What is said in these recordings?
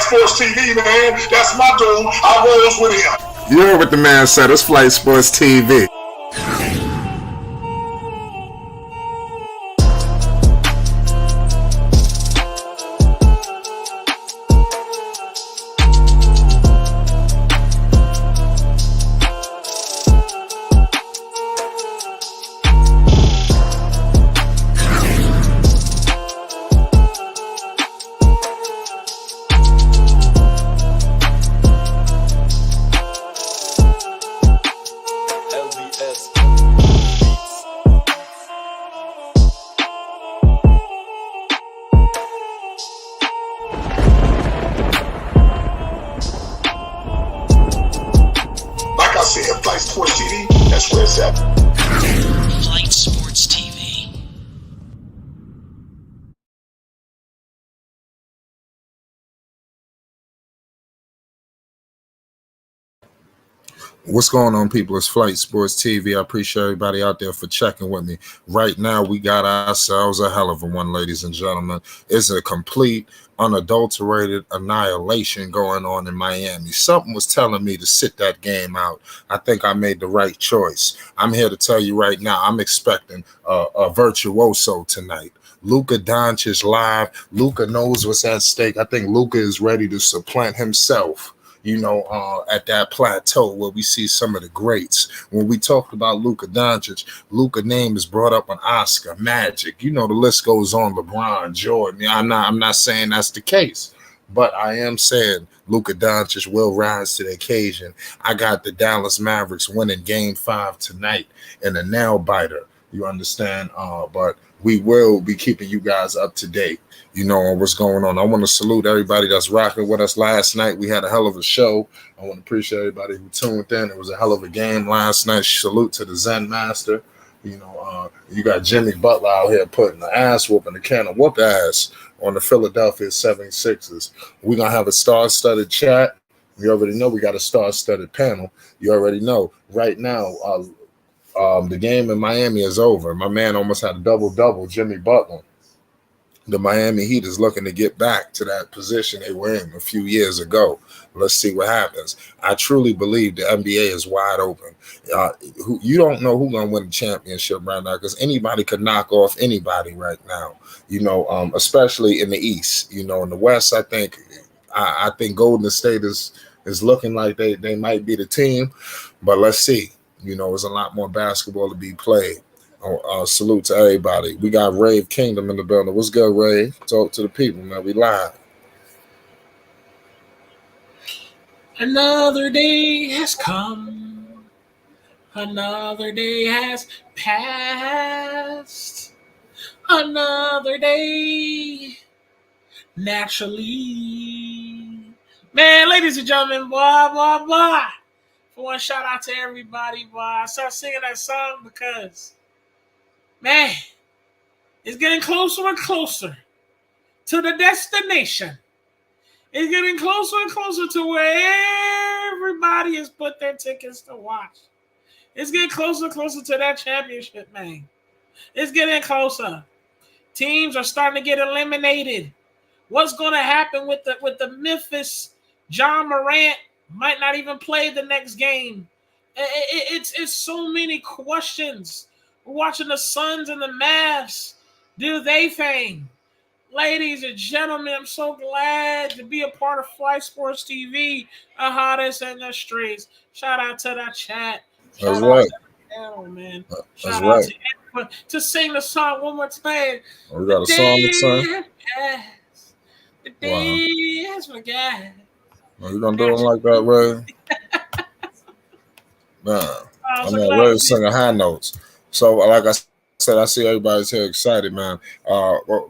Sports TV, man. That's my dude. I rolls with him. You heard what the man said. It's Flight Sports TV. Flight Sports TV, that's where it's at. Flight Sports TV. What's going on, people? It's Flight Sports TV. I appreciate everybody out there for checking with me. Right now, we got ourselves a hell of a one, ladies and gentlemen. It's a complete, unadulterated annihilation going on in Miami. Something was telling me to sit that game out. I think I made the right choice. I'm here to tell you right now, I'm expecting a virtuoso tonight. Luka Doncic live. Luka knows what's at stake. I think Luka is ready to supplant himself, at that plateau where we see some of the greats. When we talked about Luka Doncic, Luka's name is brought up on Oscar, Magic. The list goes on. LeBron, Jordan. I'm not saying that's the case, but I am saying Luka Doncic will rise to the occasion. I got the Dallas Mavericks winning Game 5 tonight in a nail biter. You understand? But we will be keeping you guys up to date, on what's going on. I want to salute everybody that's rocking with us last night. We had a hell of a show. I want to appreciate everybody who tuned in. It was a hell of a game last night. Salute to the Zen Master. You got Jimmy Butler out here putting the ass whooping, the can of whoop ass on the Philadelphia 76ers. We're going to have a star-studded chat. You already know we got a star-studded panel. You already know. Right now, the game in Miami is over. My man almost had a double-double, Jimmy Butler. The Miami Heat is looking to get back to that position they were in a few years ago. Let's see what happens. I truly believe the NBA is wide open. You don't know who's going to win the championship right now because anybody could knock off anybody right now, especially in the East. In the West, I think Golden State is looking like they might be the team, but let's see. There's a lot more basketball to be played. Salute to everybody. We got Rave Kingdom in the building. What's good, Rave? Talk to the people, man. We live. Another day has come. Another day has passed. Another day naturally. Man, ladies and gentlemen, blah, blah, blah. For one, shout out to everybody, boy. I started singing that song because, man, it's getting closer and closer to the destination. It's getting closer and closer to where everybody has put their tickets to watch. It's getting closer and closer to that championship, man. It's getting closer. Teams are starting to get eliminated. What's going to happen with the Memphis John Morant? Might not even play the next game. It's so many questions. We're watching the Suns and the Mavs do they thing. Ladies and gentlemen, I'm so glad to be a part of Flight Sports TV, the hottest in the streets. Shout out to that chat. That's right. To the panel, man. Shout out to everyone to sing the song one more time. We got a song to sing. The day has begun. Are you gonna do it like that, Ray? Man, I'm not ready to sing high notes. So, like I said, I see everybody's here excited, man.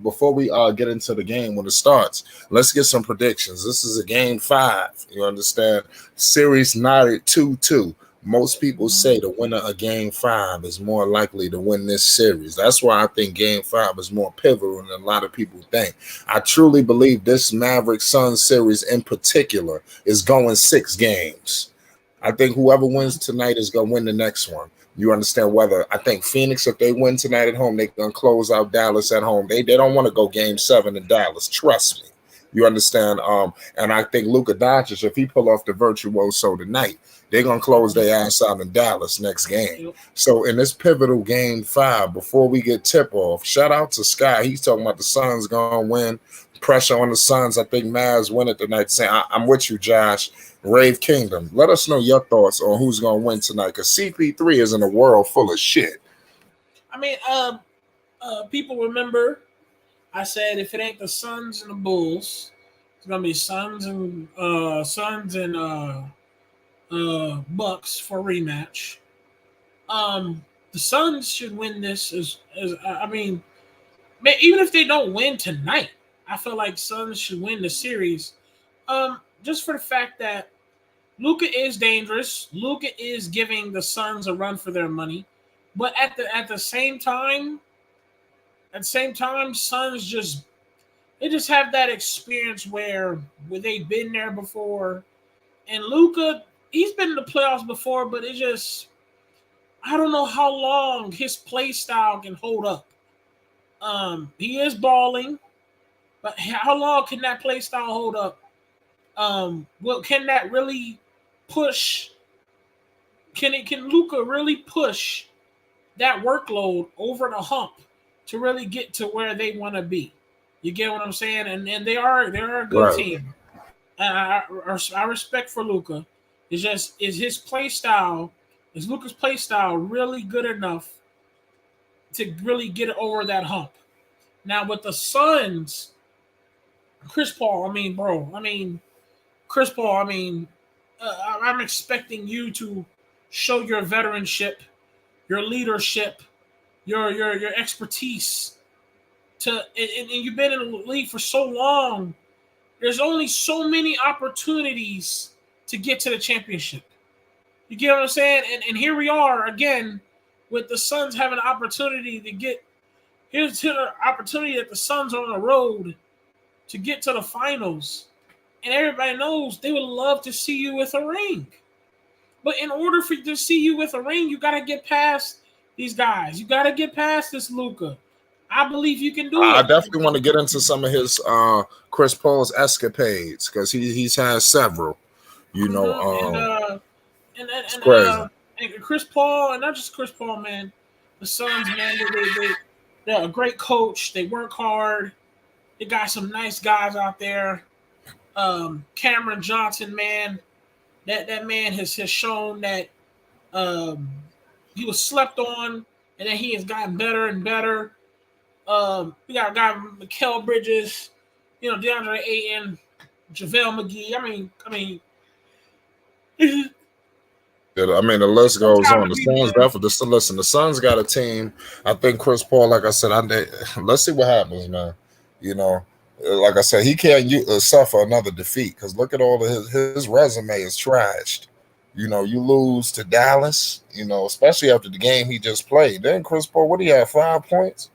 Before we get into the game when it starts, let's get some predictions. This is a game 5. You understand? Series knotted 2-2. Most people say the winner of Game 5 is more likely to win this series. That's why I think Game 5 is more pivotal than a lot of people think. I truly believe this Mavericks-Suns series in particular is going 6 games. I think whoever wins tonight is going to win the next one. You understand? Whether I think Phoenix, if they win tonight at home, they're going to close out Dallas at home. They don't want to go Game 7 in Dallas. Trust me. You understand? And I think Luka Doncic, if he pull off the virtuoso tonight, they're gonna close their ass out in Dallas next game. Yep. So in this pivotal game 5, before we get tip off, shout out to Sky. He's talking about the Suns gonna win. Pressure on the Suns. I think Mavs win it tonight. Saying I'm with you, Josh. Rave Kingdom. Let us know your thoughts on who's gonna win tonight. Because CP3 is in a world full of shit. I mean, people remember I said if it ain't the Suns and the Bulls, it's gonna be Suns and Bucks for a rematch. The Suns should win this as I mean, even if they don't win tonight, I feel like Suns should win the series. Just for the fact that Luka is dangerous. Luka is giving the Suns a run for their money, but at the same time, Suns just have that experience where they've been there before, and Luka, he's been in the playoffs before, but it just, I don't know how long his play style can hold up. He is balling, but how long can that play style hold up? Well, can that really push? Can Luka really push that workload over the hump to really get to where they want to be? You get what I'm saying? And they're a good team. I respect for Luka. It's just, is Luka's play style really good enough to really get over that hump? Now with the Suns, Chris Paul, I'm expecting you to show your veteranship, your leadership, your expertise. And you've been in the league for so long. There's only so many opportunities to get to the championship. You get what I'm saying? And here we are again with the Suns having an opportunity to get. Here's the opportunity that the Suns are on the road to get to the finals. And everybody knows they would love to see you with a ring. But in order for you to see you with a ring, you got to get past these guys. You got to get past this Luka. I believe you can do it. I definitely want to get into some of his Chris Paul's escapades because he's had several. You know, it's crazy. And Chris Paul, and not just Chris Paul, man. The Suns, man, they're a great coach. They work hard. They got some nice guys out there. Cameron Johnson, man, that man has shown that he was slept on, and then he has gotten better and better. We got a guy, Mikal Bridges, DeAndre Ayton, JaVale McGee. The list goes on. The Suns definitely. Listen, the Suns got a team. I think Chris Paul, like I said, let's see what happens, man. Like I said, he can't suffer another defeat because look at all of his resume is trashed. You lose to Dallas, especially after the game he just played. Then Chris Paul, what do you have, 5 points?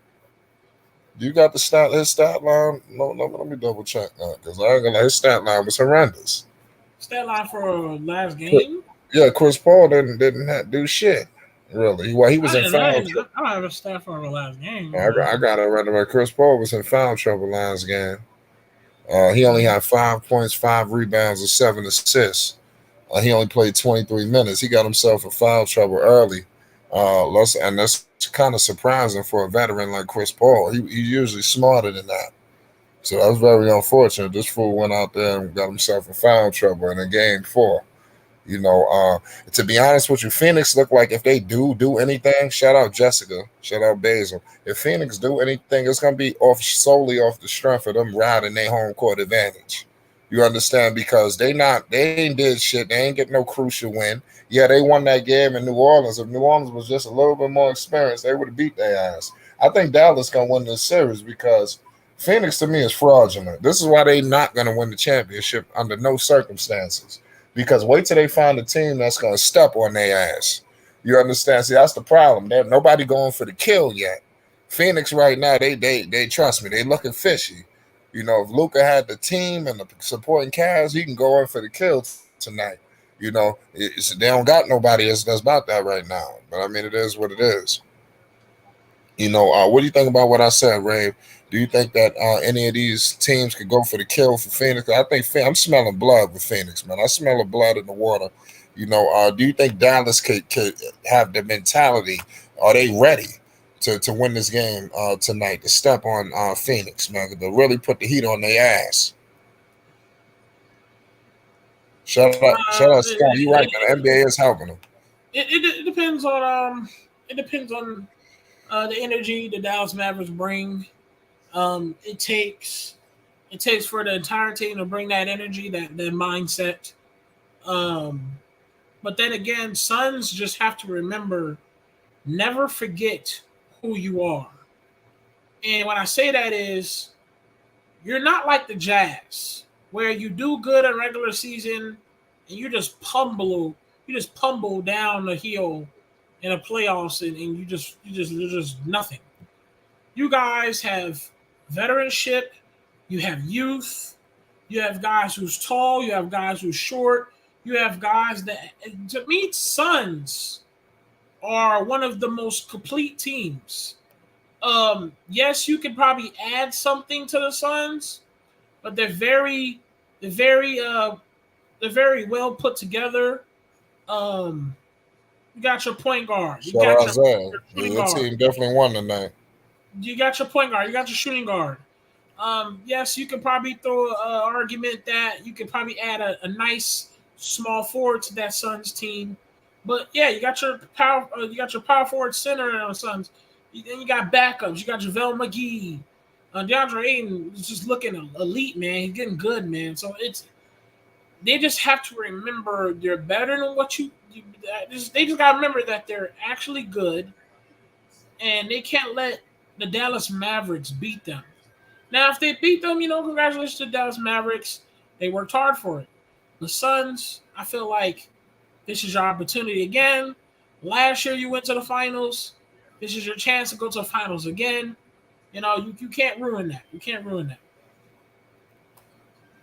Do you got his stat line? No, let me double check that because I ain't gonna lie, his stat line was horrendous. Stat line for last game? Yeah, Chris Paul didn't do shit. Really. Well, he was in foul trouble. I don't have a stat for the last game. I got it right away. Chris Paul was in foul trouble last game. He only had 5 points, 5 rebounds, and 7 assists. He only played 23 minutes. He got himself in foul trouble early. And that's kind of surprising for a veteran like Chris Paul. He's usually smarter than that. So that was very unfortunate. This fool went out there and got himself in foul trouble in game 4. To be honest with you, Phoenix look like if they do anything, shout out Jessica, shout out Basil. If Phoenix do anything, it's gonna be solely off the strength of them riding their home court advantage. You understand? Because they ain't did shit. They ain't get no crucial win. Yeah, they won that game in New Orleans. If New Orleans was just a little bit more experienced, they would have beat their ass. I think Dallas gonna win this series because Phoenix to me is fraudulent. This is why they not gonna win the championship under no circumstances. Because wait till they find a team that's going to step on their ass. You understand? See, that's the problem. There's nobody going for the kill yet. Phoenix right now, they trust me. They looking fishy. If Luka had the team and the supporting cast, he can go in for the kill tonight. They don't got nobody that's about that right now. But, it is what it is. What do you think about what I said, Ray? Do you think that any of these teams could go for the kill for Phoenix? I think I'm smelling blood with Phoenix, man. I smell the blood in the water. Do you think Dallas could have the mentality? Are they ready to win this game tonight? To step on Phoenix, man, to really put the heat on their ass. Shut up, Scott. You right, man. The NBA is helping them. It depends on the energy the Dallas Mavericks bring. It takes for the entire team to bring that energy, that mindset. But then again, Suns just have to remember, never forget who you are. And when I say that is, you're not like the Jazz, where you do good in regular season and you just pummel down the hill in the playoffs and you're just nothing. You guys have veteranship, you have youth, you have guys who's tall, you have guys who's short, you have guys that, to me, Suns are one of the most complete teams. Yes, you could probably add something to the Suns, but they're very well put together. You got your point guard. You Shout got out Isaiah. shooting Your guard. team definitely won tonight. You got your point guard. You got your shooting guard. Yes, you could probably throw an argument that you could probably add a nice small forward to that Suns team. But yeah, you got your power forward center on Suns. Then you got backups. You got JaVale McGee. DeAndre Ayton is just looking elite, man. He's getting good, man. So they just have to remember they're better than what they just got to remember that they're actually good, and they can't let the Dallas Mavericks beat them. Now, if they beat them, congratulations to the Dallas Mavericks. They worked hard for it. The Suns, I feel like this is your opportunity again. Last year you went to the finals. This is your chance to go to the finals again. You can't ruin that. You can't ruin that.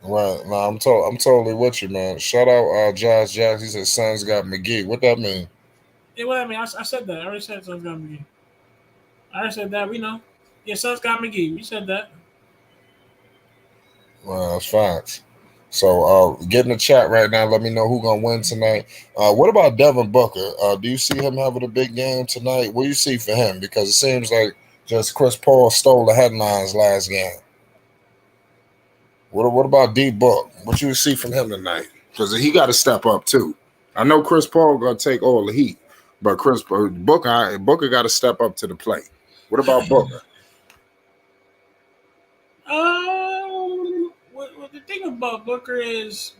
Right. No, I'm totally with you, man. Shout out Josh Jackson. He said Suns got McGee. What that mean? Yeah, what I mean, I said that. I already said Suns got McGee. I already said that. We know. Yeah, Suns got McGee. We said that. Well, that's facts. So get in the chat right now. Let me know who's gonna win tonight. What about Devin Booker? Do you see him having a big game tonight? What do you see for him? Because it seems like just Chris Paul stole the headlines last game. What about D Book? What you see from him tonight? Because he got to step up too. I know Chris Paul gonna take all the heat, but Booker got to step up to the plate. What about Booker? The thing about Booker is,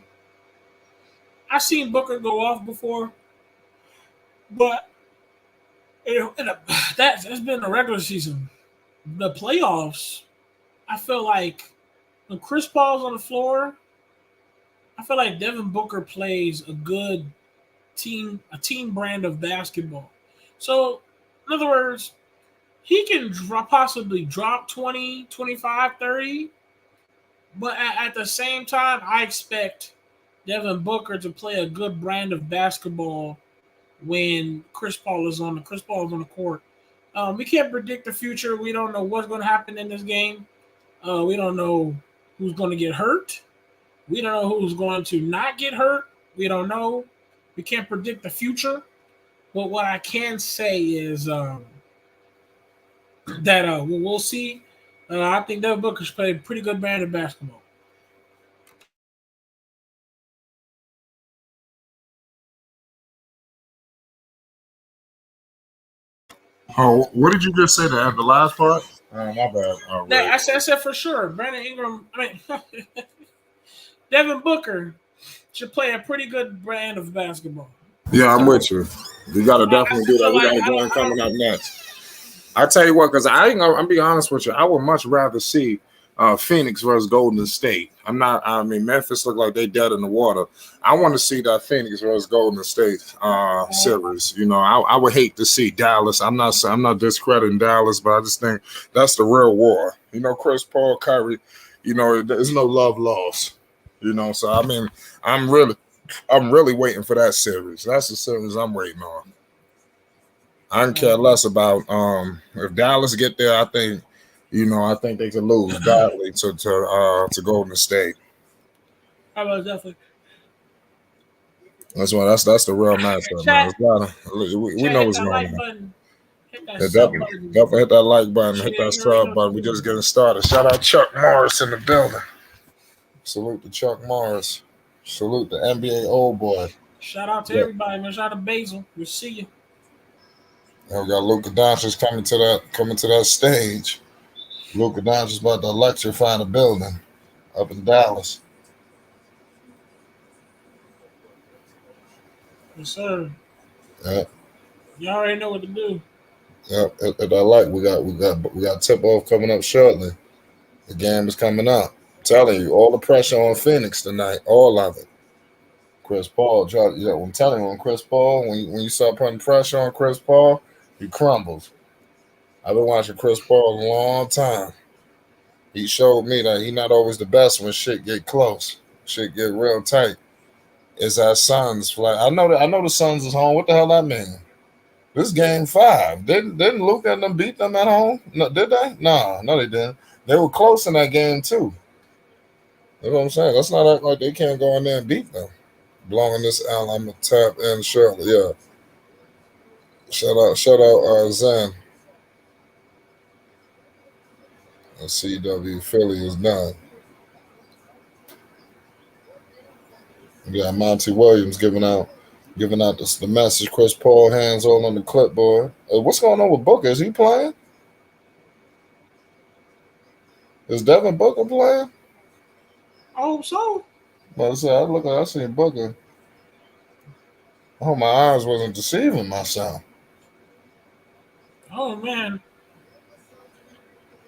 I've seen Booker go off before, but that's been the regular season. The playoffs, I feel like when Chris Paul's on the floor, I feel like Devin Booker plays a good team brand of basketball. So, in other words, he can possibly drop 20, 25, 30. But at the same time, I expect Devin Booker to play a good brand of basketball when Chris Paul is on the court. We can't predict the future. We don't know what's going to happen in this game. We don't know who's going to get hurt. We don't know who's going to not get hurt. We don't know. We can't predict the future. But what I can say is that we'll see. I think Devin Booker's played a pretty good brand of basketball. Oh, what did you just say at the last part? My bad. I said for sure. Brandon Ingram, Devin Booker should play a pretty good brand of basketball. Yeah, I'm with you. We got to definitely do that. We got a game coming up next. I tell you what, because I'm being honest with you, I would much rather see Phoenix versus Golden State. Memphis look like they dead in the water. I want to see that Phoenix versus Golden State series. I would hate to see Dallas. I'm not discrediting Dallas, but I just think that's the real war. Chris Paul, Kyrie. There's no love lost. So I'm really waiting for that series. That's the series I'm waiting on. I don't care less about if Dallas get there. I think I think they could lose badly to Golden State. I was definitely. That's the real matchup, man. Chat, It's we chat, know hit what's that going like on. button. Hit that Yeah, sub definitely, button. definitely hit that like button, hit Shit, that you already sub know. button. We just getting started. Shout out Chuck Morris in the building. Salute to Chuck Morris. Salute the NBA old boy. Shout out to Yeah. everybody, man. Shout out to Basil. We'll see you. And we got Luka Doncic coming to that stage. Luka Doncic about to electrify the building up in Dallas. Yes, sir. Yeah, Y'all already know what to do. yeah. At that light, we got tip off coming up shortly. The game is coming up. I'm telling you, all the pressure on Phoenix tonight, all of it. Chris Paul, I'm telling you, on Chris Paul, when you start putting pressure on Chris Paul, he crumbles. I've been watching Chris Paul a long time. He showed me that he not always the best when shit get close, shit get real tight. It's our Suns flag. I know the Suns is home. What the hell that mean? This game 5. Didn't Luka and them beat them at home? No, did they? No, they didn't. They were close in that game too. You know what I'm saying? Let's not act like they can't go in there and beat them. Blowing this out, I'm gonna tap in shortly. Yeah. Shout out, Zen. CW Philly is done. We got Monty Williams giving out the message. Chris Paul hands all on the clipboard. What's going on with Booker? Is he playing? Is Devin Booker playing? I hope so. Well, I seen Booker. I hope my eyes wasn't deceiving myself. Oh, man.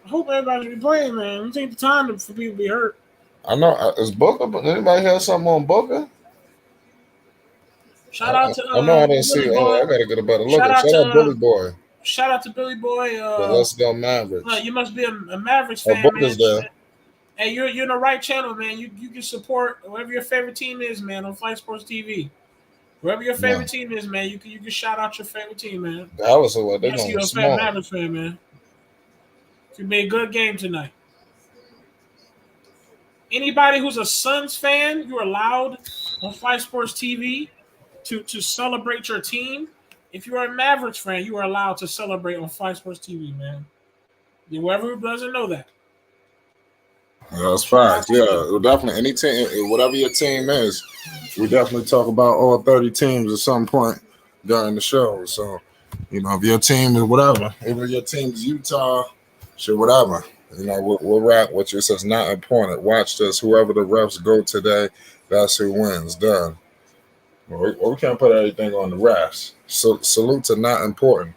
I hope everybody be playing, man. This ain't the time for people to be hurt. I know. Is Booker? Anybody hear something on Booker? Shout out to I know I didn't see. Billy Oh, Boy. I gotta get a better look. Shout out Shout out to Billy Boy. Shout out to Billy Boy. The Let's Go Mavericks. You must be a Mavericks Oh, fan, man. Booker's there. Hey, you're in the right channel, man. You can support whatever your favorite team is, man, on Flight Sports TV. Whoever your favorite team is, man, you can shout out your favorite team, man. Dallas or what? They're Yes, going you're to a fan, Mavericks fan, man. You made a good game tonight. Anybody who's a Suns fan, you're allowed on Flight Sports TV to celebrate your team. If you're a Mavericks fan, you are allowed to celebrate on Flight Sports TV, man. Whoever doesn't know that. Yeah, that's facts. Yeah, definitely. Any team, whatever your team is, we definitely talk about all 30 teams at some point during the show. So, if your team is whatever, even if your team is Utah, shit, whatever. We'll wrap what you says not important. Watch this. Whoever the refs go today, that's who wins. Done. We can't put everything on the refs. So, salute to not important.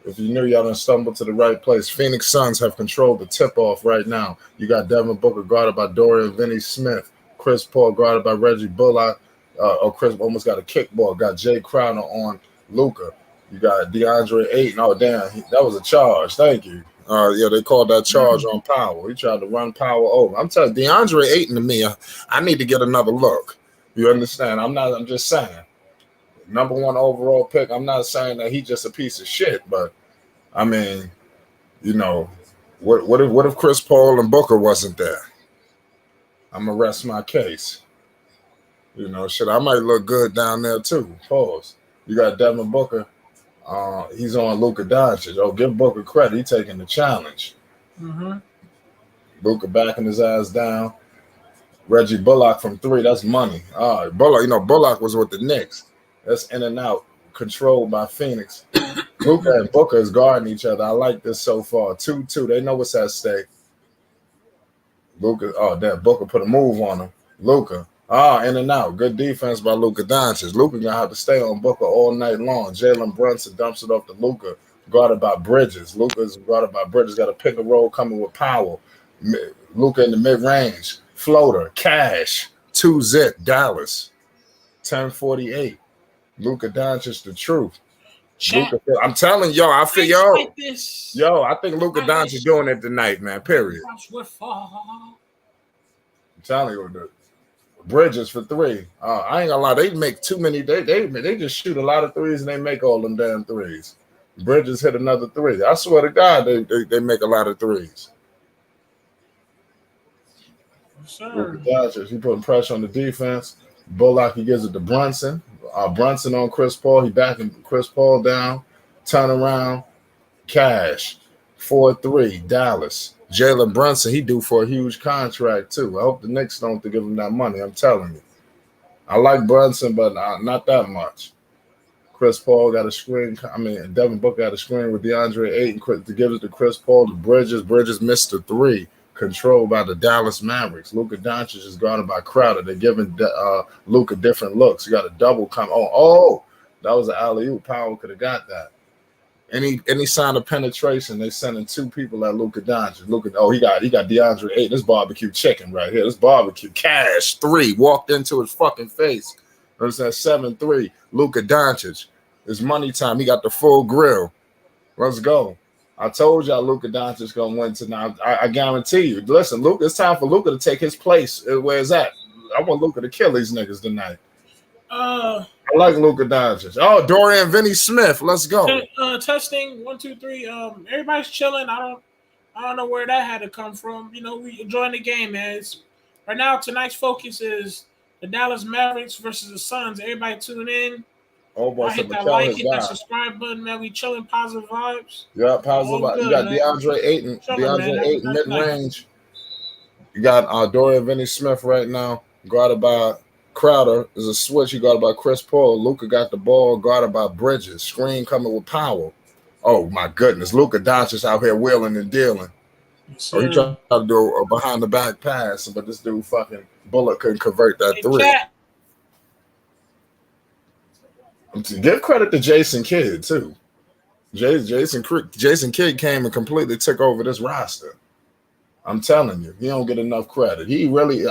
If you knew, y'all done stumbled to the right place. Phoenix Suns have controlled the tip-off right now. You got Devin Booker guarded by Dorian Finney-Smith. Chris Paul guarded by Reggie Bullock. Chris almost got a kickball. Got Jay Crowder on Luka. You got DeAndre Ayton. Oh, damn. That was a charge. Thank you. Yeah, they called that charge on Powell. He tried to run Powell over. I'm telling you, DeAndre Ayton to me, I need to get another look. You understand? I'm just saying. Number 1 overall pick. I'm not saying that he's just a piece of shit, but I mean, what if Chris Paul and Booker wasn't there? I'm gonna rest my case. Shit, I might look good down there too. Pause. You got Devin Booker. He's on Luka Doncic. Oh, give Booker credit. He's taking the challenge. Mm-hmm. Luka backing his ass down. Reggie Bullock from 3. That's money. Bullock was with the Knicks. That's in and out, controlled by Phoenix. Luka and Booker is guarding each other. I like this so far. 2-2. They know what's at stake. Luka. Oh, damn. Booker put a move on him. Luka. In and out. Good defense by Luka Doncic. Luka gonna have to stay on Booker all night long. Jalen Brunson dumps it off to Luka, guarded by Bridges. Luka's guarded by Bridges. Got a pick and roll coming with Powell. Luka in the mid range. Floater. Cash. 2-zip. Dallas. 10:48. Luka Doncic, the truth. Luka, I'm telling y'all, I feel I think Luka Doncic doing it tonight, man. Period. I'm telling you, the Bridges for 3. I ain't gonna lie, they make too many. They just shoot a lot of threes and they make all them damn threes. Bridges hit another three. I swear to God, they make a lot of threes. Sure. Doncic, he putting pressure on the defense. Bullock, he gives it to Brunson. Brunson on Chris Paul. He backing Chris Paul down. Turn around. Cash. 4-3. Dallas. Jalen Brunson, he due for a huge contract too. I hope the Knicks don't give him that money. I'm telling you. I like Brunson, but not that much. Chris Paul got a screen. Devin Booker got a screen with DeAndre Ayton to give it to Chris Paul to Bridges. Bridges missed the three. Controlled by the Dallas Mavericks. Luka Doncic is guarded by Crowder. They're giving Luka different looks. You got a double come. Oh, that was an alley-oop. Powell could have got that. Any sign of penetration, they sending two people at Luka Doncic. He got DeAndre Ayton. This barbecue chicken right here. This barbecue cash 3 walked into his fucking face. There's that 7-3. Luka Doncic. It's money time. He got the full grill. Let's go. I told y'all Luka Doncic gonna win tonight. I guarantee you. Listen, Luka, it's time for Luka to take his place. Where is that? I want Luka to kill these niggas tonight. I like Luka Doncic. Oh, Dorian Finney-Smith. Let's go. Testing 1, 2, 3. Everybody's chilling. I don't know where that had to come from. We enjoying the game, man. Right now, tonight's focus is the Dallas Mavericks versus the Suns. Everybody tune in. Oh boy, hit that like, hit that subscribe button, man. We chilling, positive vibes. Yeah, positive vibes. You got man. DeAndre Ayton. DeAndre Ayton mid-range. You got Dorian Finney-Smith right now, guarded by Crowder. There's a switch. He guarded by Chris Paul. Luka got the ball, guarded by Bridges. Screen coming with Powell. Oh my goodness, Luka Doncic out here wheeling and dealing. Yes, he tried to do a behind the back pass, but this dude fucking Bullock couldn't convert that three. Give credit to Jason Kidd too. Jason Kidd came and completely took over this roster. I'm telling you, he don't get enough credit.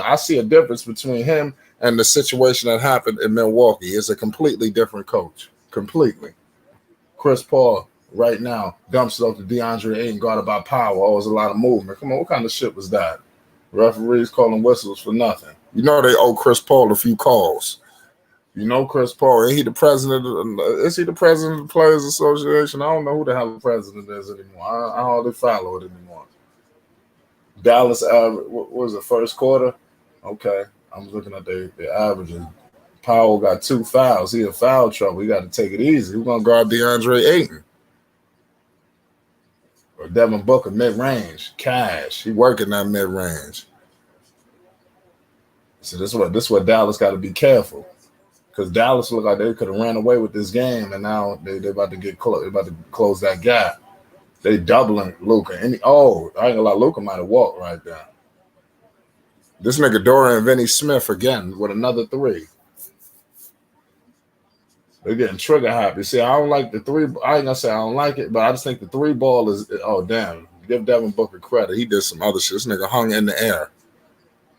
I see a difference between him and the situation that happened in Milwaukee. It's a completely different coach. Completely. Chris Paul right now dumps it off to DeAndre Ayton, guarded by Powell. Oh, there's a lot of movement. Come on, what kind of shit was that? Referees calling whistles for nothing. You know they owe Chris Paul a few calls. You know Chris Paul, is he the president of the Players Association? I don't know who the hell the president is anymore. I hardly follow it anymore. Dallas, what was it, first quarter? Okay, I'm looking at the averages. Powell got 2 fouls. He in foul trouble. He got to take it easy. Who's going to guard DeAndre Ayton? Or Devin Booker, mid-range. Cash. He working that mid-range. So this is what Dallas got to be careful. Because Dallas looked like they could have ran away with this game, and now they're about to get close. They're about to close that gap. They doubling Luka. I ain't gonna lie, Luka might have walked right there. This nigga Dorian Finney-Smith again with another 3. They're getting trigger happy. See, I don't like the 3. I ain't gonna say I don't like it, but I just think the 3 ball is. Oh damn! Give Devin Booker credit. He did some other shit. This nigga hung in the air.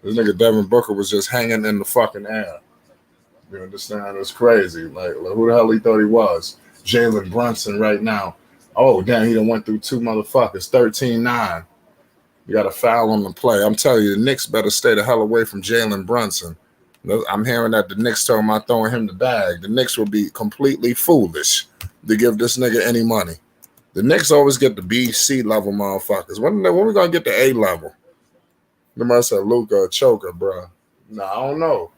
This nigga Devin Booker was just hanging in the fucking air. You understand? It's crazy. Like who the hell he thought he was? Jalen Brunson right now. Oh, damn, he done went through 2 motherfuckers. 13-9. You got a foul on the play. I'm telling you, the Knicks better stay the hell away from Jalen Brunson. I'm hearing that the Knicks told him I'm throwing him the bag. The Knicks will be completely foolish to give this nigga any money. The Knicks always get the B, C level motherfuckers. When we going to get the A level? They must have Luka a choker, bro. Nah, I don't know.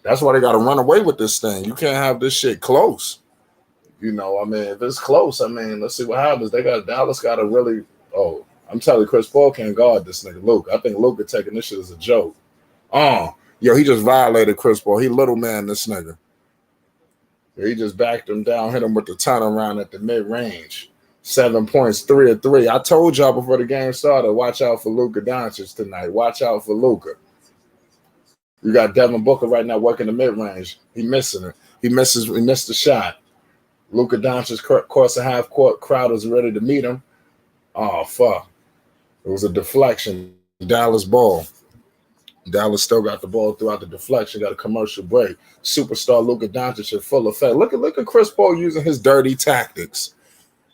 That's why they got to run away with this thing. You can't have this shit close. If it's close, let's see what happens. Dallas got to really. Oh, I'm telling you, Chris Paul can't guard this nigga Luka. I think Luka taking this shit as a joke. He just violated Chris Paul. He little man, this nigga. He just backed him down, hit him with the turnaround at the mid-range. 7 points, 3 of 3. I told y'all before the game started, watch out for Luka Doncic tonight. Watch out for Luka. You got Devin Booker right now working the mid-range. He missing it. He missed the shot. Luka Doncic course a half court. Crowder's ready to meet him. Oh, fuck. It was a deflection. Dallas ball. Dallas still got the ball throughout the deflection. Got a commercial break. Superstar Luka Doncic in full effect. Look at Chris Paul using his dirty tactics.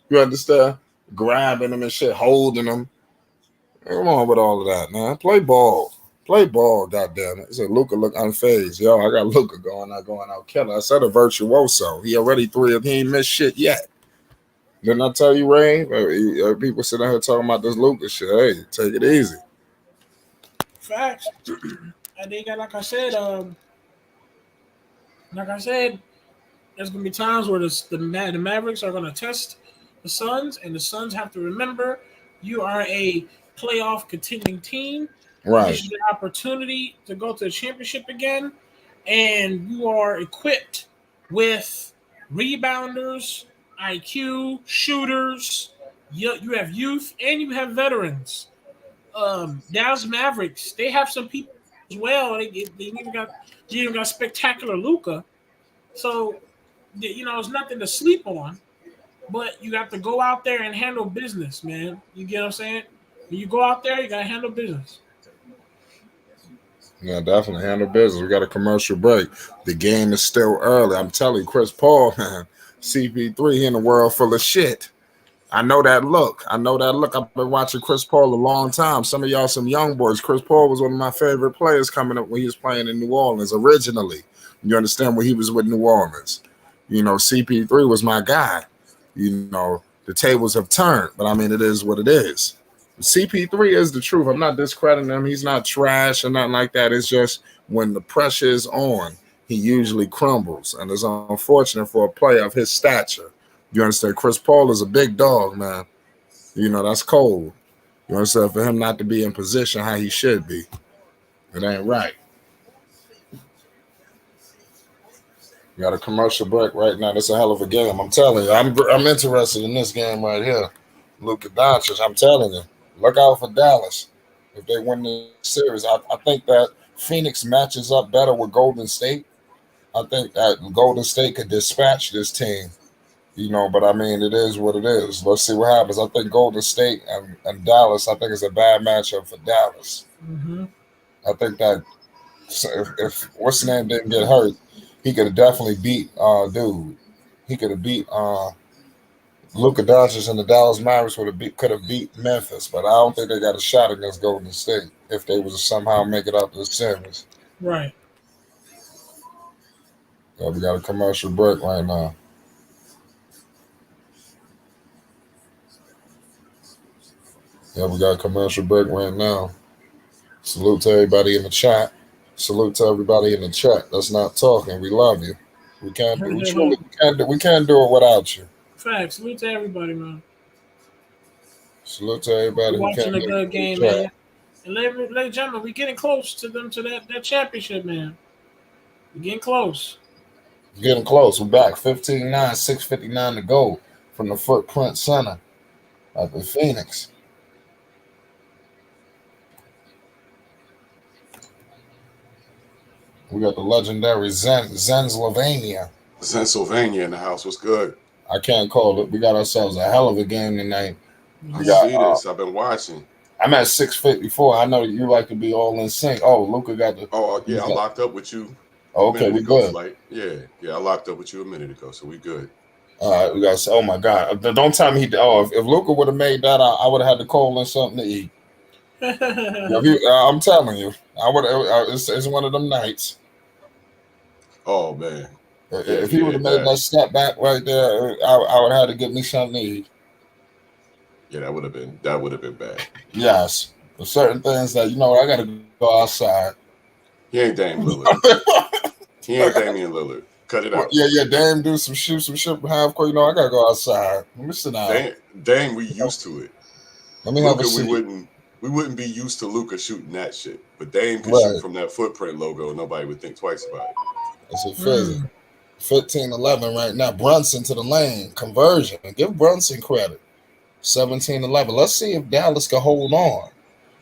You understand? Grabbing him and shit, holding him. Come on with all of that, man. Play ball. Play ball, goddammit. He said Luka look unfazed. Yo, I got Luka going out killing. I said a virtuoso. He already 3 of he ain't missed shit yet. Didn't I tell you, Ray? People sitting here talking about this Luka shit. Hey, take it easy. Facts. And they got, like I said, there's gonna be times where the Mavericks are gonna test the Suns, and the Suns have to remember you are a playoff contending team. Right. This is your opportunity to go to the championship again, and you are equipped with rebounders, IQ, shooters. You have youth and you have veterans. Dallas Mavericks, they have some people as well. They even got spectacular Luka. So it's nothing to sleep on. But you got to go out there and handle business, man. You get what I'm saying? When you go out there, you gotta handle business. Yeah, definitely handle business. We got a commercial break. The game is still early. I'm telling you, Chris Paul, man, CP3 in a world full of shit. I know that look. I've been watching Chris Paul a long time. Some of y'all, some young boys. Chris Paul was one of my favorite players coming up when he was playing in New Orleans originally. You understand, when he was with New Orleans. CP3 was my guy. The tables have turned, but I mean, it is what it is. CP3 is the truth. I'm not discrediting him. He's not trash or nothing like that. It's just when the pressure is on, he usually crumbles. And it's unfortunate for a player of his stature. You understand? Chris Paul is a big dog, man. That's cold. You understand? For him not to be in position how he should be, it ain't right. We got a commercial break right now. That's a hell of a game. I'm telling you. I'm interested in this game right here. Luka Doncic, I'm telling you. Look out for Dallas if they win the series. I think that Phoenix matches up better with Golden State. I think that Golden State could dispatch this team. But I mean, it is what it is. Let's see what happens. I think Golden State and Dallas, I think it's a bad matchup for Dallas. Mm-hmm. I think that if what's the name didn't get hurt, he could have definitely beat He could have beat Luka Doncic, and the Dallas Mavericks could have beat Memphis, but I don't think they got a shot against Golden State if they was to somehow make it out to the series. Right. So we got a commercial break right now. Yeah, we got a commercial break right now. Salute to everybody in the chat. Salute to everybody in the chat that's not talking. We love you. We can't do it without you. Facts. Salute to everybody, man. Salute to everybody who watching can't a good game, man. And ladies and gentlemen, we're getting close to that championship, man. We're getting close. Getting close. We're back. 15-9, 6:59 to go from the Footprint Center up in Phoenix. We got the legendary Zensylvania. Pennsylvania in the house. What's good? I can't call it. We got ourselves a hell of a game tonight. I see this. I've been watching. I'm at 6:54. I know you like to be all in sync. Oh, Luka got the. Oh, yeah. I locked up with you. Okay, we good. Yeah, I locked up with you a minute ago, so we good. All right, we got. Oh my God! Don't tell me he. Oh, if Luka would have made that, I would have had to call in something to eat. I'm telling you, I would. It's one of them nights. Oh man! If he would have made that step back right there, I would have had to get me something to eat. Yeah, that would have been bad. Yes, for certain things that I got to go outside. He ain't Dame Lillard. He ain't Damian Lillard. Cut it out. Yeah. Dame do some shit from half court. I gotta go outside. Let me sit down. Dame, we used to it. Let me have a seat. We wouldn't be used to Luka shooting that shit, but Dame could shoot from that Footprint logo. Nobody would think twice about it. That's a physics. 15-11 right now. Brunson to the lane. Conversion. Give Brunson credit. 17-11. Let's see if Dallas can hold on.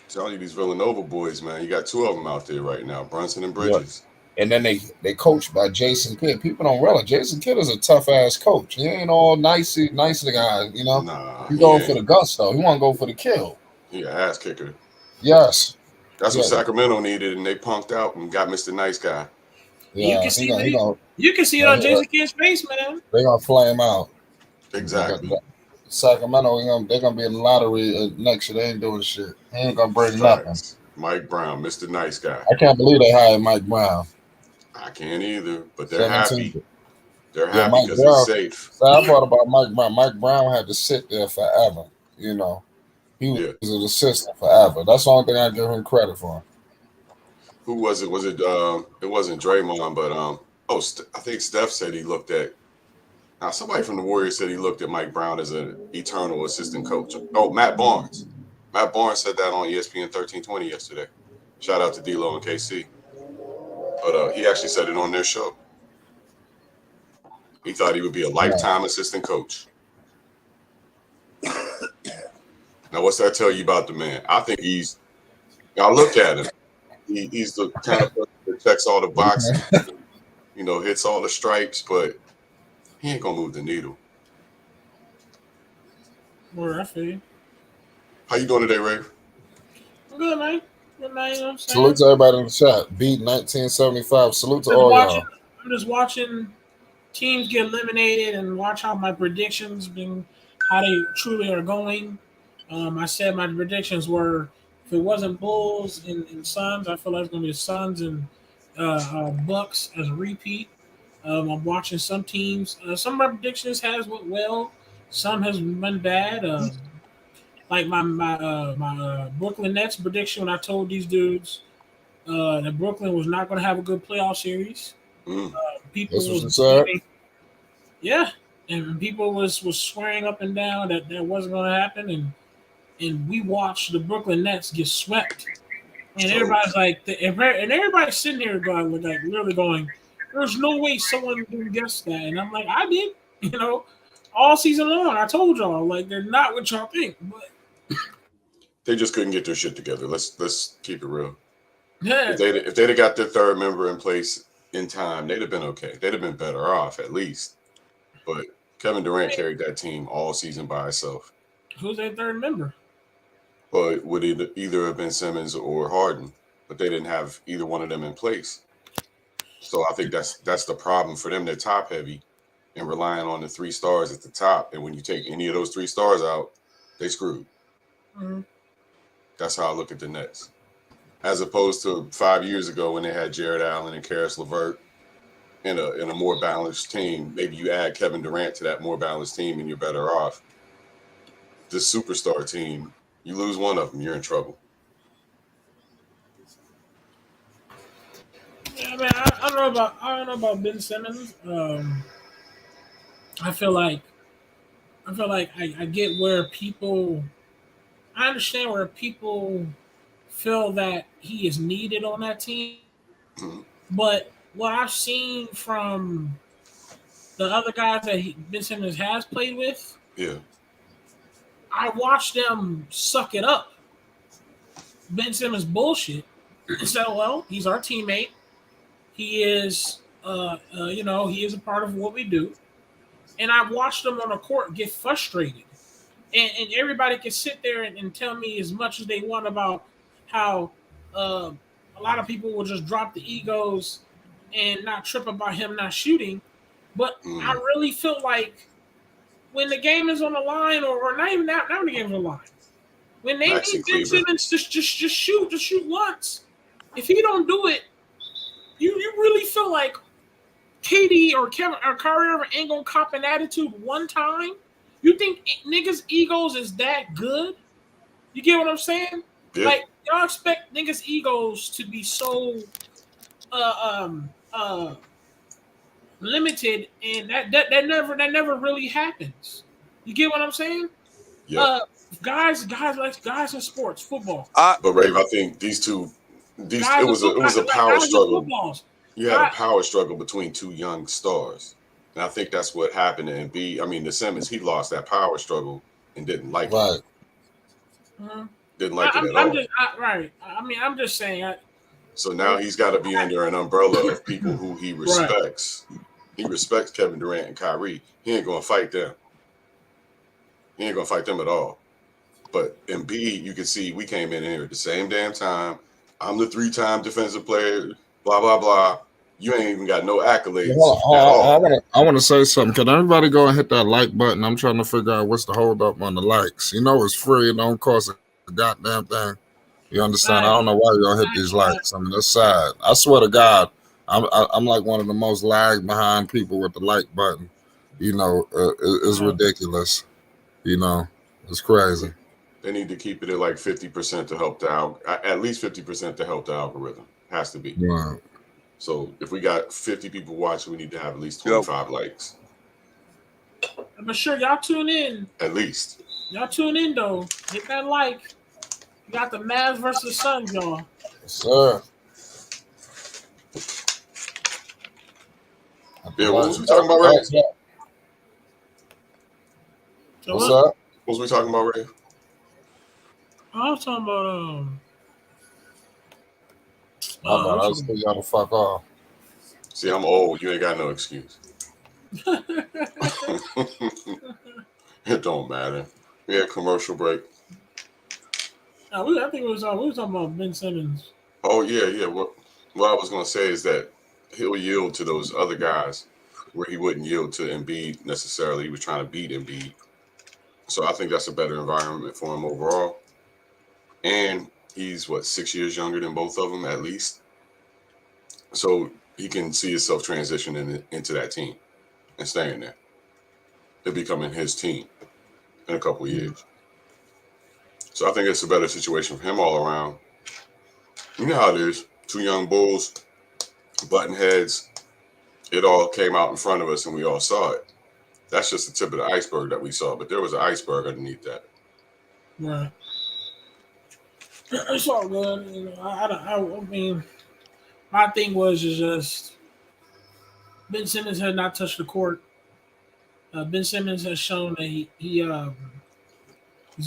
Telling you, these Villanova boys, man. You got two of them out there right now, Brunson and Bridges. Yeah. And then they coached by Jason Kidd. People don't realize Jason Kidd is a tough ass coach. He ain't all nice to the guy, Nah, he's going for the gusto. He want to go for the kill. He an ass kicker. Yes. That's what Sacramento needed, and they punked out and got Mr. Nice Guy. Yeah, you can see it on Jason Kidd's face, man. They're gonna flame out. Exactly. Sacramento, they're gonna be in the lottery next year. They ain't doing shit. He ain't gonna bring nothing. Mike Brown, Mr. Nice Guy. I can't believe they hired Mike Brown. I can't either, but they're happy. They're Yeah, happy Mike because it's Brown. safe. So I thought about Mike Brown. Mike Brown had to sit there forever. You know, he was an assistant forever. That's the only thing I give him credit for. Who was it? Was it? It wasn't Draymond, but I think Steph said he looked at. Now somebody from the Warriors said he looked at Mike Brown as an eternal assistant coach. Oh, Matt Barnes. Matt Barnes said that on ESPN 1320 yesterday. Shout out to D-Lo and KC. But he actually said it on their show. He thought he would be a lifetime assistant coach. Now, what's that tell you about the man? I think y'all look at him. He's the kind of person that checks all the boxes, hits all the stripes, but he ain't going to move the needle. Where I feel you. How you doing today, Ray? I'm good, man. Good night, you know what I'm saying? Salute to everybody in the chat. Beat 1975. Salute to all y'all. I'm just watching teams get eliminated and watch how my predictions how they truly are going. I said my predictions were, if it wasn't Bulls and Suns, I feel like it's going to be the Suns and Bucks as a repeat. I'm watching some teams. Some of my predictions has went well. Some has been bad. Like my Brooklyn Nets prediction when I told these dudes that Brooklyn was not going to have a good playoff series. People was and people was swearing up and down that wasn't going to happen, and we watched the Brooklyn Nets get swept, and everybody's like, and everybody's sitting here going like literally going, there's no way someone didn't guess that, and I'm like, I did, all season long. I told y'all like they're not what y'all think, but they just couldn't get their shit together. Let's keep it real. Yeah. If they'd have got their third member in place in time, they'd have been okay. They'd have been better off at least. But Kevin Durant carried that team all season by himself. Who's their third member? Well, it would either have been Simmons or Harden, but they didn't have either one of them in place. So I think that's the problem for them. They're top heavy and relying on the 3 stars at the top. And when you take any of those 3 stars out, they screwed. Mm-hmm. That's how I look at the Nets. As opposed to 5 years ago when they had Jared Allen and Karis LeVert in a more balanced team. Maybe you add Kevin Durant to that more balanced team and you're better off. This superstar team, you lose one of them, you're in trouble. Yeah, man, I don't know about Ben Simmons. I feel like I get where people. I understand where people feel that he is needed on that team, but what I've seen from the other guys that Ben Simmons has played with, I watched them suck it up. Ben Simmons bullshit. So, well, he's our teammate. He is, he is a part of what we do. And I watched him on the court get frustrated. And everybody can sit there and tell me as much as they want about how a lot of people will just drop the egos and not trip about him not shooting. But I really feel like when the game is on the line, or not even now the game is on the line, when they need Ben Simmons just shoot once. If he don't do it, you really feel like KD or Kevin or Kyrie ain't gonna cop an attitude one time? You think niggas' egos is that good? You get what I'm saying? Yeah. Like, y'all expect niggas' egos to be so limited, and that never really happens. You get what I'm saying? Yeah. Guys in sports, football. But Rave, I think it was a power struggle. You had a power struggle between 2 young stars. And I think that's what happened to Embiid. I mean, the Simmons, he lost that power struggle and didn't like it. Didn't like it at all. I'm just saying. So now he's got to be under an umbrella of people who he respects. Right. He respects Kevin Durant and Kyrie. He ain't going to fight them. He ain't going to fight them at all. But Embiid, you can see we came in here at the same damn time. I'm the 3-time defensive player, blah, blah, blah. You ain't even got no accolades at all. I want to say something. Can everybody go and hit that like button? I'm trying to figure out what's the hold up on the likes. It's free. It don't cost a goddamn thing. You understand? I don't know why y'all hit these likes. I mean, that's sad. I swear to God, I'm like one of the most lag behind people with the like button. It's ridiculous. It's crazy. They need to keep it at like 50% to help at least 50% to help the algorithm. Has to be. Right. So if we got 50 people watching, we need to have at least 25 likes. But sure, y'all tune in. At least. Y'all tune in though. Hit that like. You got the Mavs versus the Suns, y'all. Yes, sir. Yeah, what was we talking about, Ray? What's up? What was we talking about, Ray? I was talking about I was tell y'all to fuck off. See, I'm old. You ain't got no excuse. It don't matter. We had commercial break. I think we were talking about Ben Simmons. Oh yeah. What I was gonna say is that he'll yield to those other guys where he wouldn't yield to Embiid necessarily. He was trying to beat Embiid. So I think that's a better environment for him overall. And he's 6 years younger than both of them at least. So he can see himself transitioning into that team and staying there. They're becoming his team in a couple of years. So I think it's a better situation for him all around. You know how it is. Two young bulls, button heads. It all came out in front of us and we all saw it. That's just the tip of the iceberg that we saw, but there was an iceberg underneath that. Right. It's all good. I mean, my thing is just Ben Simmons had not touched the court. Ben Simmons has shown that he's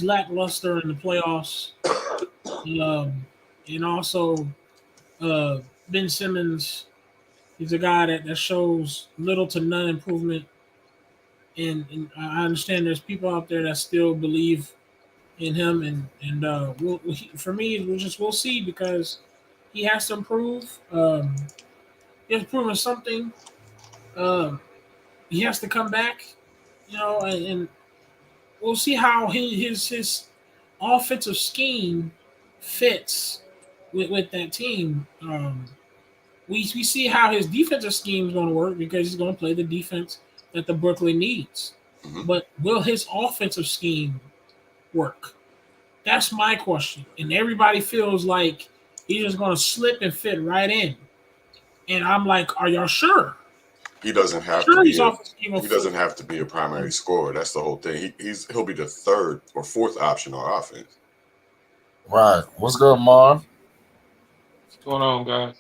lackluster in the playoffs. And also, Ben Simmons, he's a guy that shows little to none improvement. And I understand there's people out there that still believe in him, and we'll see because he has to improve. He has proven something. He has to come back, and we'll see how his offensive scheme fits with that team. We see how his defensive scheme is going to work because he's going to play the defense that the Brooklyn needs. Mm-hmm. But will his offensive scheme work? That's my question. And everybody feels like he's just going to slip and fit right in. And I'm like, are y'all sure? He doesn't have to be. He doesn't have to be a primary scorer. That's the whole thing. He'll be the third or fourth option on offense. Right. What's good, Marv? What's going on, guys?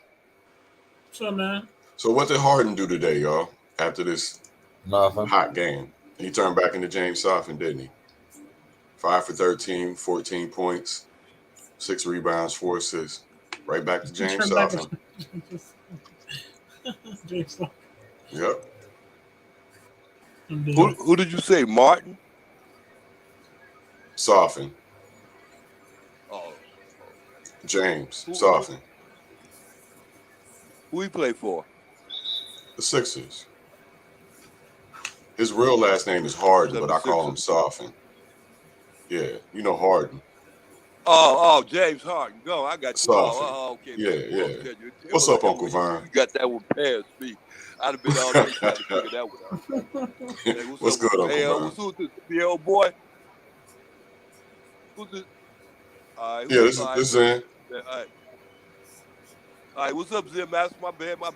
What's up, man? So what did Harden do today, y'all? After this hot game, he turned back into James Soffen, didn't he? 5 for 13, 14 points, 6 rebounds, 4 assists. Right back to James Soffen. Yep. Who did you say, Martin? Soffen. Oh. James Soffen. Who he play for? The Sixers. His real last name is Harden, but I call him Soffen. Yeah, you know Harden. Oh, James Harden. No, I got you. Soffen. Okay. Yeah. What's up, Uncle Vern? You got that one past me. I'd have been all day trying to figure that one out. Hey, what's good, Uncle Vern? Who's this? The old boy? Who's this? This is Zen. All right, what's up, Zim? That's my bad. I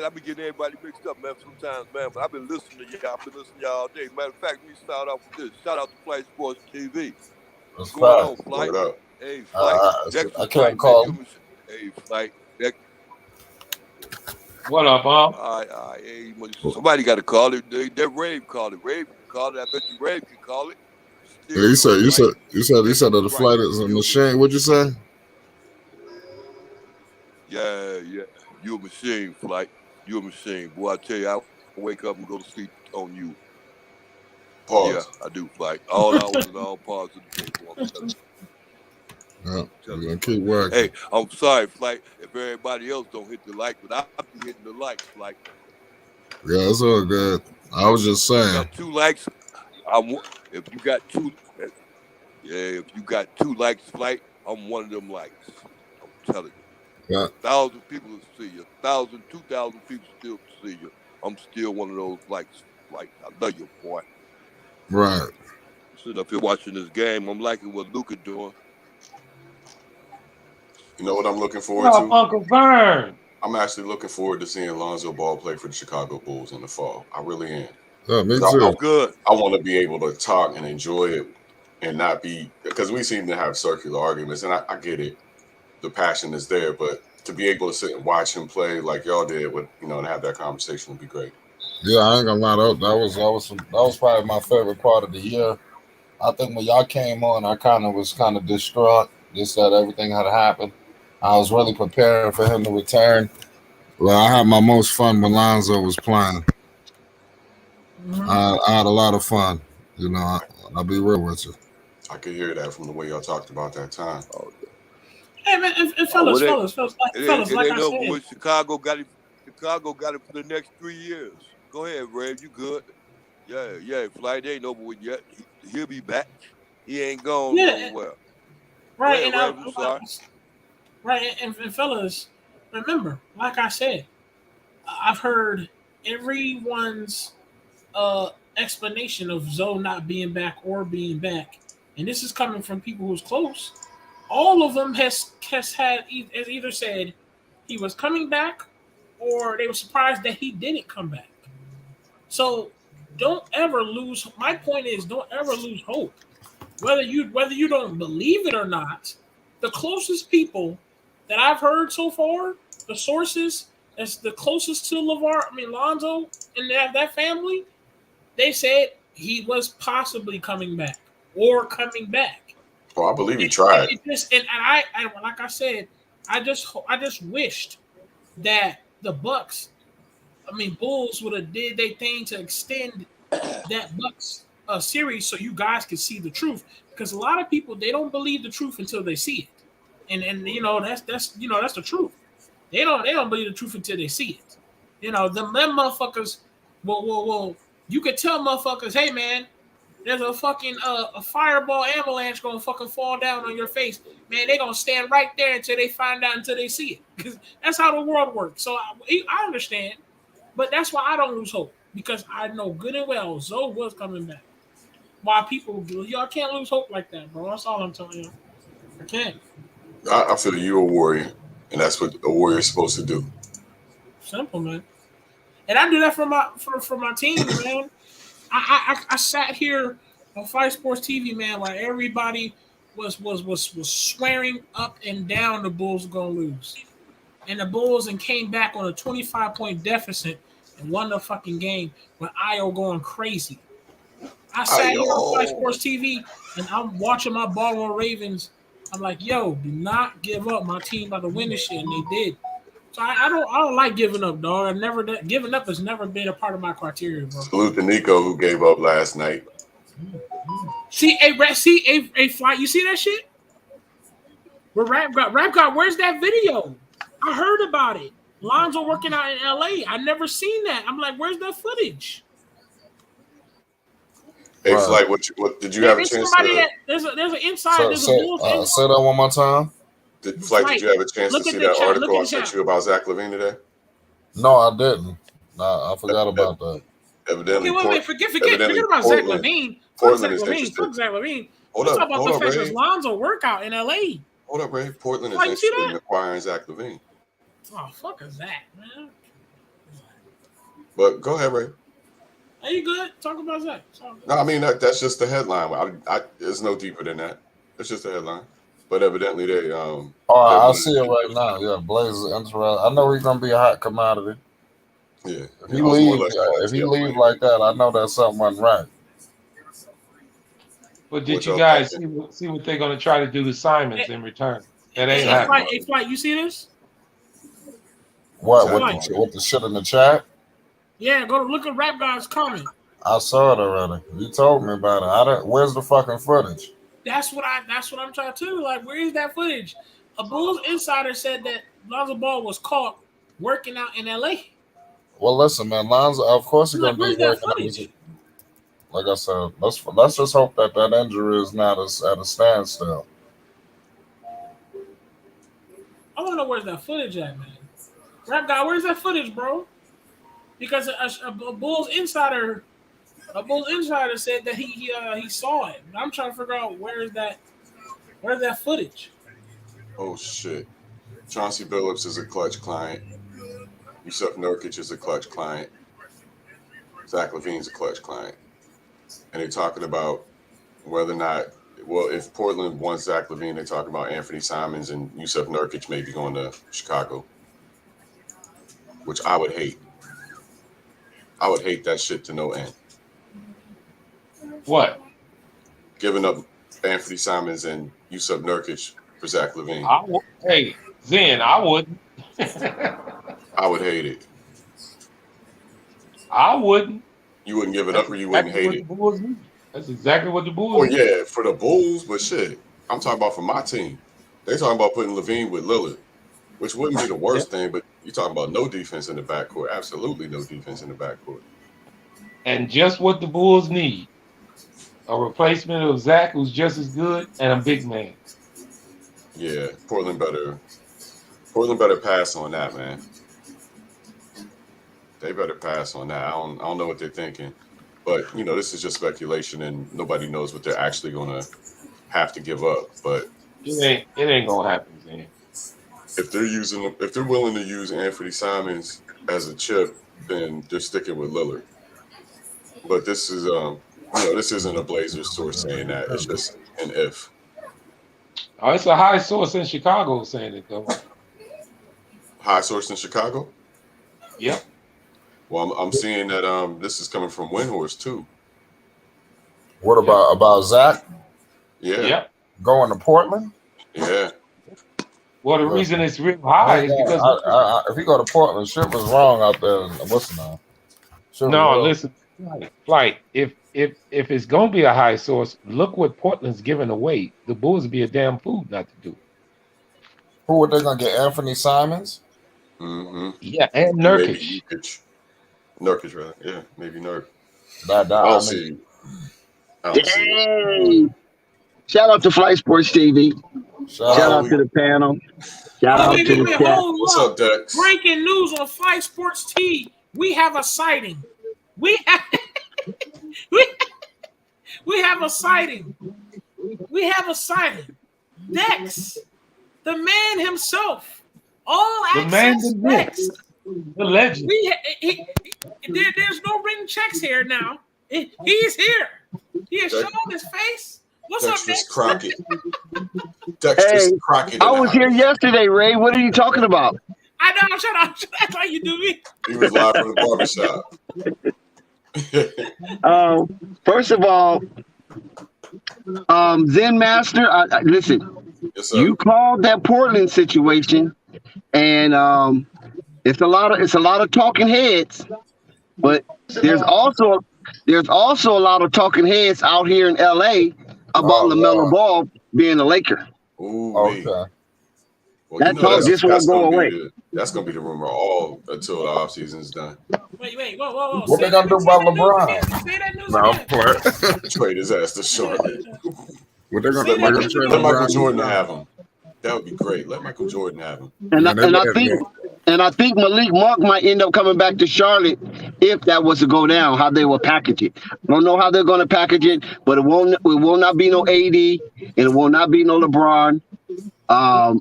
be getting everybody mixed up, man, sometimes, man. But I've been listening to y'all. I've been listening to y'all all day. Matter of fact, let me start off with this. Shout out to Flight Sports TV. What's going on, Flight? Hey, Flight. I can't call him. Hey, Flight. What up, Bob? All right. Hey, somebody got to call it. That Rave called it. Rave can call it. I bet you Rave can call it. Yeah, you said that the flight is a machine. What'd you say? Yeah. You a machine, Flight. You a machine. Boy, I tell you, I wake up and go to sleep on you. Pause. Yeah, I do, Flight. All hours and all parts of the day, boy. Yeah, we're gonna keep working. Hey, I'm sorry, Flight, if everybody else don't hit the like, but I'll be hitting the like, Flight. Yeah, it's all good. I was just saying. Got 2 likes. If you got 2 likes, Flight, I'm one of them likes. I'm telling you. Yeah. 1,000 people will see you. 1,000, 2,000 people still see you. I'm still one of those like I love you, boy. Right. Sitting up here watching this game. I'm liking what Luka doing. You know what I'm looking forward No, to? Uncle Vern. I'm actually looking forward to seeing Lonzo Ball play for the Chicago Bulls in the fall. I really am. Yeah, me 'Cause too. That's good. I want to be able to talk and enjoy it and not be, because we seem to have circular arguments, and I get it. The passion is there, but to be able to sit and watch him play like y'all did, with and have that conversation would be great. Yeah, I ain't gonna lie. That was probably my favorite part of the year. I think when y'all came on, I was kind of distraught, just that everything had happened. I was really preparing for him to return. Well, I had my most fun when Lonzo was playing. I had a lot of fun. I'll be real with you. I could hear that from the way y'all talked about that time. Hey man, and Well, fellas, it like ain't I over said, with. Chicago got it. Chicago got it for the next 3 years. Go ahead, Ray. You good? Yeah. Flight ain't over with yet. He'll be back. He ain't gone yeah, nowhere. Go right, ahead, and Ray. I'm sorry. right, and fellas, remember, like I said, I've heard everyone's explanation of Zoe not being back or being back, and this is coming from people who's close. All of them has either said he was coming back, or they were surprised that he didn't come back. So don't ever lose. My point is, don't ever lose hope. Whether you don't believe it or not, the closest people that I've heard so far, the sources that's the closest to Lonzo, and that family, they said he was possibly coming back or coming back. Well, I believe he And tried. it just and like I said, I just wished that the Bucks, Bulls would have did their thing to extend that Bucks series so you guys could see the truth. Because a lot of people, they don't believe the truth until they see it, and that's the truth. They don't believe the truth until they see it. Them motherfuckers. Well, you could tell motherfuckers, hey man, there's a fucking a fireball avalanche gonna fucking fall down on your face. Man, they gonna stand right there until they find out, until they see it. Because that's how the world works. So I understand, but that's why I don't lose hope, because I know good and well Zoe was coming back. Why y'all can't lose hope like that, bro? That's all I'm telling you. I can't. I feel you're a warrior, and that's what a warrior's supposed to do. Simple, man. And I do that for my team, man. I sat here on Fight Sports TV, man, while everybody was swearing up and down the Bulls were gonna lose, and the Bulls and came back on a 25-point deficit and won the fucking game with Io going crazy. I sat here on Fight Sports TV and I'm watching my Baltimore Ravens. I'm like, yo, do not give up. My team about to win this shit, and they did. So I don't like giving up, dog. Giving up has never been a part of my criteria, bro. Salute to Nico, who gave up last night. See a flight. You see that shit? Where Rap God, where's that video? I heard about it. Lonzo working out in LA. I never seen that. I'm like, where's that footage? Hey, Flight, what did you have a chance to? There's an inside. There's a Bulls inside. Say that one more time. Flight, did you have a chance to see that article I sent you about Zach LaVine today? No, I didn't. Nah, I forgot about that. Evidently, okay, wait, forget about Zach LaVine. Fuck Zach LaVine. Hold Let's up, talk about the fact that Lonzo workout in LA. Hold up, Ray. Portland is interested in acquiring Zach LaVine. Oh, fuck is that, man? But go ahead, Ray. Are you good? Talk about Zach. No, I mean that's just the headline. It's no deeper than that. It's just a headline. But evidently they I see it right now. Yeah, Blaze is interesting. I know he's gonna be a hot commodity. Yeah. If he leaves like that, I know that something went right. But did you guys see what they're gonna try to do to Simons in return? That ain't happening. Hey, Flight, you see this? What with the shit in the chat? Yeah, go look at Rap God's comment. I saw it already. You told me about it. Where's the fucking footage? That's what I'm trying to tell you. Like, where is that footage? A Bulls insider said that Lonzo Ball was caught working out in LA. Well, listen, man, Lonzo, of course he's gonna be working out. Like I said, let's just hope that injury is not at a standstill. I want to know where's that footage at, man. Rap guy, where's that footage, bro? Because a Bulls insider said that he saw it. I'm trying to figure out where's that footage. Oh shit. Chauncey Billups is a clutch client. Yusuf Nurkic is a clutch client. Zach LaVine's a clutch client. And they're talking about whether or not, well, if Portland wants Zach LaVine, they're talking about Anthony Simons and Yusuf Nurkic maybe going to Chicago, which I would hate. I would hate that shit to no end. What? Giving up Anthony Simons and Yusuf Nurkic for Zach LaVine. Hey, Zen, I wouldn't. I would hate it. I wouldn't. You wouldn't give it up or you wouldn't hate it? That's exactly what the Bulls Well, yeah, for the Bulls, but shit, I'm talking about for my team. They're talking about putting LaVine with Lillard, which wouldn't be the worst thing, but you're talking about no defense in the backcourt. Absolutely no defense in the backcourt. And just what the Bulls need. A replacement of Zach who's just as good and a big man. Yeah, Portland better pass on that, man. They better pass on that. I don't know what they're thinking. But, you know, this is just speculation and nobody knows what they're actually going to have to give up. But it ain't going to happen, man. If they're willing to use Anthony Simons as a chip, then they're sticking with Lillard. But this is, this isn't a Blazers source saying that. It's just an if. Oh, it's a high source in Chicago saying it, though. High source in Chicago? Yep. Well, I'm seeing that this is coming from Windhorse too. What about Zach? Yeah. Yep. Going to Portland? Yeah. Well, the reason it's real high is because if you go to Portland, shit was wrong out there. What's the name? No, listen, Flight. If it's gonna be a high source, look what Portland's giving away. The Bulls would be a damn fool not to do it. Who are they gonna get? Anthony Simons? Mm-hmm. Yeah, and Nurkic. Nurkic, right? Yeah, maybe Nurk. I'll see. Hey, shout out to Flight Sports TV. Shout out to the panel. Shout out to the chat. What's up, Dex? Breaking news on Flight Sports TV. We have a sighting. We have a sighting. We have a sighting. Dex, the man himself. All access Dex. The legend. There's no written checks here now. He's here. He has shown his face. What's up, Dex? Crockett. Dexter's Crockett. I was here yesterday, Ray. What are you talking about? I know. Shut up. That's how you do me. He was live from the barbershop. First of all, Zen Master, listen. Yes, you called that Portland situation, and it's a lot of talking heads, but there's also a lot of talking heads out here in LA about LaMelo Ball being a Laker. Ooh, okay. Well, that talk just won't go away. That's gonna be the rumor all until the offseason's done. Wait, whoa. What they gonna do about LeBron? Trade his ass to Charlotte. What they gonna do? Let Michael Jordan have him. That would be great. Let Michael Jordan have him. And I think Malik Monk might end up coming back to Charlotte if that was to go down. How they will package it. I don't know how they're going to package it, but it will not be no AD and it will not be no LeBron. I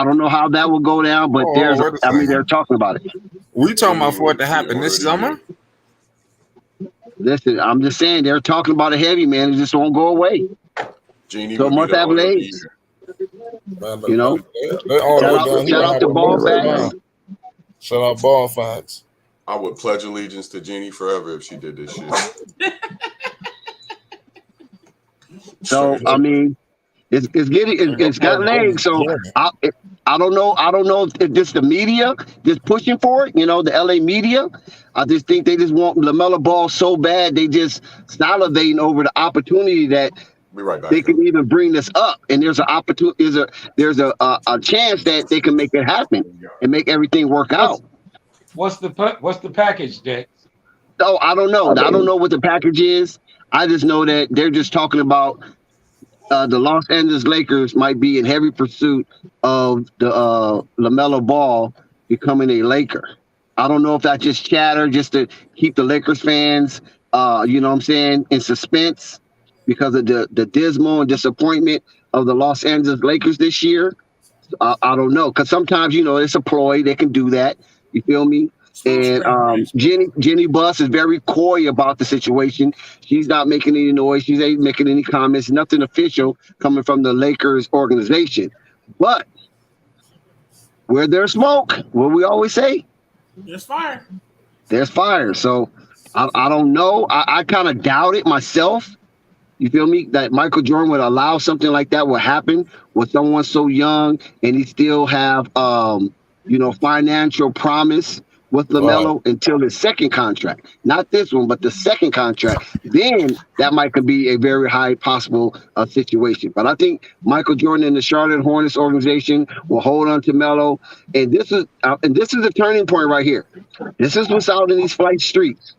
don't know how that will go down, but they're talking about it. We talking about for it to happen this summer? Listen, I'm just saying they're talking about a heavy, man. It just won't go away. Genie so must have legs. You know, shout out to Ball Facts. Shout out Ball Facts. I would pledge allegiance to Jeannie forever if she did this shit. So I mean, it's got legs. So I don't know if this the media just pushing for it. You know, the LA media. I just think they just want LaMelo Ball so bad they just salivating over the opportunity that. Be right back. They can even bring this up, and there's an opportunity. There's a chance that they can make it happen and make everything work out. What's the package, Dex? Oh, I don't know. I don't know what the package is. I just know that they're just talking about the Los Angeles Lakers might be in heavy pursuit of the LaMelo Ball becoming a Laker. I don't know if that's just chatter, just to keep the Lakers fans, you know what I'm saying, in suspense because of the dismal and disappointment of the Los Angeles Lakers this year. I don't know, because sometimes, you know, it's a ploy. They can do that. You feel me? And Jenny Buss is very coy about the situation. She's not making any noise. She's ain't making any comments. Nothing official coming from the Lakers organization. But where there's smoke, what we always say, there's fire. There's fire. So I don't know. I kind of doubt it myself. You feel me? That Michael Jordan would allow something like that would happen with someone so young and he still have you know, financial promise with LaMelo until his second contract. Not this one, but the second contract. Then that might could be a very high possible situation. But I think Michael Jordan and the Charlotte Hornets organization will hold on to Melo. And this is a turning point right here. This is what's out in these flight streets.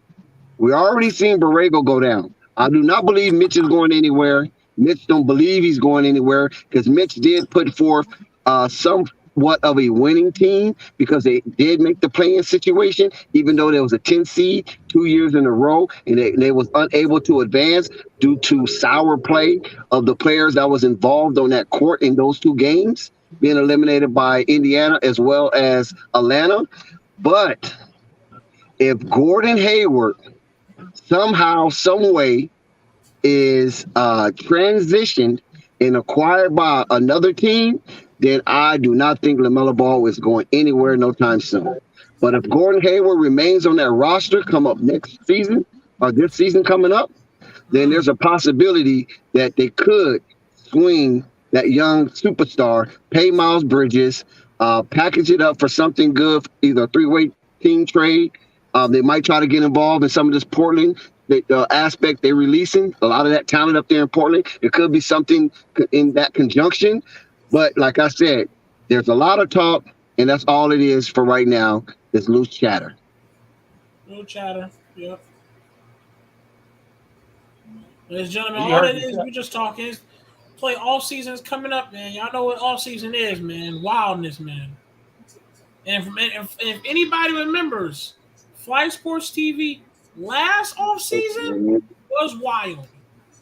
We already seen Borrego go down. I do not believe Mitch is going anywhere. Mitch don't believe he's going anywhere because Mitch did put forth somewhat of a winning team because they did make the play-in situation, even though there was a 10 seed 2 years in a row, and they was unable to advance due to sour play of the players that was involved on that court in those two games, being eliminated by Indiana as well as Atlanta. But if Gordon Hayward somehow, some way is transitioned and acquired by another team, then I do not think LaMelo Ball is going anywhere no time soon. But if Gordon Hayward remains on that roster come up next season or this season coming up, then there's a possibility that they could swing that young superstar, pay Miles Bridges, package it up for something good, either a three-way team trade. They might try to get involved in some of this Portland aspect they're releasing. A lot of that talent up there in Portland. It could be something in that conjunction. But like I said, there's a lot of talk, and that's all it is for right now. It's loose chatter. Loose chatter, yep. Ladies and gentlemen, all it is, we just talking. Play off season is coming up, man. Y'all know what off season is, man. Wildness, man. And if anybody remembers, Flight Sports TV last off season was wild.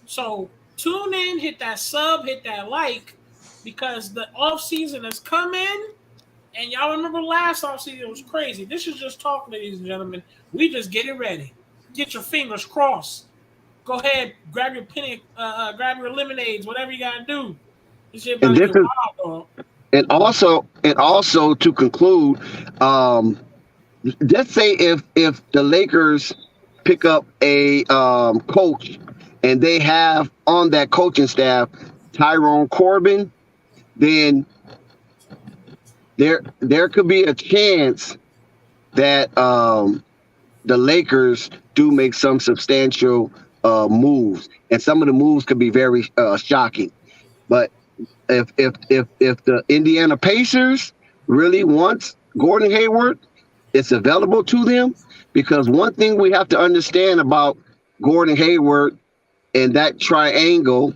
So tune in, hit that sub, hit that like, because the off season is coming. And y'all remember last off season was crazy. This is just talk, ladies and gentlemen. We just get it ready. Get your fingers crossed. Go ahead, grab your penny, grab your lemonades, whatever you gotta do. This shit about to get wild, dog. And also to conclude, let's say if the Lakers pick up a coach and they have on that coaching staff Tyrone Corbin, then there could be a chance that the Lakers do make some substantial moves, and some of the moves could be very shocking. But if the Indiana Pacers really wants Gordon Hayward, it's available to them, because one thing we have to understand about Gordon Hayward and that triangle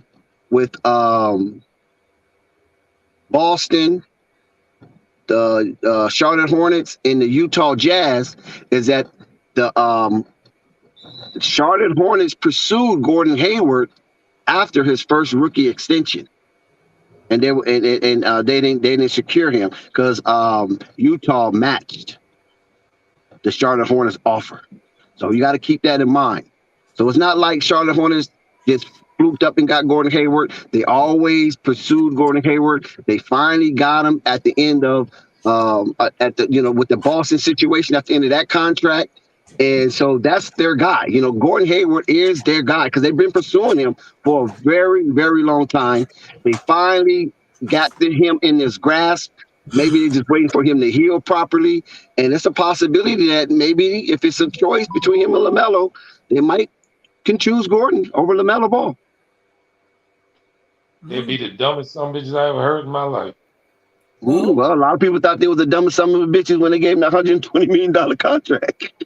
with Boston, the Charlotte Hornets, and the Utah Jazz is that the Charlotte Hornets pursued Gordon Hayward after his first rookie extension. And they didn't secure him because Utah matched the Charlotte Hornets offer. So you got to keep that in mind. So it's not like Charlotte Hornets just flooped up and got Gordon Hayward. They always pursued Gordon Hayward. They finally got him at the end of with the Boston situation at the end of that contract. And so that's their guy. Gordon Hayward is their guy because they've been pursuing him for a very, very long time. They finally got to him in his grasp. Maybe they're just waiting for him to heal properly. And it's a possibility that maybe if it's a choice between him and LaMelo, they can choose Gordon over LaMelo Ball. They'd be the dumbest son of bitches I ever heard in my life. Ooh, well, a lot of people thought they were the dumbest son of bitches when they gave him the $120 million contract.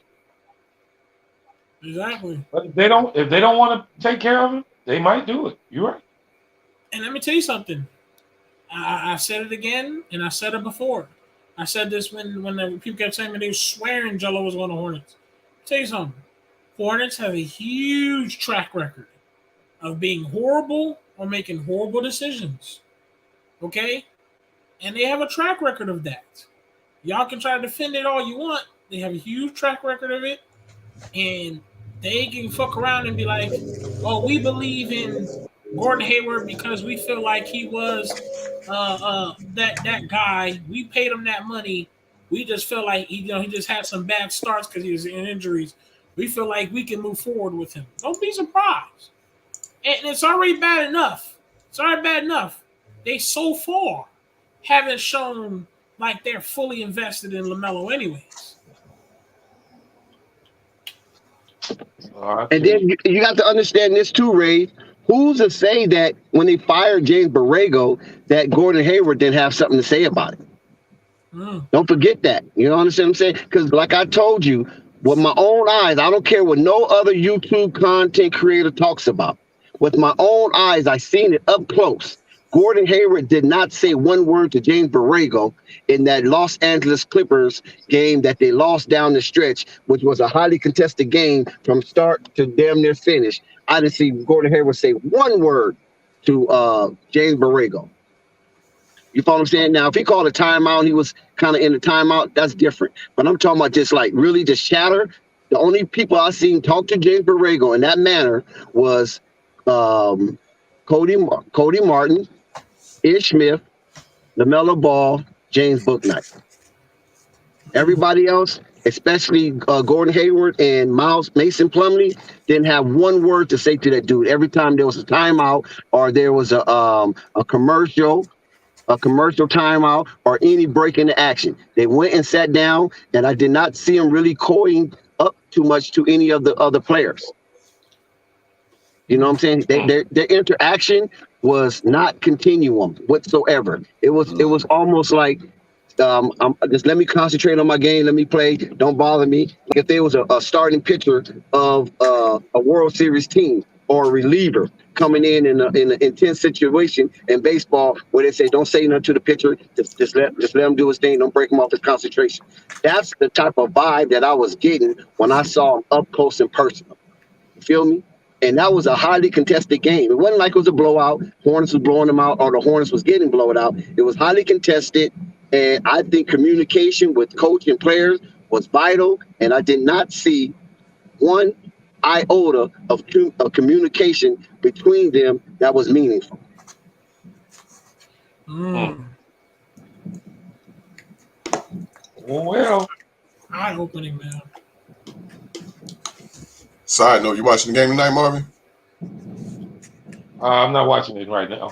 Exactly. But if they don't want to take care of him, they might do it. You're right. And let me tell you something. I said it again, and I said it before. I said this when the people kept saying they were swearing Jello was going to Hornets. I'll tell you something. Hornets have a huge track record of being horrible or making horrible decisions. Okay? And they have a track record of that. Y'all can try to defend it all you want. They have a huge track record of it. And they can fuck around and be like, oh, we believe in Gordon Hayward because we feel like he was that guy. We paid him that money. We just feel like he just had some bad starts because he was in injuries. We feel like we can move forward with him. Don't be surprised. And it's already bad enough. It's already bad enough. They so far haven't shown like they're fully invested in LaMelo anyways. And then you got to understand this too, Ray. Who's to say that when they fired James Borrego, that Gordon Hayward didn't have something to say about it? Don't forget that. You know what I'm saying? Because like I told you, with my own eyes, I don't care what no other YouTube content creator talks about. With my own eyes, I seen it up close. Gordon Hayward did not say one word to James Borrego in that Los Angeles Clippers game that they lost down the stretch, which was a highly contested game from start to damn near finish. I didn't see Gordon Hayward say one word to James Borrego. You follow what I'm saying? Now, if he called a timeout, he was kind of in the timeout, that's different. But I'm talking about just like really just shatter. The only people I seen talk to James Borrego in that manner was Cody Martin, Ish Smith, LaMelo Ball, James Bouknight. Everybody else, especially Gordon Hayward and Miles Mason Plumlee, didn't have one word to say to that dude. Every time there was a timeout or there was a commercial timeout or any break in the action, they went and sat down, and I did not see them really coying up too much to any of the other players. You know what I'm saying? Their interaction was not continuum whatsoever. It was almost like just let me concentrate on my game. Let me play. Don't bother me. If there was a starting pitcher of a World Series team or a reliever coming in an intense situation in baseball where they say don't say nothing to the pitcher, just let him do his thing. Don't break him off his concentration. That's the type of vibe that I was getting when I saw him up close and personal. You feel me? And that was a highly contested game. It wasn't like it was a blowout. Hornets was blowing them out or the Hornets was getting blown out. It was highly contested. And I think communication with coach and players was vital. And I did not see one iota of communication between them that was meaningful. Well, eye-opening, man. Side note, you watching the game tonight, Marvin? I'm not watching it right now.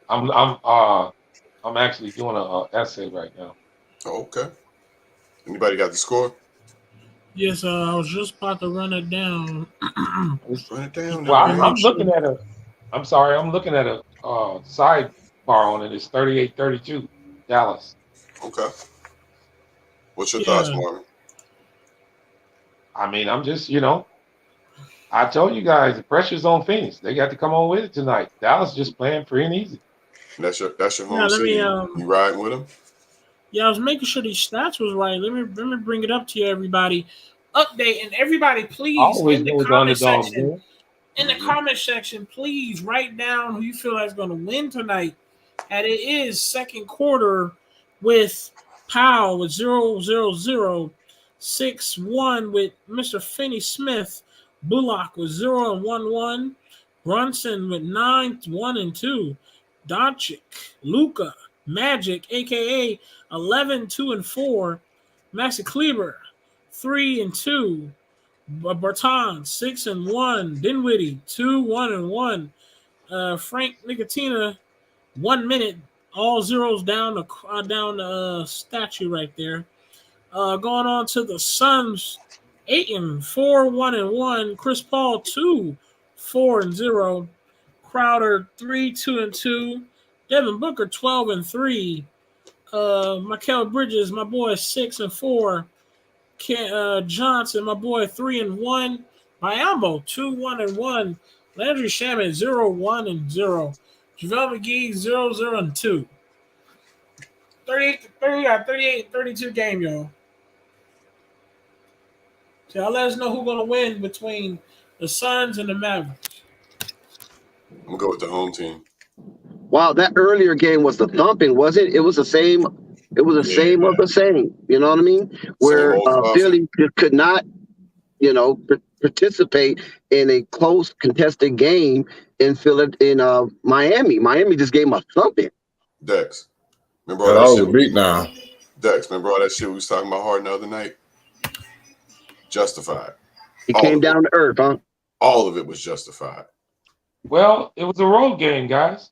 I'm actually doing a essay right now. Oh, okay. Anybody got the score? Yes, I was just about to run it down. Run it down. Well, I'm looking at a. I'm sorry, I'm looking at a sidebar on it. It's 38-32, Dallas. Okay. What's your thoughts, Marvin? I mean, I'm just, I told you guys the pressure's on Phoenix. They got to come on with it tonight. Dallas just playing free and easy. That's your home city. You riding with them? Yeah, I was making sure these stats was right. Let me bring it up to you, everybody. Update, and everybody, please, in the comment section, please write down who you feel like is going to win tonight. And it is second quarter with Powell with 0-0-0, 6-1 with Mr. Finney Smith, Bullock with 0-1-1, Brunson with 9-1-2, Doncic, Luka, Magic, aka 11-2-4, Maxi Kleber 3-2, Bertans 6-1, Dinwiddie 2-1-1, Frank Nicotina 1 minute, all zeros down the statue right there. Going on to the Suns, Ayton 4-1-1, Chris Paul 2-4-0, Crowder 3-2-2, Devin Booker 12-3, Mikal Bridges, my boy 6-4, Johnson, my boy 3-1, Biyombo 2-1-1, Landry Shamet 0-1-0, JaVale McGee 0-0-2. 38-32 game, yo. So y'all let us know who's gonna win between the Suns and the Mavericks. I'm gonna go with the home team. Wow, that earlier game was the thumping, was it? It was the same. It was the same of the same. You know what I mean? Where old stuff. Philly just could not, participate in a close contested game in Miami. Miami just gave him a thumping. Dex, remember That all was that a shit? beat now. Dex, remember all that shit we was talking about Harden the other night? Justified. He All came of it. down to earth, huh? All of it was justified. Well, it was a road game, guys.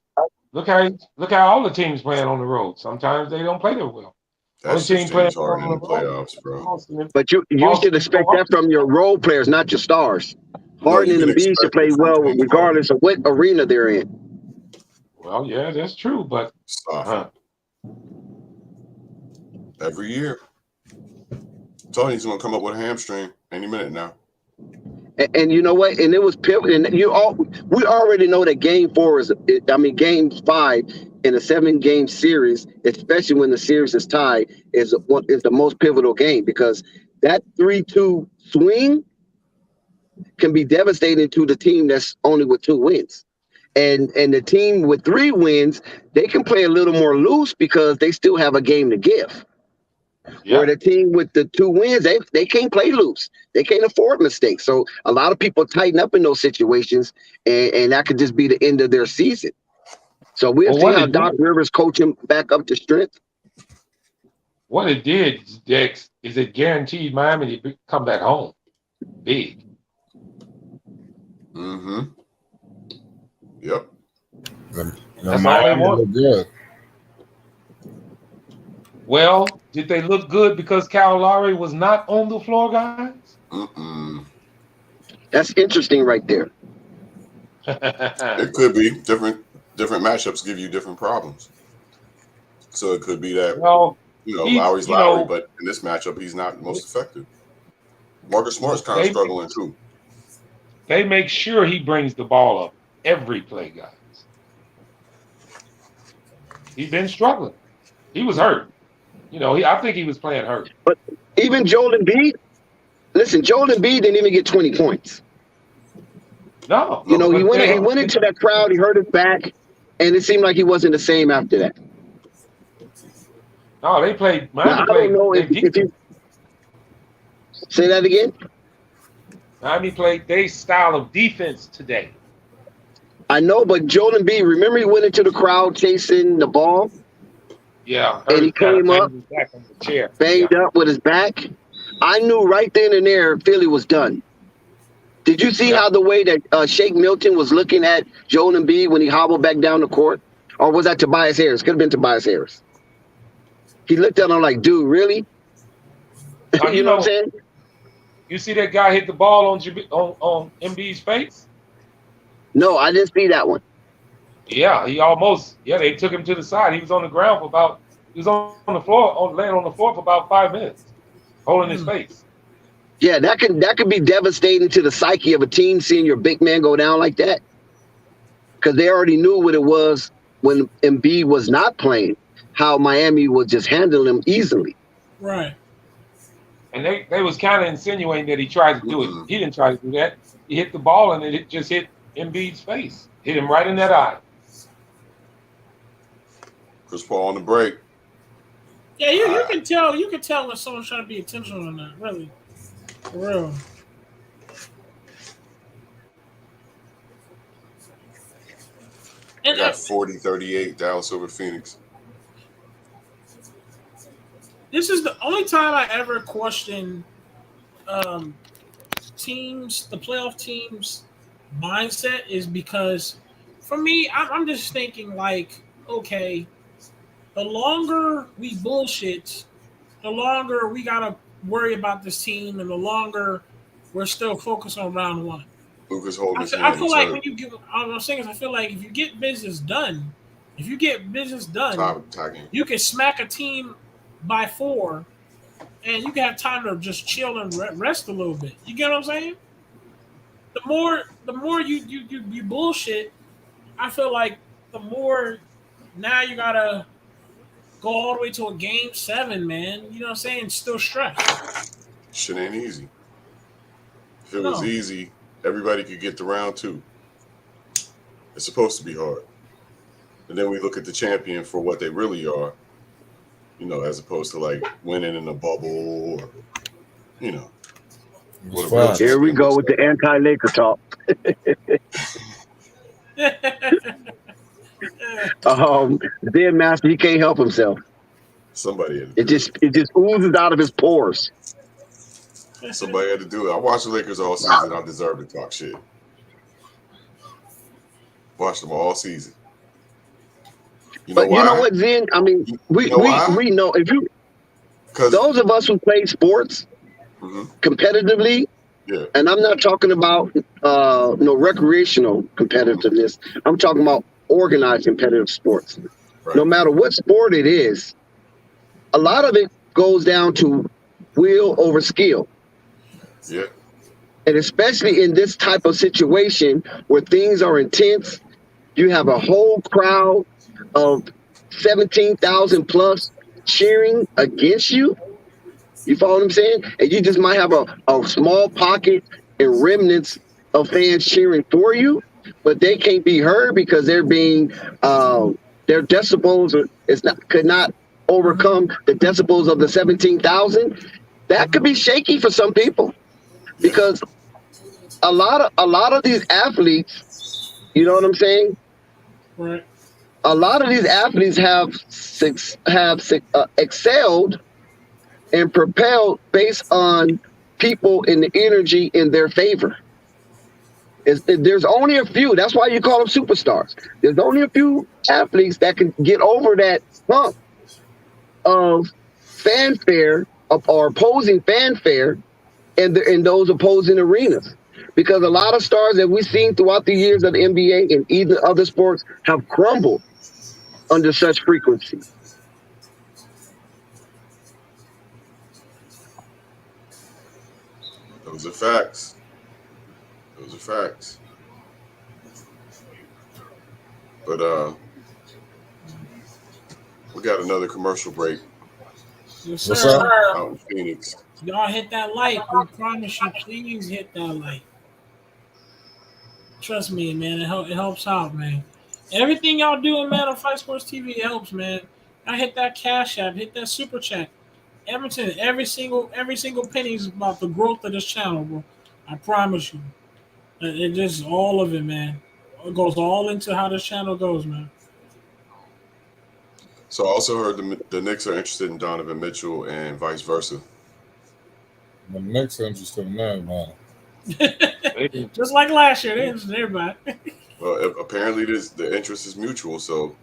Look how all the teams playing on the road. Sometimes they don't play that well. That's just James Harden in the playoffs, bro. But you should expect that from your role players, not your stars. No, Harden you and can Embiid should expect play it from well James regardless of what arena they're in. Well, yeah, that's true, but every year. Tony's he's gonna come up with a hamstring any minute now. And you know what? And it was pivotal. And we already know that game 5 in a 7-game series, especially when the series is tied, is the most pivotal game because that 3-2 swing can be devastating to the team that's only with 2 wins. And the team with 3 wins, they can play a little more loose because they still have a game to give. Yeah. Where the team with the 2 wins, they can't play loose. They can't afford mistakes. So a lot of people tighten up in those situations, and that could just be the end of their season. So we'll see how Doc Rivers coach him back up to strength. What it did, Dex, is it guaranteed Miami to come back home big. Mm-hmm. Yep. That's all they want. Good. Well, did they look good because Kyle Lowry was not on the floor, guys? Mm-mm. That's interesting right there. It could be different matchups give you different problems. So it could be that Lowry's Lowry, but in this matchup he's not most effective. Marcus Smart's kind of struggling too. They make sure he brings the ball up every play, guys. He's been struggling. He was hurt. I think he was playing hurt. But even Joel Embiid, Joel Embiid didn't even get 20 points. No. He went into that crowd, he hurt his back, and it seemed like he wasn't the same after that. No, they played. I don't know if you say that again. Miami played their style of defense today. I know, but Joel Embiid, remember he went into the crowd chasing the ball? Yeah. And he came up, back on the chair. banged up with his back. I knew right then and there Philly was done. Did you see how the way that Shake Milton was looking at Joel Embiid when he hobbled back down the court? Or was that Tobias Harris? Could have been Tobias Harris. He looked at him like, dude, really? You know what I'm saying? You see that guy hit the ball on Embiid's face? No, I didn't see that one. Yeah, they took him to the side. He was on the ground he was on the floor, laying on the floor for about 5 minutes, holding his face. Yeah, that could be devastating to the psyche of a team seeing your big man go down like that. Because they already knew what it was when Embiid was not playing, how Miami would just handle him easily. Right. And they was kind of insinuating that he tried to do it. He didn't try to do that. He hit the ball and it just hit Embiid's face. Hit him right in that eye. Chris Paul on the break. Yeah, you can tell. You can tell when someone's trying to be intentional or not. Really, for real. I got 40-38 Dallas over Phoenix. This is the only time I ever question teams, the playoff teams' mindset is because, for me, I'm just thinking like, okay, the longer we bullshit, the longer we gotta worry about this team, and the longer we're still focused on round one. Luka's holding his hand. I feel like when you give, I'm saying, I feel like if you get business done, you can smack a team by 4, and you can have time to just chill and rest a little bit. You get what I'm saying? The more you bullshit, I feel like the more now you gotta go all the way to a game 7, man. You know what I'm saying? Still stressed. Shit ain't easy. If it was No. easy, everybody could get to round 2. It's supposed to be hard. And then we look at the champion for what they really are, you know, as opposed to like winning in a bubble or, you know. What a real Here we champion go looks with the like. anti-Laker talk. Zen Master, he can't help himself. Somebody had to It do just oozes out of his pores. it. Somebody had to do it. I watched the Lakers all season. I deserve to talk shit. Watched them all season. You know But why? you know what, Zen? I mean, we know if you those of us who play sports competitively, yeah. and I'm not talking about no recreational competitiveness. I'm talking about organized competitive sports. Right. No matter what sport it is, a lot of it goes down to will over skill. Yeah. And especially in this type of situation where things are intense, you have a whole crowd of 17,000 plus cheering against you. You follow what I'm saying? And you just might have a small pocket and remnants of fans cheering for you, but they can't be heard because they're being their decibels could not overcome the decibels of the 17,000. That could be shaky for some people because a lot of these athletes, you know what I'm saying? Right. A lot of these athletes have excelled and propelled based on people and the energy in their favor. There's only a few. That's why you call them superstars. There's only a few athletes that can get over that hump of fanfare or opposing fanfare in those opposing arenas. Because a lot of stars that we've seen throughout the years of the NBA and even other sports have crumbled under such frequency. Those are facts. Those are facts. But we got another commercial break. Yes, What's sir. up? Out in Phoenix. Y'all hit that like. We promise you. Please hit that like. Trust me, man. It helps out, man. Everything y'all doing, man, on Fight Sports TV helps, man. I hit that Cash App, hit that Super Chat. Every single penny is about the growth of this channel, bro. I promise you. It just all of it, man. It goes all into how this channel goes, man. So I also heard the Knicks are interested in Donovan Mitchell and vice versa. The Knicks are interested in that, man. Just like last year, they interested in everybody. Well, apparently the interest is mutual, so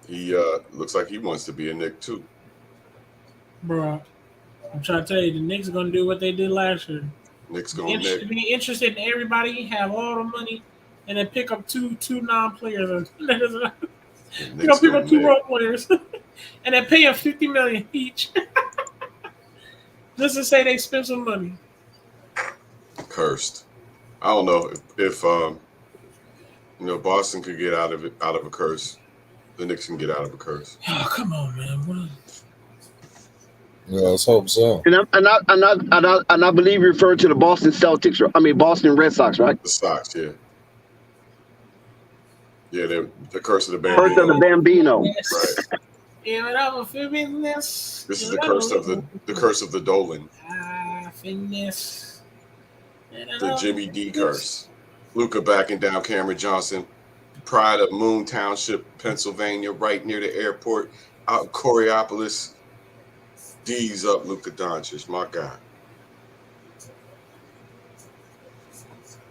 he looks like he wants to be a Knick too. Bro, I'm trying to tell you, the Knicks are going to do what they did last year. Knicks going Knick. Be interested in everybody, have all the money, and then pick up two non-players. Pick up 2 role players, and then pay them $50 million each, just to say they spent some money. Cursed. I don't know if Boston could get out of a curse. The Knicks can get out of a curse. Oh, come on, man. Yeah, let's hope so. And I believe you referred to the Boston Celtics. I mean Boston Red Sox, right? The Sox, yeah. Yeah, the curse of the Bambino. Curse of the Bambino. Right. This is the curse of the Dolan. Fitness. The Jimmy D curse. Luka backing down Cameron Johnson. Pride of Moon Township, Pennsylvania, right near the airport, out in Coriopolis. D's up, Luka Doncic, my God.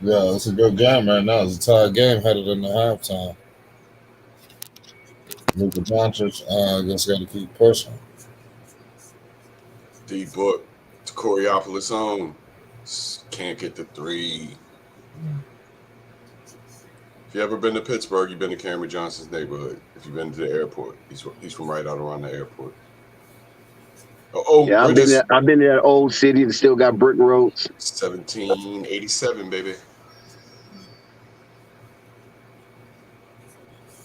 Yeah, it's a good game right now. It's a tied game headed into halftime. Luka Doncic, I guess, got to keep pushing. D Book to Coriopolis on. Can't get the three. If you ever been to Pittsburgh, you've been to Cameron Johnson's neighborhood. If you've been to the airport, he's from right out around the airport. Yeah, I've been to that old city that still got brick roads. 1787, baby.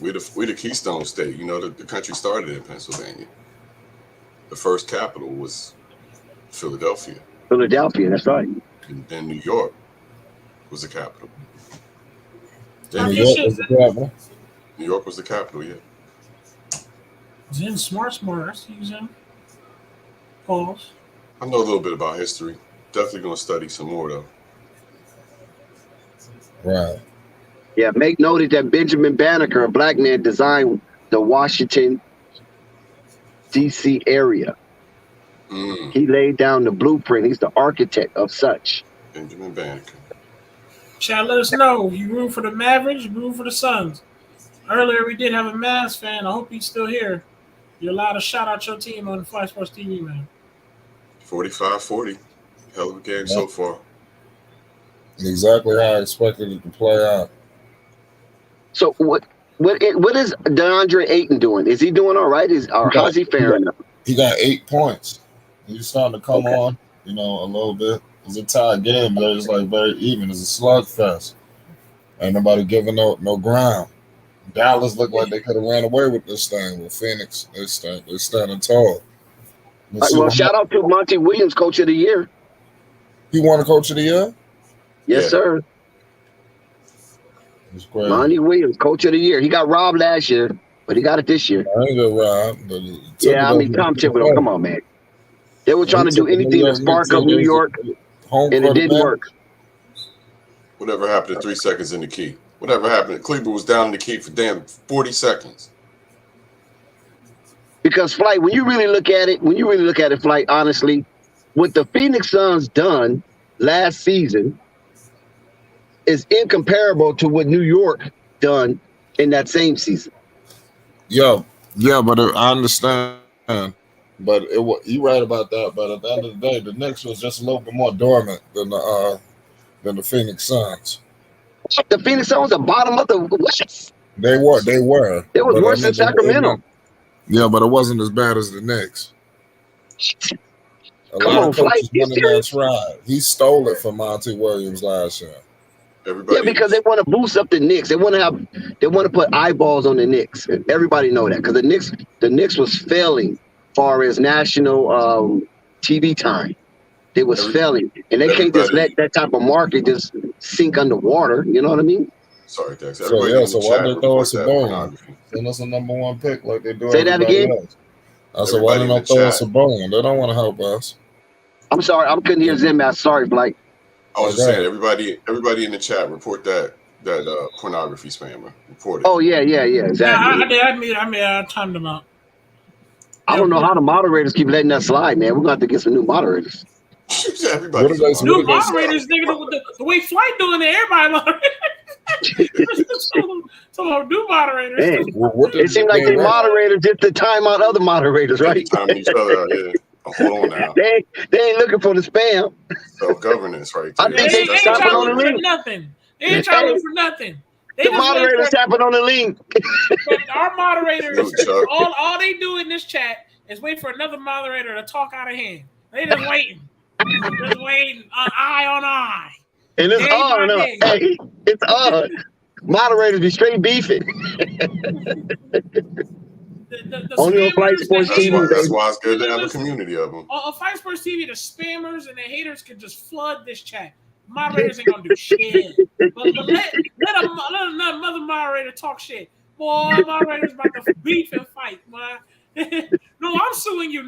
We the Keystone State. You know, the country started in Pennsylvania. The first capital was Philadelphia. Philadelphia, that's right. And then New York was the capital. New York was the capital. New York was the capital, yeah. Zen smart. I see you, Zen. Pause. I know a little bit about history. Definitely going to study some more, though. Right. Yeah, make note that Benjamin Banneker, a black man, designed the Washington, D.C. area. He laid down the blueprint. He's the architect of such. Benjamin Banneker. Chat, let us know. You root for the Mavericks, you root for the Suns. Earlier, we did have a Mavs fan. I hope he's still here. You're allowed to shout out your team on Fly Sports TV, man. 45-40. Hell of a game so far. Exactly how I expected it to play out. So what is DeAndre Ayton doing? Is he doing all right? How's he faring? He got 8 points. He's starting to come on, a little bit. It's a tied game, but it's like very even. It's a slugfest. Ain't nobody giving no ground. Dallas looked like they could have ran away with this thing. With Phoenix, they're standing tall. Well, shout out to Monty Williams, Coach of the Year. He won a Coach of the Year? Yes, sir. Monty Williams, Coach of the Year. He got robbed last year, but he got it this year. I ain't got robbed. But Tom Thibodeau, come on, man. They were trying to do anything to spark up New York, and it didn't work. Whatever happened to 3 seconds in the key? Whatever happened? Cleveland was down in the key for damn 40 seconds. Because Flight, when you really look at it, Flight, honestly, what the Phoenix Suns done last season is incomparable to what New York done in that same season. Yeah, but I understand. But you're right about that. But at the end of the day, the Knicks was just a little bit more dormant than the Phoenix Suns. The Phoenix Suns was the bottom of the West. They were. It was worse than Sacramento. Yeah, but it wasn't as bad as the Knicks. Come on, Flight. He stole it from Monty Williams last year. Yeah, because they want to boost up the Knicks. They want to put eyeballs on the Knicks. Everybody know that because the Knicks was failing far as national TV time. They was failing, and they can't just let that type of market just sink underwater. You know what I mean? Sorry, Dex. So why they throw us a bone? Send us a #1 pick like they do. Say that again. Else. I said, why don't they throw us a bone? They don't want to help us. I'm sorry, I couldn't hear Zim. Sorry, Blake. I was just saying, everybody in the chat, report that pornography spammer. Report it. Oh yeah, exactly. I timed them out. I don't know how the moderators keep letting that slide, man. We're gonna have to get some new moderators. Everybody. New moderators, nigga. The way Flight doing it, everybody moderators. Some new moderators. Man, it seems like they moderators just to time out other moderators, right? Timing each other out, yeah. Hold on now. They ain't looking for the spam. Self-governance, right there. I think they ain't trying to look for nothing. They ain't trying to look for nothing. The moderators tapping on the link. Our moderators, all they do in this chat is wait for another moderator to talk out of hand. They just waiting. Just waiting eye on eye. And it's on. Hey, it's on. Moderators be straight beefing. The only on Flight Sports TV. That's why it's good to have a community of them. On Flight Sports TV, the spammers and the haters can just flood this chat. Moderators ain't gonna do shit. But let another moderator talk shit. Boy, moderators about to beef and fight, boy. No, I'm suing you.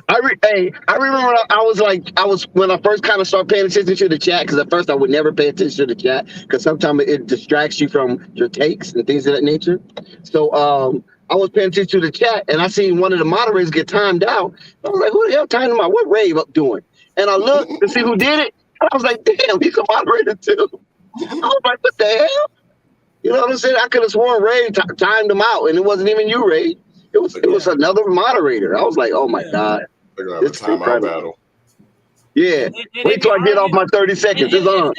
I remember I was when I first kind of started paying attention to the chat, because at first I would never pay attention to the chat because sometimes it distracts you from your takes and things of that nature. So I was paying attention to the chat and I seen one of the moderators get timed out. I was like, who the hell timed him out? What Rave up doing? And I looked to see who did it. And I was like, damn, he's a moderator too. I was like, what the hell? You know what I'm saying? I could have sworn Ray timed him out, and it wasn't even you, Ray. It was another moderator. I was like, oh my God. They're gonna have a timeout battle. Yeah. Wait till I get off my 30 seconds. It's on.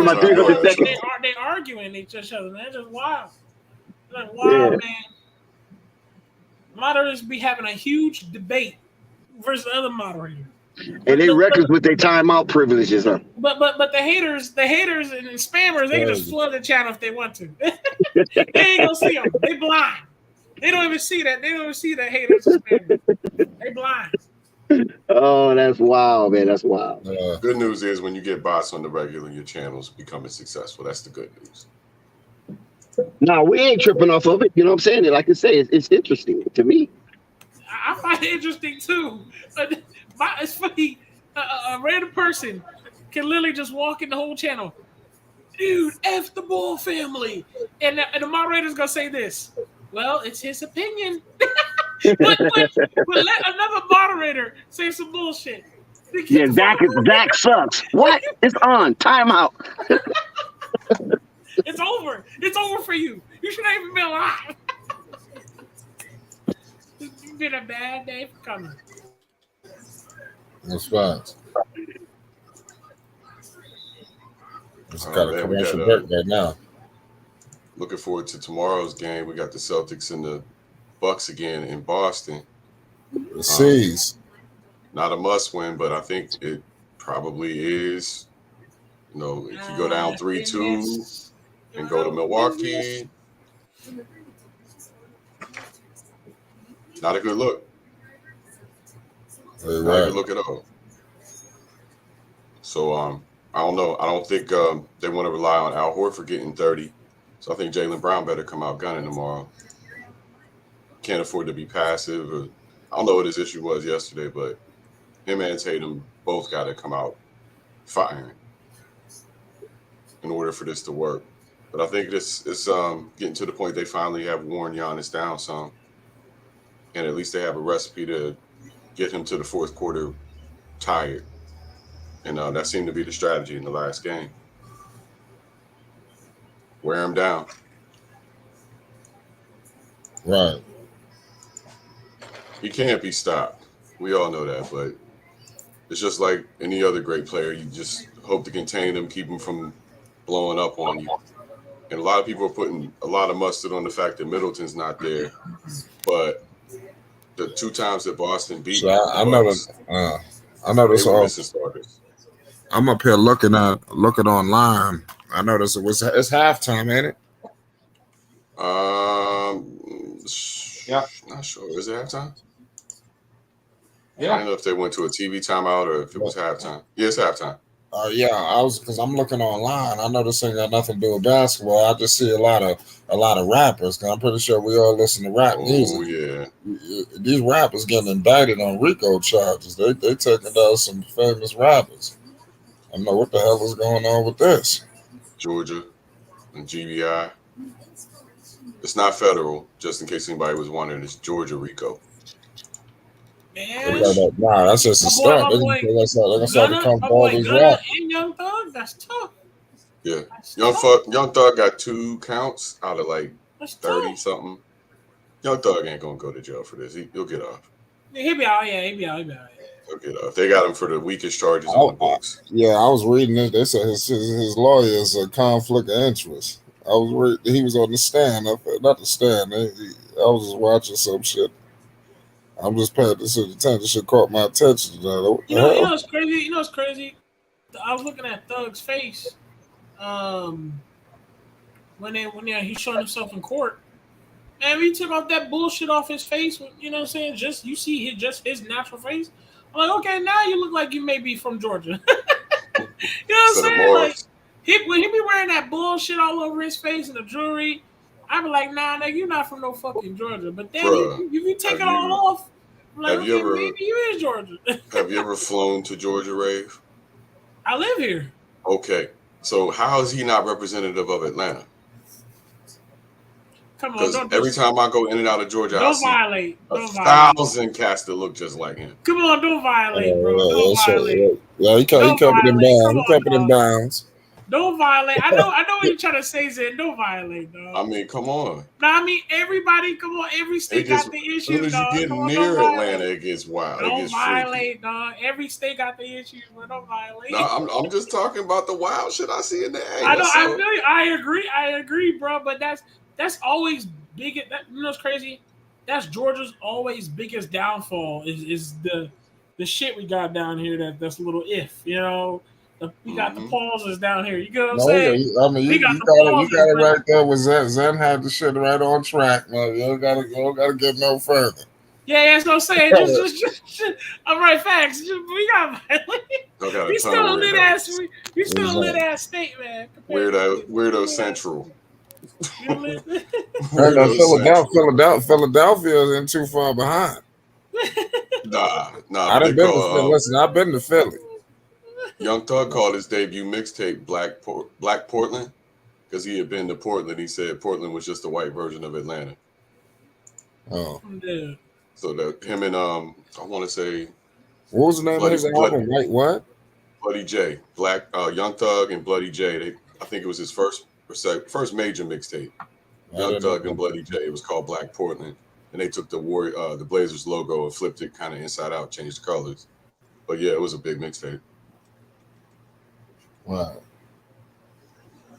My 300 seconds. They arguing each other, man. It's just wild. It's like, wow, man. Moderators be having a huge debate versus other moderators. And they records with their timeout privileges, huh? But the haters and spammers, they can just flood the channel if they want to. They ain't gonna see them. They blind. They don't even see that. They don't even see the haters and spammers. They blind. Oh, that's wild, man. That's wild. Good news is when you get bots on the regular, your channel's becoming successful. That's the good news. No, we ain't tripping off of it. You know what I'm saying? Like I say, it's interesting to me. I find it interesting too. But it's funny. A random person can literally just walk in the whole channel. Dude, F the Bull family. And the moderator's going to say this. Well, it's his opinion. but let another moderator say some bullshit. Yeah, Zach sucks. What? It's on. Timeout. It's over. It's over for you. You shouldn't even be alive. It's been a bad day for coming. That's facts. It's got a commercial break right now. Looking forward to tomorrow's game. We got the Celtics and the Bucks again in Boston. The C's. Not a must win, but I think it probably is. You know, if you go down 3-2 and go to Milwaukee, not a good look. Not a good look at all. So I don't know. I don't think they want to rely on Al Horford getting 30. So I think Jaylen Brown better come out gunning tomorrow. Can't afford to be passive. I don't know what his issue was yesterday, but him and Tatum both got to come out firing in order for this to work. But I think this is getting to the point they finally have worn Giannis down some. And at least they have a recipe to get him to the fourth quarter tired. And that seemed to be the strategy in the last game. Wear him down. Right. He can't be stopped. We all know that, but it's just like any other great player. You just hope to contain him, keep him from blowing up on you. And a lot of people are putting a lot of mustard on the fact that Middleton's not there. But the 2 times that Boston beat I know this all. Starters. I'm up here looking online. I noticed it's halftime, ain't it? Yeah. Not sure. Is it halftime? Yeah. I don't know if they went to a TV timeout or if it was halftime. Yeah, it's halftime. Yeah, because I'm looking online. I know this ain't got nothing to do with basketball. I just see a lot of rappers. Cause I'm pretty sure we all listen to rap music. Oh yeah. These rappers getting indicted on RICO charges. They taking down some famous rappers. I don't know what the hell is going on with this. Georgia and GBI. It's not federal, just in case anybody was wondering. It's Georgia RICO. Man, that's just a start. They're gonna start to come all these rappers. And Young Thug, that's tough. Yeah, Young Thug got 2 counts out of like 30 something. Young Thug ain't gonna go to jail for this. He'll get off. He'll be out. Yeah, he'll be out. He'll get off. They got him for the weakest charges on the books. Yeah, I was reading it. They said his lawyer is a conflict of interest. He was on the stand. Not the stand. I was just watching some shit. I'm just paying attention. This shit caught my attention. You know what's crazy? You know what's crazy? I was looking at Thug's face when he showed himself in court. Man, he took off that bullshit off his face. You know what I'm saying? Just you see his natural face. I'm like, okay, now you look like you may be from Georgia. You know what I'm saying? Like when he be wearing that bullshit all over his face and the jewelry, I be like, nah, nigga, you're not from no fucking Georgia. But then if you take it all off, I'm like, okay, maybe you is Georgia. Have you ever flown to Georgia, Rave? I live here. Okay, so how is he not representative of Atlanta? Come on, don't every time I go in and out of Georgia, don't violate. Don't violate. 1,000 cats that look just like him. Come on, don't violate, bro. Don't violate. Yeah, he kept it in bounds. He kept it in bounds. Don't violate. I know what you're trying to say, Zed. Don't violate, dog. I mean, come on. No, I mean, everybody, come on. Every state got the issues, as soon as you get near Atlanta, it gets wild. Don't violate, dog. Every state got the issues, but don't violate. No, I'm just talking about the wild shit I see in the A. I know. I feel you. I agree, bro. But that's always big. You know what's crazy? That's Georgia's always biggest downfall is the the shit we got down here that's a little if, you know. We got the pauses down here. You get what I'm saying? I mean, you got it right there with Zen. Zen had the shit right on track, man. You don't gotta get no further. Yeah, that's what I'm saying. Just I'm right. Facts. We got. We still a lit ass. We still a lit ass state, man. Weirdo Central. Philadelphia isn't too far behind. Nah. I've been to Philly. Young Thug called his debut mixtape Black Portland because he had been to Portland. He said Portland was just a white version of Atlanta. Oh. Yeah. So that him and I want to say, what was the name of his album? White what? Bloody J. Young Thug and Bloody J. I think it was his first major mixtape. Young Thug and Bloody J. It was called Black Portland, and they took the Blazers logo and flipped it kind of inside out, changed the colors. But yeah, it was a big mixtape. Wow.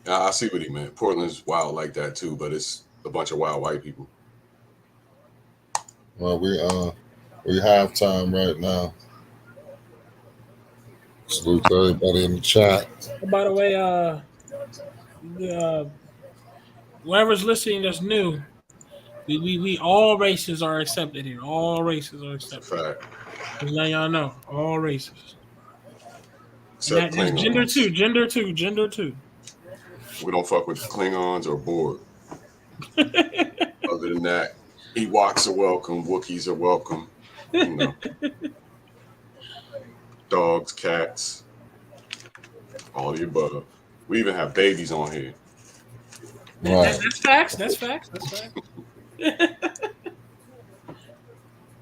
I see what he meant. Portland's wild like that too, but it's a bunch of wild white people. Well, we have time right now. Salute to everybody in the chat. By the way, whoever's listening that's new, we all races are accepted here. All races are accepted. Fact. Just let y'all know, all races. Except Klingons. Gender two. We don't fuck with Klingons or Borg. Other than that, Ewoks are welcome. Wookiees are welcome. You know. Dogs, cats, all the above. We even have babies on here. Right. That's facts.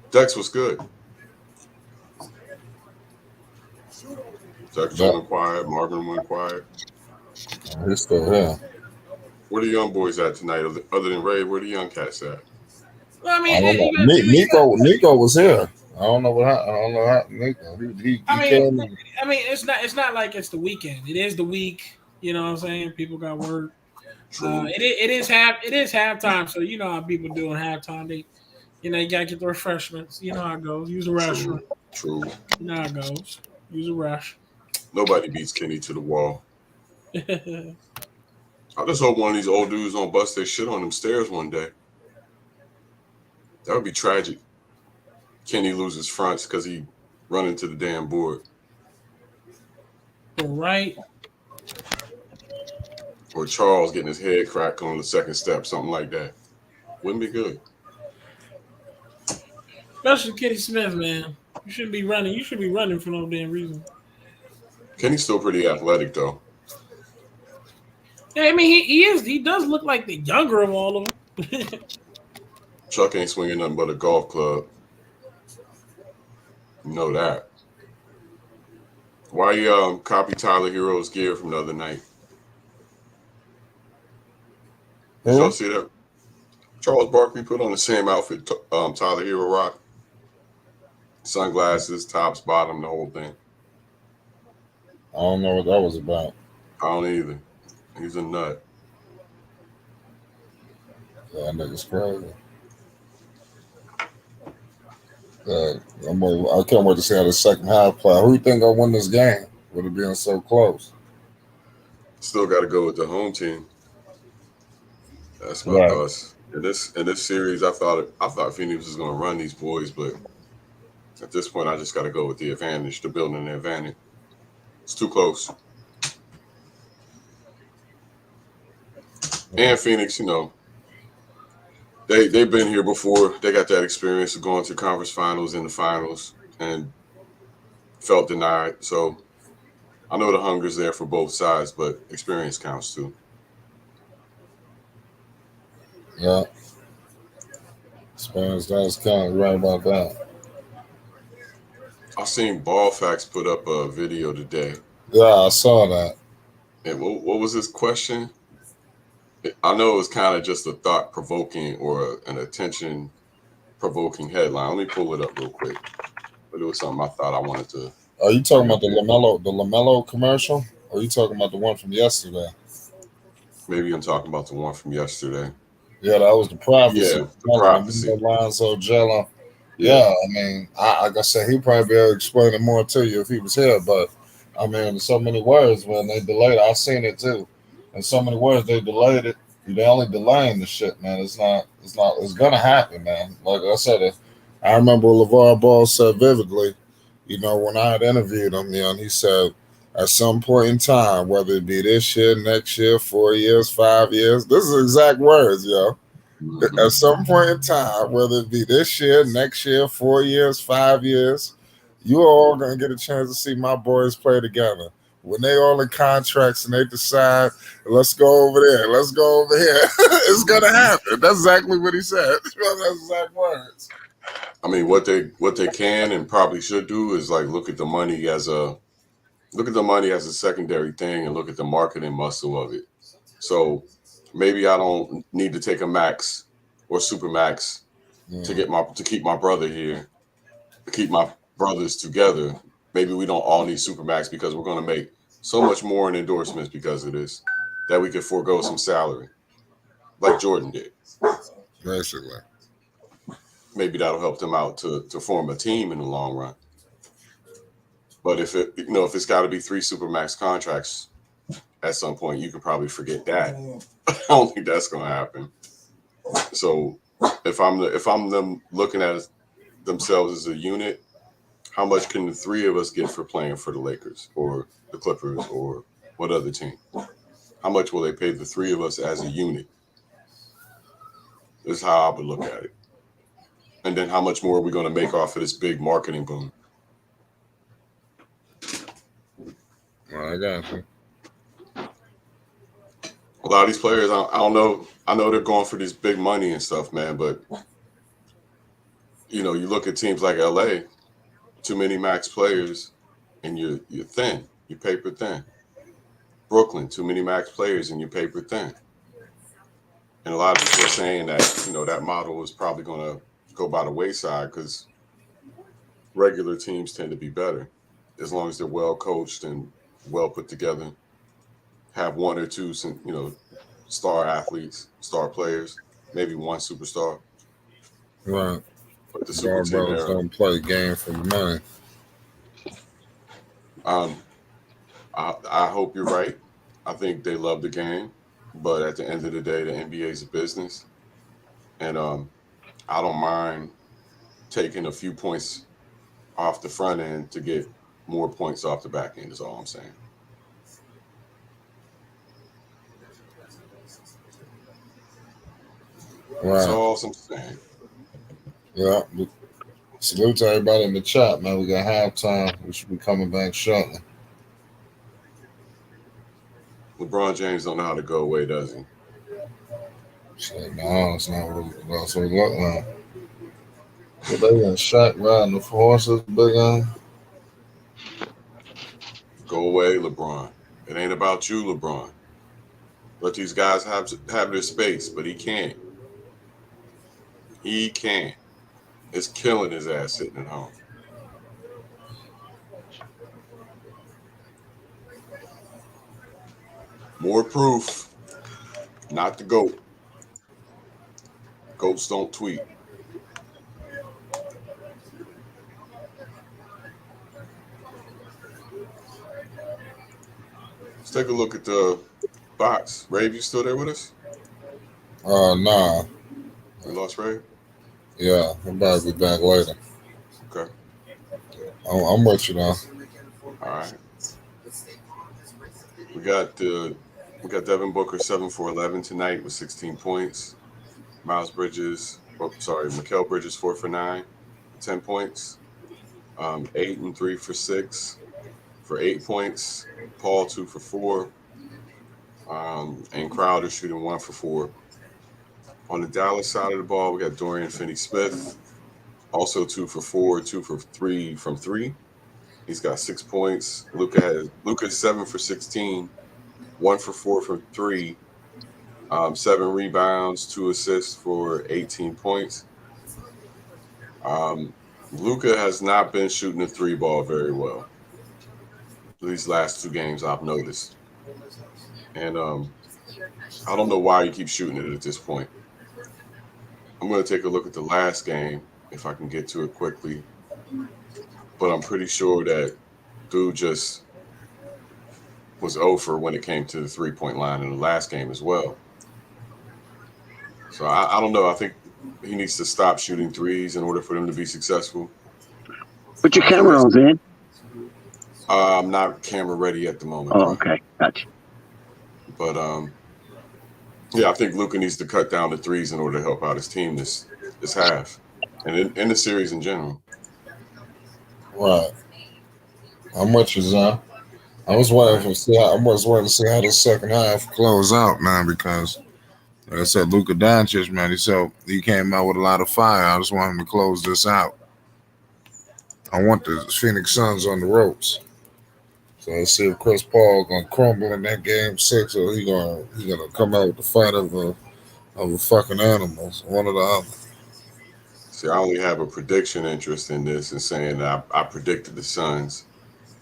Dex was good. Dex went quiet. Marvin went quiet. He's still here. Where the young boys at tonight? Other than Ray, where the young cats at? Well, I mean, Nico was here. I don't know how Nico. It's not like it's the weekend. It is the week. You know what I'm saying? People got work. It is halftime, so you know how people do on halftime. They, you gotta get the refreshments. You know how it goes. Use a restroom. True. You know how it goes. Use a rush. Nobody beats Kenny to the wall. I just hope one of these old dudes don't bust their shit on them stairs one day. That would be tragic. Kenny loses fronts because he run into the damn board. Right. Or Charles getting his head cracked on the second step, something like that. Wouldn't be good. Especially Kenny Smith, man. You shouldn't be running. You should be running for no damn reason. Kenny's still pretty athletic, though. Yeah, I mean, he is. He does look like the younger of all of them. Chuck ain't swinging nothing but a golf club. You know that. Why you copy Tyler Hero's gear from the other night? Did y'all see that? Charles Barkley put on the same outfit Tyler Hero rocked. Sunglasses, tops, bottom, the whole thing. I don't know what that was about. I don't either. He's a nut. That nigga's crazy. I can't wait to see how the second half play. Who do you think will win this game with it being so close? Still got to go with the home team. That's my thoughts. In this series, I thought Phoenix was going to run these boys, but at this point, I just got to go with the advantage, the building the advantage. It's too close. And Phoenix, they've been here before. They got that experience of going to conference finals and the finals and felt denied. So I know the hunger's there for both sides, but experience counts too. Yeah. Experience does count. You're right about that. I seen Ball Facts put up a video today. Yeah, I saw that. And what was his question? I know it was kind of just a thought-provoking or an attention-provoking headline. Let me pull it up real quick. But it was something I thought I wanted to. Are you talking about the LaMelo commercial? Or are you talking about the one from yesterday? Maybe I'm talking about the one from yesterday. Yeah, that was the prophecy. Yeah, the prophecy. Lonzo Jello Yeah, I mean, like I said, he'd probably be able to explain it more to you if he was here. But I mean, in so many words, when they delayed, I seen it too. In so many words, they delayed it. They only delaying the shit, man. It's not. It's not. It's gonna happen, man. Like I said, I remember LeVar Ball said vividly. You know, when I had interviewed him, you know, and he said, at some point in time, whether it be this year, next year, 4 years, 5 years, this is exact words, yo. At some point in time, whether it be this year, next year, 4 years, 5 years, you are all gonna get a chance to see my boys play together. When they all in contracts and they decide, let's go over there, let's go over here, it's gonna happen. That's exactly what he said. That's exact words. I mean, what they can and probably should do is like look at the money as a secondary thing and look at the marketing muscle of it. So maybe I don't need to take a max or super max to keep my brother here, to keep my brothers together. Maybe we don't all need super max because we're going to make so much more in endorsements because of this that we could forego some salary, like Jordan did. Basically. Maybe that'll help them out to form a team in the long run. But if it's got to be 3 supermax contracts at some point, you can probably forget that. I don't think that's going to happen. So if I'm them looking at themselves as a unit, how much can the 3 of us get for playing for the Lakers or the Clippers or what other team? How much will they pay the 3 of us as a unit? This is how I would look at it. And then how much more are we going to make off of this big marketing boom? Well, I got you. A lot of these players, I don't know. I know they're going for this big money and stuff, man. But you look at teams like LA, too many max players, and you're thin. You're paper thin. Brooklyn, too many max players, and you're paper thin. And a lot of people are saying that that model is probably going to go by the wayside because regular teams tend to be better as long as they're well coached and well put together. Have 1 or 2, star athletes, star players, maybe 1 superstar. Right. But the super team brothers era. don't play game for money. I hope you're right. I think they love the game, but at the end of the day, the NBA is a business, and I don't mind taking a few points off the front end to get more points off the back end. Is all I'm saying. Right. That's all I'm saying. Yeah. Salute to everybody in the chat, man. We got halftime. We should be coming back shortly. LeBron James don't know how to go away, does he? Shit, no, it's not what that's what it look like. But they got Shaq riding the horses, big on. Go away, LeBron. It ain't about you, LeBron. Let these guys have their space, but he can't. He can't. It's killing his ass sitting at home. More proof. Not the GOAT. Goats don't tweet. Let's take a look at the box. Rave, you still there with us? Nah. We lost Rave? Yeah, I'm about to be back later. Okay. I'm with you now. All right. We got Devin Booker 7 for 11 tonight with 16 points. Mikal Bridges 4 for 9, 10 points. 8 and 3 for 6 for 8 points. Paul 2 for 4. And Crowder shooting 1 for 4. On the Dallas side of the ball, we got Dorian Finney-Smith, also 2 for 4, 2 for 3 from 3. He's got 6 points. Luka 7 for 16, 1 for 4 from 3, 7 rebounds, 2 assists for 18 points. Luka has not been shooting the 3 ball very well. These last 2 games, I've noticed. And I don't know why he keeps shooting it at this point. I'm going to take a look at the last game if I can get to it quickly. But I'm pretty sure that dude just was over when it came to the 3-point line in the last game as well. So I don't know. I think he needs to stop shooting threes in order for them to be successful. Put your I think camera that's. on, man. I'm not camera ready at the moment, Oh, bro. okay. Gotcha. But yeah, I think Luka needs to cut down the threes in order to help out his team this half, and in the series in general. Right. How much is that? I was waiting Right. I was waiting to see how the second half close out, man, because like I said, Luka Doncic, man, he came out with a lot of fire. I just want him to close this out. I want the Phoenix Suns on the ropes. So let's see if Chris Paul gonna crumble in that game 6, or he gonna come out with the fight of a fucking animal. One or the other. See, I only have a prediction interest in this and saying that I predicted the Suns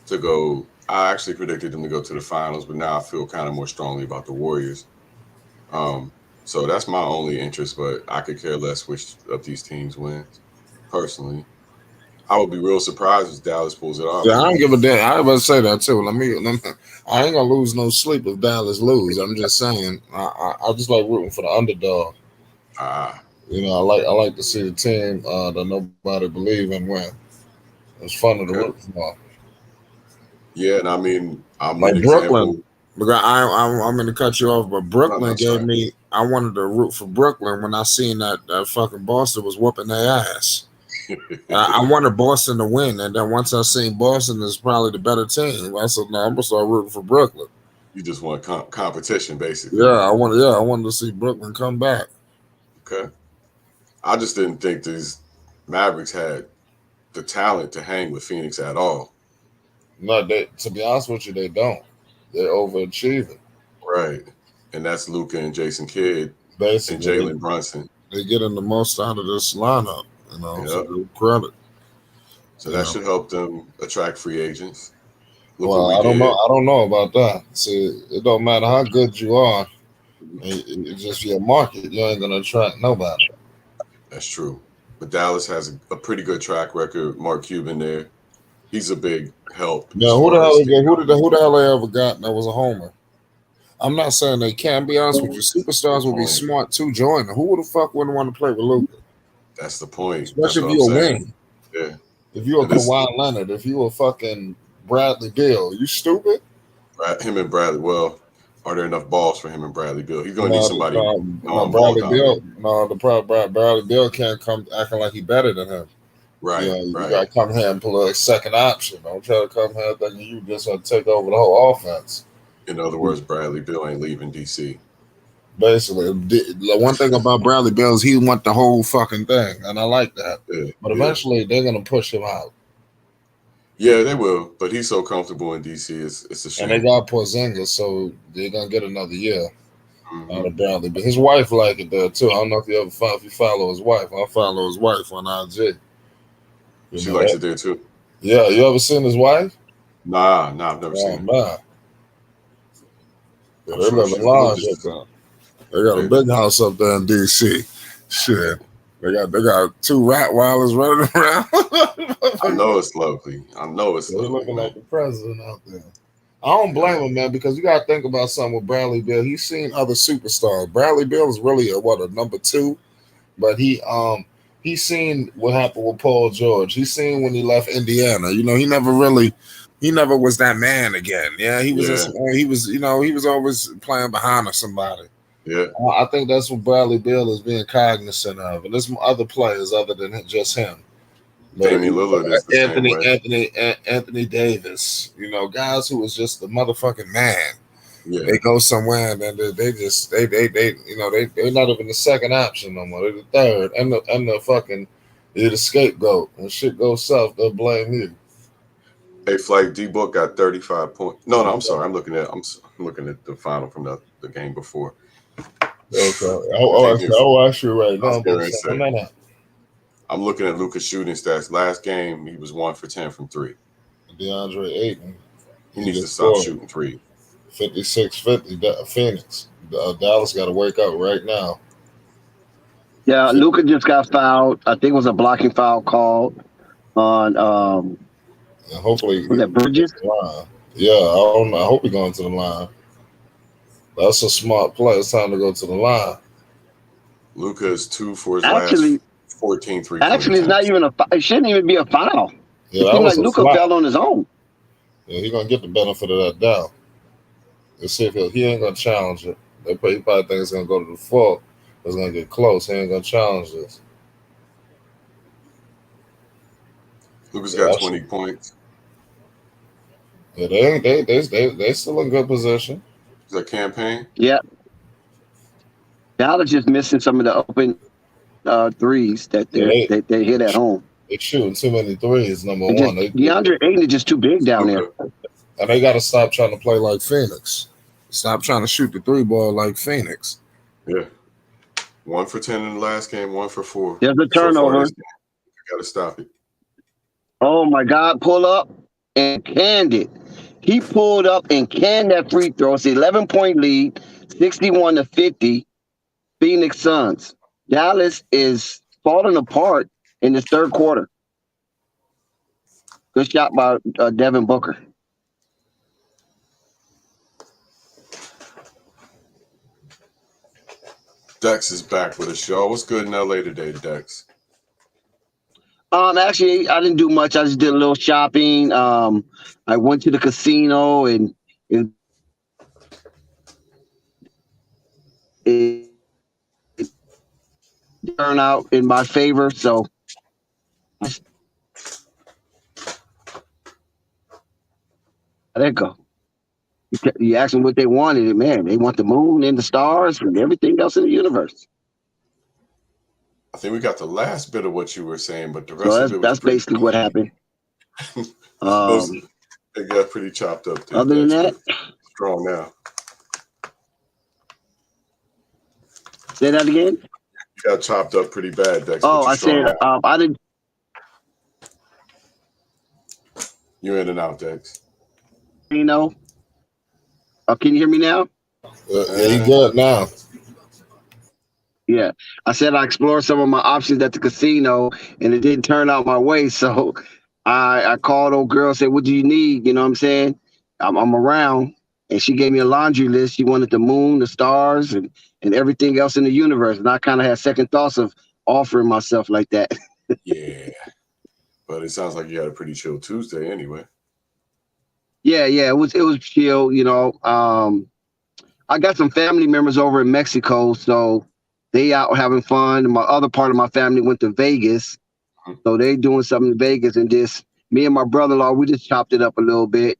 to go. I actually predicted them to go to the finals, but now I feel kind of more strongly about the Warriors. So that's my only interest, but I could care less which of these teams wins. Personally, I would be real surprised if Dallas pulls it off, Yeah, I don't though. give a damn. I was about to say that too. I ain't gonna lose no sleep if Dallas lose. I'm just saying. I just like rooting for the underdog. Ah, I like to see the team that nobody believe in win. It's fun to okay. root for. Yeah, and I mean, I'm an Like Brooklyn. example. Because I'm going to cut you off, but No, no, Brooklyn gave sorry. me. I wanted to root for Brooklyn when I seen that fucking Boston was whooping their ass. I wanted Boston to win, and then once I seen Boston is probably the better team, I said, "No, I'm gonna start rooting for Brooklyn." You just want competition, basically. Yeah, I wanted to see Brooklyn come back. Okay. I just didn't think these Mavericks had the talent to hang with Phoenix at all. No, to be honest with you, they don't. They're overachieving. Right. And that's Luka and Jason Kidd and Basically, Jalen Brunson. they getting the most out of this lineup. So Yep. give credit. So You that know. should help them attract free agents. Look what Well, we I don't know. did. I don't know about that. See, it don't matter how good you are. It's just your market. You ain't gonna attract nobody. That's true. But Dallas has a pretty good track record. Mark Cuban there. He's a big help as Now, far as staying who the hell they ever got that was a homer? I'm not saying they can't. Be honest with you, superstars Good would be point. smart to join them. Who the fuck wouldn't want to play with Luka? That's the point. That's Especially if what I'm you're a saying. wing. Yeah. If you're a And this Kawhi Leonard, if you're a fucking Bradley Beal, you stupid? him and Bradley. Well, are there enough balls for him and Bradley Bill? He's gonna need No, somebody no, ball Bradley dominant. Beal. No, the problem Bradley Beal can't come acting like he better than him. Right, You right. gotta come here and play a second option. Don't try to come here thinking you just gonna take over the whole offense. In other words, Bradley Bill ain't leaving DC. Basically, the one thing about Bradley Beal is he want the whole fucking thing, and I like that. Yeah, But yeah. eventually, they're gonna push him out. Yeah, they will. But he's so comfortable in DC. It's a shame. And they got Porzingis, so they're gonna get another year out of Mhm. Bradley. But his wife like it there too. I don't know if you follow his wife. I follow his wife on IG. She likes it there too. Yeah, you ever seen his wife? Nah, I've never Oh seen it. man, I'm they sure live she's in large delicious. up there. They got a big house up there in DC. Shit, they got 2 Rottweilers running around. I know it's lovely. I know it's They're lovely, looking man. like the president out there. I don't blame him, man, because you got to think about something with Bradley Beal. He's seen other superstars. Bradley Beal is really a number 2, but he's seen what happened with Paul George. He's seen when he left Indiana. He never was that man again. Yeah, he was he was always playing behind somebody. Yeah. I think that's what Bradley Beal is being cognizant of, and there's some other players other than just him. But Damian Lillard is the same way. Anthony Davis, guys who was just the motherfucking man. Yeah. They go somewhere and then they're not even the second option no more. They're the third and the fucking they're the scapegoat. When shit goes south, they'll blame you. Hey, Flight D Book got 35 points. No, I'm sorry. I'm looking at the final from the game before. Okay. I'll ask you right now. I'm looking at Luka's shooting stats. Last game, he was 1 for 10 from 3. DeAndre Ayton. He needs to stop shooting 3. 56-50, Phoenix. Dallas got to wake up right now. Yeah, Luka just got fouled. I think it was a blocking foul called on And hopefully was he that Bridges? gets the line. Yeah, I don't know. I hope he's going to the line. That's a smart play. It's time to go to the line. Luka is 2 for his Actually, last 14 3-point actually, it's not attempts. even it shouldn't even be a foul. Yeah, It that seemed was like a Luka flat. fell on his own. Yeah, he's gonna get the benefit of that doubt. Let's see if he ain't gonna challenge it. He probably think it's gonna go to the full. It's gonna get close. He ain't gonna challenge this. Luka's Yeah, got 20 points. Yeah, they still in good position. Is that campaign? Yeah, Dallas just missing some of the open threes that Yeah, they hit at home. they shooting too many threes. Number And just one, DeAndre Ayton is just too big down there. Luka. and they got to stop trying to play like Phoenix. Stop trying to shoot the three ball like Phoenix. Yeah. 1 for 10 in the last game, 1 for 4. There's a So far turnover. this game. You got to stop it. Oh my God! Pull up and canned it. He pulled up and canned that free throw. It's 11-point lead, 61-50. Phoenix Suns. Dallas is falling apart in the third quarter. Good shot by Devin Booker. Dex is back with a show. What's good in LA today, Dex? Actually, I didn't do much. I just did a little shopping. I went to the casino and it turned out in my favor. So there you go. You ask them what they wanted, and man, they want the moon and the stars and everything else in the universe. I think we got the last bit of what you were saying, but the rest So of it was that's pretty basically what happened. It got pretty chopped up there. Other than Dex, that, strong now. say that again. You got chopped up pretty bad, Dex. Oh, but I said I didn't. You're in and out, Dex. You know. Can you hear me now? Yeah, he good now. Yeah, I said I explored some of my options at the casino, and it didn't turn out my way. So I called old girl, said, "What do you need?" You know what I'm saying? I'm around, and she gave me a laundry list. She wanted the moon, the stars, and everything else in the universe. And I kind of had second thoughts of offering myself like that. Yeah, but it sounds like you had a pretty chill Tuesday anyway. Yeah, it was chill. You know, I got some family members over in Mexico, so they out having fun. And my other part of my family went to Vegas, so they doing something in Vegas. And just me and my brother-in-law, we just chopped it up a little bit,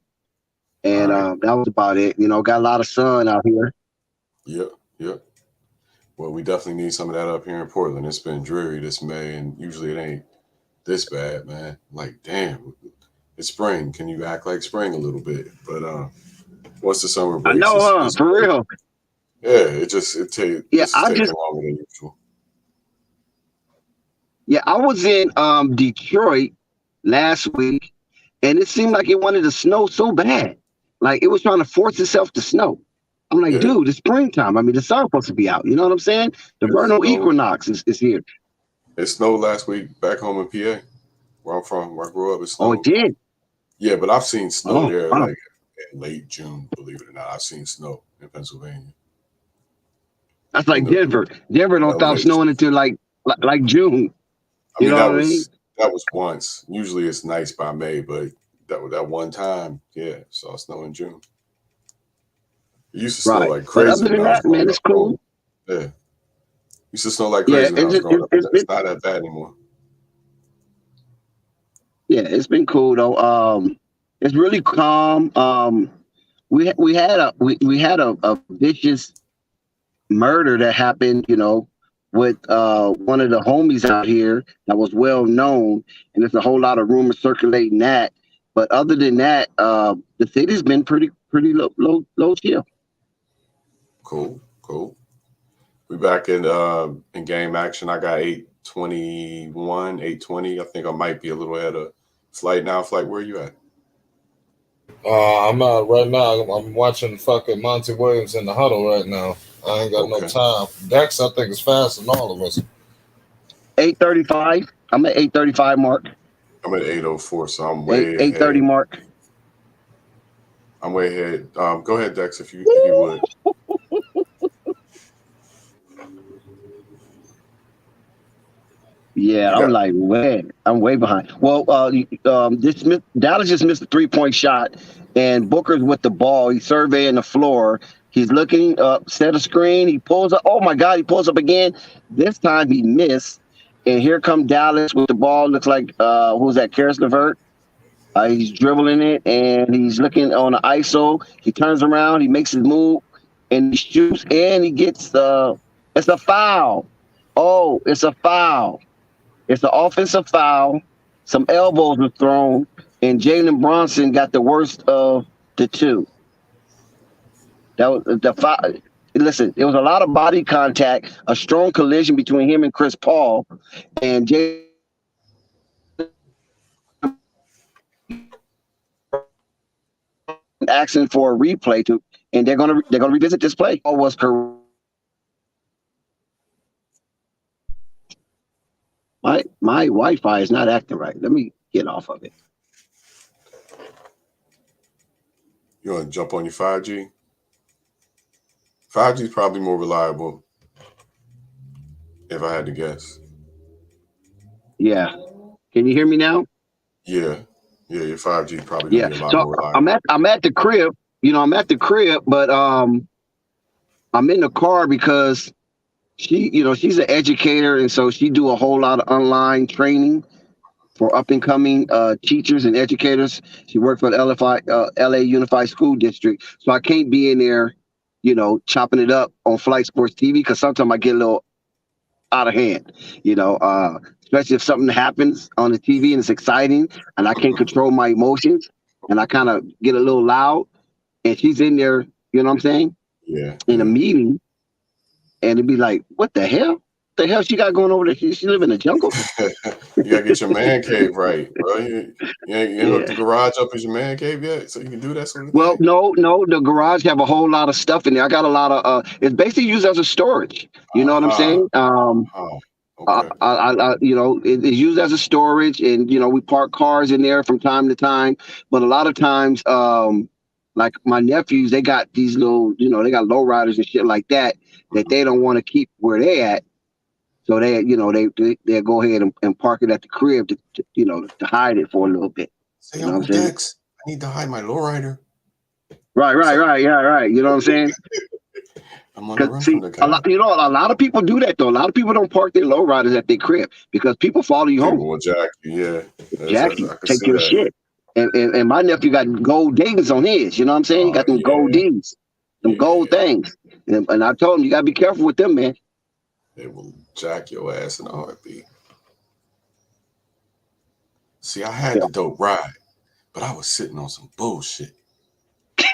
and that was about it. You know, got a lot of sun out here. Yep. Well, we definitely need some of that up here in Portland. It's been dreary this May, and usually it ain't this bad, man. Like, damn, it's spring. Can you act like spring a little bit? But once the summer breaks, I know, for real. Yeah, it takes taking longer than usual. Yeah, I was in Detroit last week, and it seemed like it wanted to snow so bad. Like it was trying to force itself to snow. I'm like, dude, it's springtime. I mean, the sun's supposed to be out. You know what I'm saying? The vernal equinox is here. It snowed last week back home in PA, where I'm from, where I grew up. It snowed. Oh, it did? Yeah, but I've seen snow there like in late June, believe it or not. I've seen snow in Pennsylvania. That's like Denver. Denver don't stop snowing until like June. You know what I mean? That was once. Usually it's nice by May, but that one time, yeah, saw snow in June. It used to snow like crazy. But other than that, man, it's cool. Yeah. It used to snow like crazy when I was growing up. It's not that bad anymore. Yeah, it's been cool though. It's really calm. We had a vicious murder that happened, you know, with one of the homies out here that was well known, and there's a whole lot of rumors circulating that. But other than that, the city's been pretty low chill. Cool. We back in game action. I got 8:21, 8:20. I think I might be a little ahead of Flight now. Flight, where are you at? I'm out right now. I'm watching fucking Monty Williams in the huddle right now. I ain't got no time. Dex, I think, is faster than all of us. 8:35. I'm at 8:35 mark. I'm at 8:04, so I'm way 8:30 ahead. mark. I'm way ahead. Go ahead, Dex, if you would. Yeah, I'm like, man, I'm way behind. Well, Dallas just missed a 3-point shot, and Booker's with the ball. He's surveying the floor. He's looking up, set a screen. He pulls up. Oh my God, he pulls up again. This time he missed, and here come Dallas with the ball. Looks like who was that? Karis LeVert. He's dribbling it, and he's looking on the ISO. He turns around, he makes his move, and he shoots, and he gets it's a foul. Oh, it's a foul. It's an offensive foul. Some elbows were thrown, and Jalen Bronson got the worst of the two. That was the foul. Listen, there was a lot of body contact, a strong collision between him and Chris Paul, and Jalen asking for a replay and they're gonna revisit this play. Paul was correct. My Wi-Fi is not acting right. Let me get off of it. You want to jump on your 5G? 5G is probably more reliable, if I had to guess. Yeah. Can you hear me now? Yeah, your 5G probably gonna be a lot more reliable. I'm at the crib. I'm at the crib, but I'm in the car because she's an educator, and so she do a whole lot of online training for up and coming teachers and educators. She worked for the LA Unified School District, so I can't be in there, chopping it up on Flight Sports TV because sometimes I get a little out of hand, especially if something happens on the TV and it's exciting and I can't control my emotions and I kind of get a little loud, and she's in there, you know what I'm saying? Yeah. In a meeting, and it'd be like, what the hell? The hell she got going over there? She live in the jungle? You gotta get your man cave right, bro. You ain't hooked the garage up as your man cave yet, so you can do that sort of thing? Well, no, the garage have a whole lot of stuff in there. I got a lot of it's basically used as a storage. You know what I'm saying? Okay. It's used as a storage, and we park cars in there from time to time. But a lot of times, like my nephews, they got these little, they got lowriders and shit like that they don't want to keep where they at. So they'll go ahead and park it at the crib to hide it for a little bit. Say, Uncle Dex, I need to hide my lowrider. Right. You know what I'm saying? I'm on the run from the guy. A lot of people do that though. A lot of people don't park their lowriders at their crib because people follow you home. Well, Jackie, take your shit. And my nephew got gold dings on his. You know what I'm saying? He got them gold dings, gold things. And I told him, you gotta be careful with them, man. They will jack your ass in a heartbeat. See, I had the dope ride, but I was sitting on some bullshit. So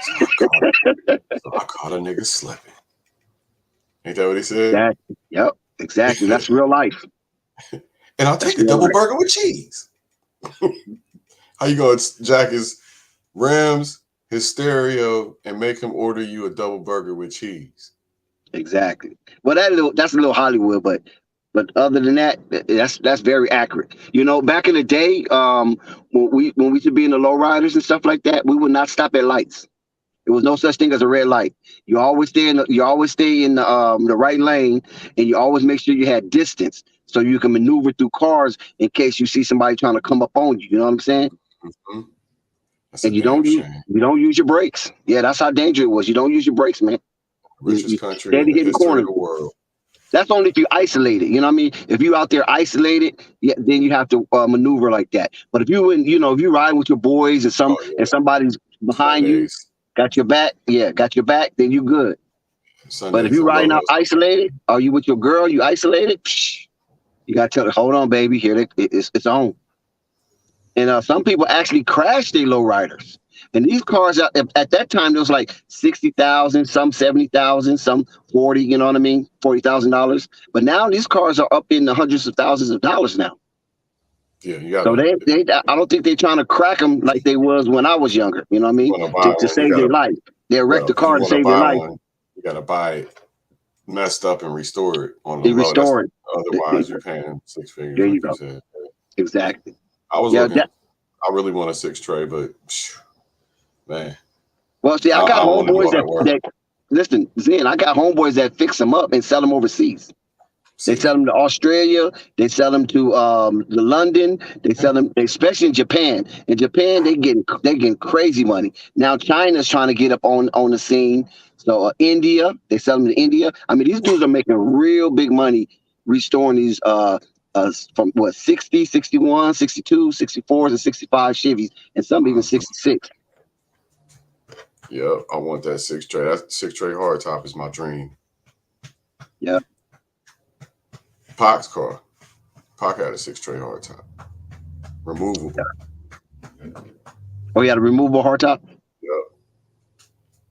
I caught a nigga slipping. Ain't that what he said? Yep, exactly. That's real life. And I'll take a double burger with cheese. How you gonna jack his rims, his stereo, and make him order you a double burger with cheese? Exactly. Well, that's a little Hollywood, but other than that, that's very accurate. Back in the day, when we used to be in the lowriders and stuff like that, we would not stop at lights. There was no such thing as a red light. You always stay in the right lane, and you always make sure you had distance so you can maneuver through cars in case you see somebody trying to come up on you. You know what I'm saying? Mm-hmm. And you don't use your brakes. Yeah, that's how dangerous it was. You don't use your brakes, man. Richest country in the history of the world. That's only if you isolate it. You know what I mean? If you out there isolated, then you have to maneuver like that. But if you ride with your boys and somebody's behind you, got your back, then you good. But if you riding out isolated, or you with your girl, you isolated, you gotta tell her, hold on, baby, here it's on. And some people actually crash their lowriders. And these cars at that time, there was like 60,000, some 70,000, some 40. You know what I mean? $40,000. But now these cars are up in the hundreds of thousands of dollars now. Yeah, you got. So I don't think they're trying to crack them like they was when I was younger. You know what I mean? To save their life, they wreck the car to save their life. You gotta buy it messed up and restored on He the low. restored. Otherwise, you're paying 6 figures, There you like go. you said. Exactly. I was Yeah, looking. that- I really want a 6 tray, but man, Well, see, I got I want to do homeboys all that work. that listen, Zen. I got homeboys that fix them up and sell them overseas. They sell them to Australia. They sell them to the London. They sell them, especially in Japan. In Japan, they're getting crazy money. Now China's trying to get up on the scene. So India, they sell them to India. I mean, these dudes are making real big money restoring these from what 60, 61, 62, 64s, and 65 Chevys, and some even 66. Yeah, I want that 6 tray. That 6 tray hardtop is my dream. Yeah. Pac's car. Pac had a 6 tray hardtop. Removable. Oh, he had a removable hardtop? Yep.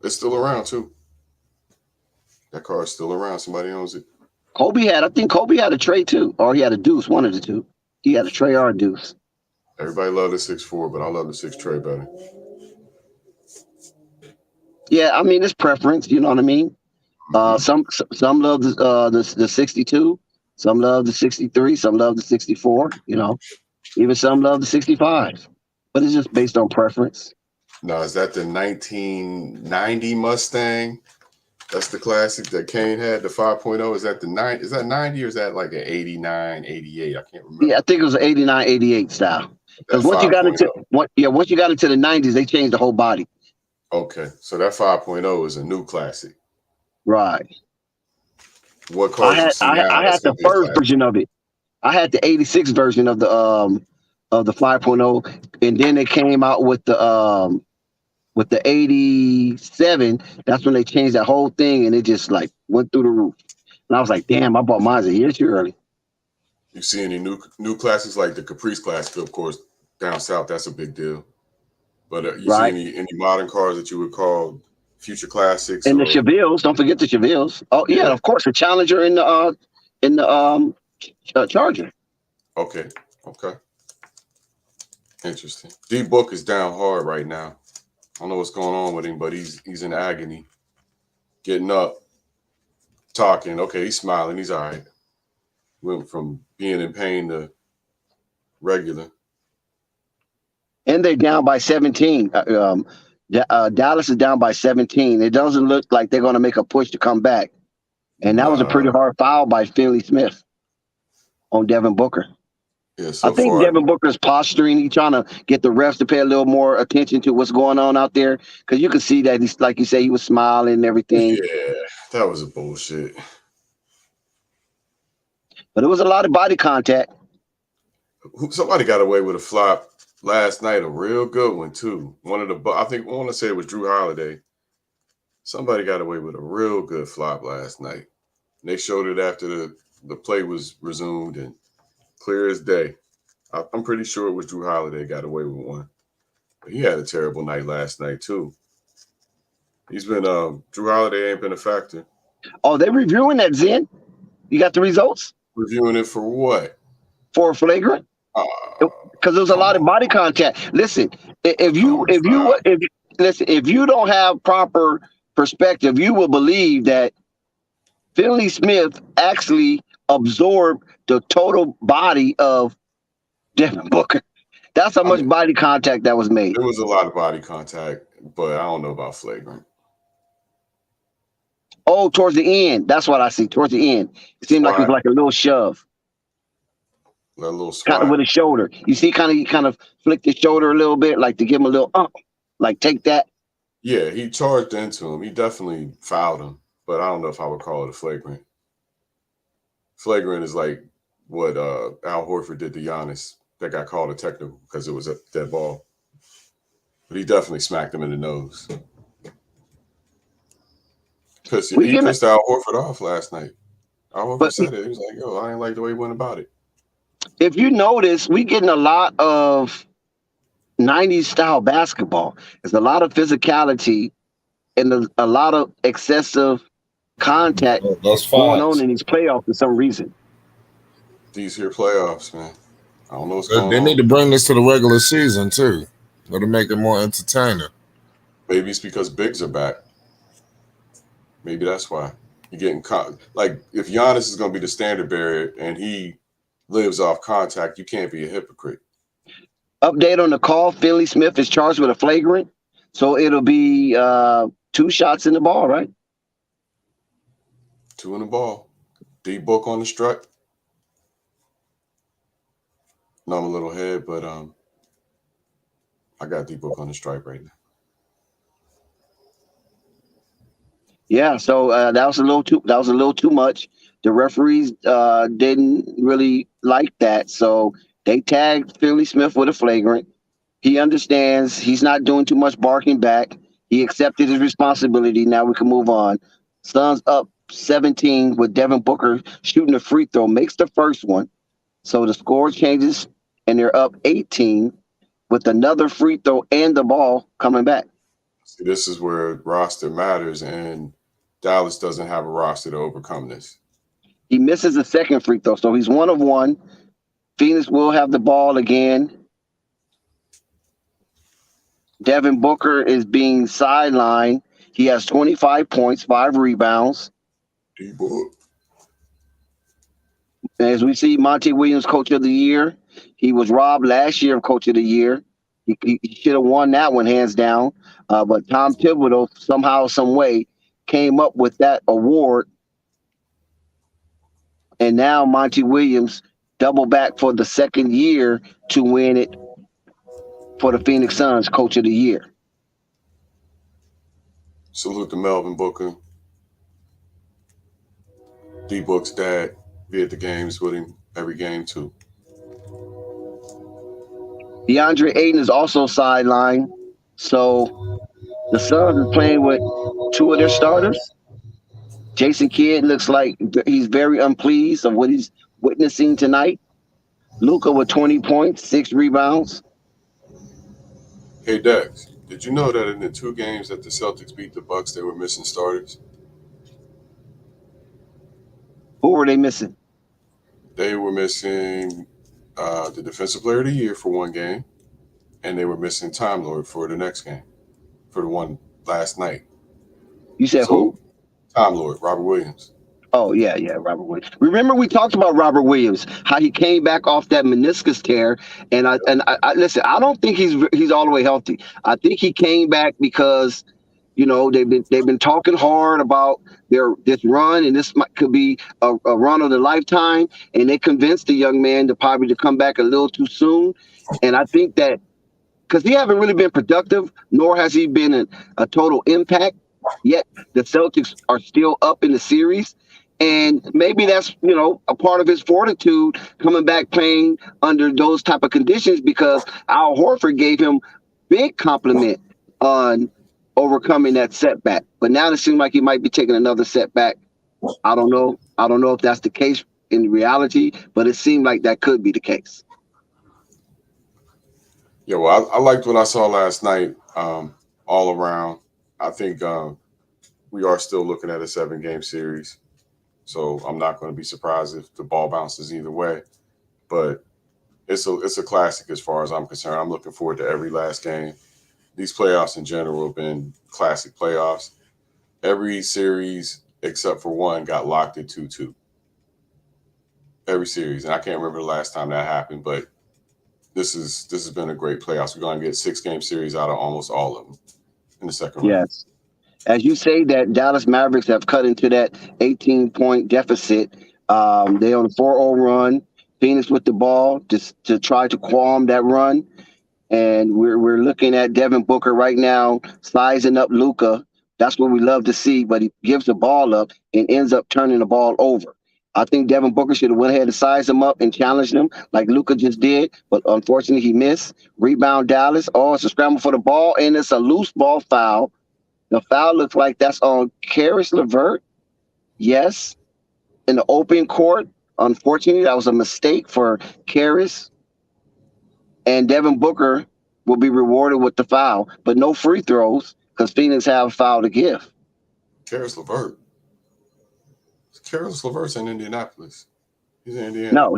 It's still around too. That car is still around. Somebody owns it. I think Kobe had a tray too, or he had a deuce, one of the two. He had a tray or a deuce. Everybody loved the 6'4", but I love the 6 tray better. Yeah, I mean it's preference. You know what I mean. Some love the 62, some love the 63, some love the 64. You know, even some love the 65. But it's just based on preference. Now, is that the 1990 Mustang? That's the classic that Kane had, the 5.0. Is that the 9? Is that 90 or is that like an 89, 88? I can't remember. Yeah, I think it was an 89, 88 style. Because once you got into the 90s, they changed the whole body. Okay, so that 5.0 is a new classic. Right. What cars you see now? I had the first version of it. I had the 86 version of the 5.0, and then they came out with the 87. That's when they changed that whole thing, and it just like went through the roof. And I was like, damn, I bought mine a year too early. You see any new classics like the Caprice Classic? Of course, down south, that's a big deal. But you see any modern cars that you would call future classics? And the Chevilles, don't forget the Chevilles. Oh yeah, of course, the Challenger in the Charger. Okay. Interesting. D Book is down hard right now. I don't know what's going on with him, but he's in agony. Getting up, talking. Okay, he's smiling. He's all right. Went from being in pain to regular. And they're down by 17. Dallas is down by 17. It doesn't look like they're going to make a push to come back. And that was a pretty hard foul by Finley Smith on Devin Booker. Yeah, I think Devin Booker's posturing. He's trying to get the refs to pay a little more attention to what's going on out there. Because you can see that he's, like you say, he was smiling and everything. Yeah, that was a bullshit. But it was a lot of body contact. Somebody got away with a flop last night, a real good one too. I want to say it was Drew Holiday. Somebody got away with a real good flop last night. And they showed it after the play was resumed and clear as day. I'm pretty sure it was Drew Holiday got away with one. But he had a terrible night last night too. He's been Drew Holiday ain't been a factor. Oh, they're reviewing that, Zen? You got the results? Reviewing it for what? For flagrant? Because there was a lot of body contact. Listen, if you don't have proper perspective, you will believe that Finley Smith actually absorbed the total body of Devin Booker. That's how much body contact that was made. There was a lot of body contact, but I don't know about flagrant. Oh, towards the end. That's what I see. Towards the end. It seemed like it was like a little shove. A little swat. Kind of with his shoulder. You see, he kind of flicked his shoulder a little bit, like to give him a little like take that. Yeah, he charged into him. He definitely fouled him, but I don't know if I would call it a flagrant. Flagrant is like what Al Horford did to Giannis. That got called a technical because it was a dead ball. But he definitely smacked him in the nose. He pissed Al Horford off last night. Al Horford said it. He was like, yo, I ain't like the way he went about it. If you notice, we getting a lot of 90s style basketball. There's a lot of physicality and a lot of excessive contact going on in these playoffs for some reason. These here playoffs, man. I don't know what's going on. They need to bring this to the regular season, too. It'll make it more entertaining. Maybe it's because bigs are back. Maybe that's why. You're getting like if Giannis is going to be the standard bearer and he lives off contact, you can't be a hypocrite. Update on the call: Finley Smith is charged with a flagrant, so it'll be 2 shots in the ball, right? 2 in the ball. D-Book on the strut. No, I'm a little ahead, but I got D-Book on the strike right now. Yeah, so that was a little too much. The referees didn't really like that, so they tagged Finley Smith with a flagrant. He understands. He's not doing too much barking back. He accepted his responsibility. Now we can move on. Suns up 17 with Devin Booker shooting a free throw, makes the first one. So the score changes, and they're up 18 with another free throw and the ball coming back. See, this is where roster matters, and Dallas doesn't have a roster to overcome this. He misses a second free throw, so he's 1 of 1. Phoenix will have the ball again. Devin Booker is being sidelined. He has 25 points, 5 rebounds. D-Book. As we see, Monty Williams, Coach of the Year. He was robbed last year of Coach of the Year. He should have won that one hands down. But Tom Thibodeau, somehow, some way, came up with that award. And now Monty Williams double back for the second year to win it for the Phoenix Suns Coach of the Year. Salute to Melvin Booker. D-Book's dad. Be at the games with him every game, too. DeAndre Ayton is also sidelined. So the Suns are playing with 2 of their starters. Jason Kidd looks like he's very unpleased of what he's witnessing tonight. Luka with 20 points, 6 rebounds. Hey, Dex, did you know that in the 2 games that the Celtics beat the Bucks, they were missing starters? Who were they missing? They were missing the Defensive Player of the Year for 1 game, and they were missing Time Lord for the next game, for the one last night. You said who? Time Lord, Robert Williams. Oh, yeah, Robert Williams. Remember we talked about Robert Williams, how he came back off that meniscus tear. And I listen, I don't think he's all the way healthy. I think he came back because, you know, they've been talking hard about this run, and this could be a run of the lifetime. And they convinced the young man to come back a little too soon. And I think that because he haven't really been productive, nor has he been a total impact. Yet the Celtics are still up in the series. And maybe that's, you know, a part of his fortitude coming back playing under those type of conditions, because Al Horford gave him big compliment on overcoming that setback. But now it seems like he might be taking another setback. I don't know. I don't know if that's the case in reality, but it seemed like that could be the case. Yeah, well, I liked what I saw last night all around. I think we are still looking at a 7-game series. So I'm not going to be surprised if the ball bounces either way. But it's a classic as far as I'm concerned. I'm looking forward to every last game. These playoffs in general have been classic playoffs. Every series except for one got locked at 2-2. Every series. And I can't remember the last time that happened, but this has been a great playoffs. We're going to get 6-game series out of almost all of them in the second round. Yes. As you say that Dallas Mavericks have cut into that 18-point deficit. They on a 4-0 run. Phoenix with the ball just to try to qualm that run. And we're looking at Devin Booker right now sizing up Luka. That's what we love to see, but he gives the ball up and ends up turning the ball over. I think Devin Booker should have went ahead and sized him up and challenged him like Luka just did, but unfortunately he missed. Rebound Dallas. Oh, it's a scramble for the ball, and it's a loose ball foul. The foul looks like that's on Caris LeVert. Yes. In the open court. Unfortunately, that was a mistake for Caris. And Devin Booker will be rewarded with the foul, but no free throws because Phoenix have a foul to give. Caris LeVert. Caris LeVert's in Indianapolis. He's in Indiana.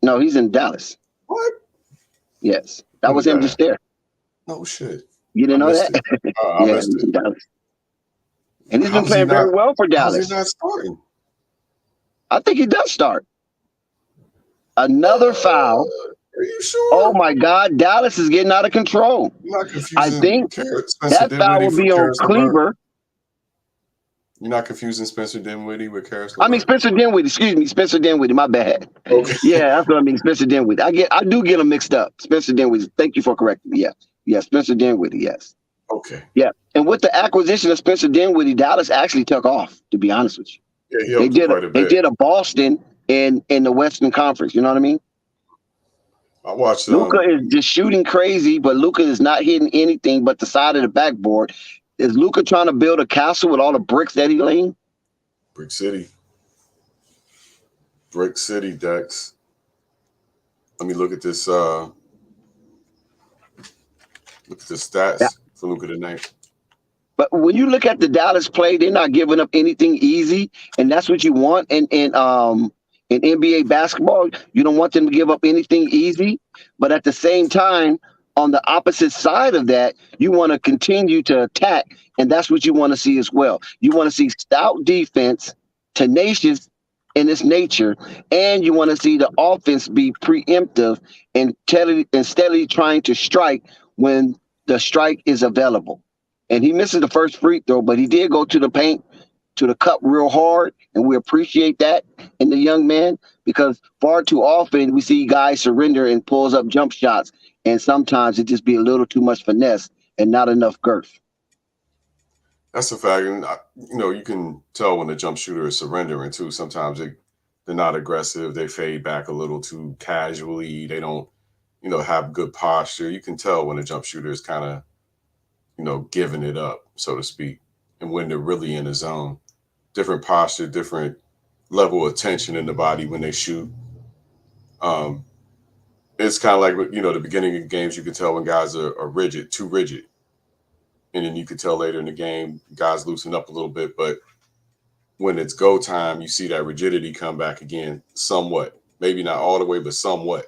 No, he's in Dallas. What? Yes. That was him just there. No shit. You didn't know that? I missed it. And he's been playing very well for Dallas. How's he not starting? I think he does start. Another foul. Are you sure? Oh my God, Dallas is getting out of control. You're not confusing I think Spencer that foul Dinwiddie will for be on Karis LeVert? Cleaver. You're not confusing Spencer Dinwiddie with Karis LeVert? I mean Spencer Dinwiddie. Excuse me, Spencer Dinwiddie. My bad. Okay. Yeah, that's what I mean. Spencer Dinwiddie. I do get them mixed up. Spencer Dinwiddie. Thank you for correcting me. Yeah, Spencer Dinwiddie. Yes. Okay. Yeah, and with the acquisition of Spencer Dinwiddie, Dallas actually took off. To be honest with you, Yeah, he helped quite a bit. They did a Boston in the Western Conference. You know what I mean? I watched Luka is just shooting crazy, but Luka is not hitting anything but the side of the backboard. Is Luka trying to build a castle with all the bricks that he laying? Brick City. Brick City, Dex. Let me look at this. Look at the stats for Luka tonight. But when you look at the Dallas play, they're not giving up anything easy, and that's what you want in NBA basketball. You don't want them to give up anything easy, but at the same time, on the opposite side of that, you want to continue to attack, and that's what you want to see as well. You want to see stout defense, tenacious in its nature, and you want to see the offense be preemptive and steadily trying to strike when the strike is available. And he misses the first free throw, but he did go to the paint, to the cup real hard, and we appreciate that in the young man, because far too often we see guys surrender and pulls up jump shots, and sometimes it just be a little too much finesse and not enough girth. That's a fact. And, you can tell when the jump shooter is surrendering, too. Sometimes they're not aggressive. They fade back a little too casually. They don't, have good posture. You can tell when a jump shooter is kind of, giving it up, so to speak, and when they're really in the zone. Different posture, different level of tension in the body when they shoot. It's kind of like, the beginning of games, you can tell when guys are rigid, too rigid. And then you could tell later in the game, guys loosen up a little bit. But when it's go time, you see that rigidity come back again somewhat. Maybe not all the way, but somewhat.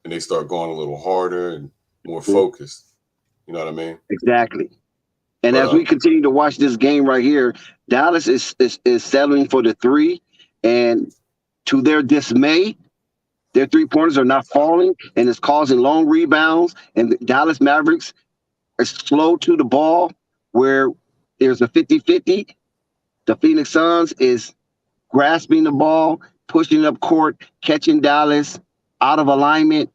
And they start going a little harder and more focused. You know what I mean? Exactly. And as we continue to watch this game right here, Dallas is settling for the three. And to their dismay, their three-pointers are not falling, and it's causing long rebounds. And the Dallas Mavericks are slow to the ball, where there's a 50-50. The Phoenix Suns is grasping the ball, pushing up court, catching Dallas out of alignment.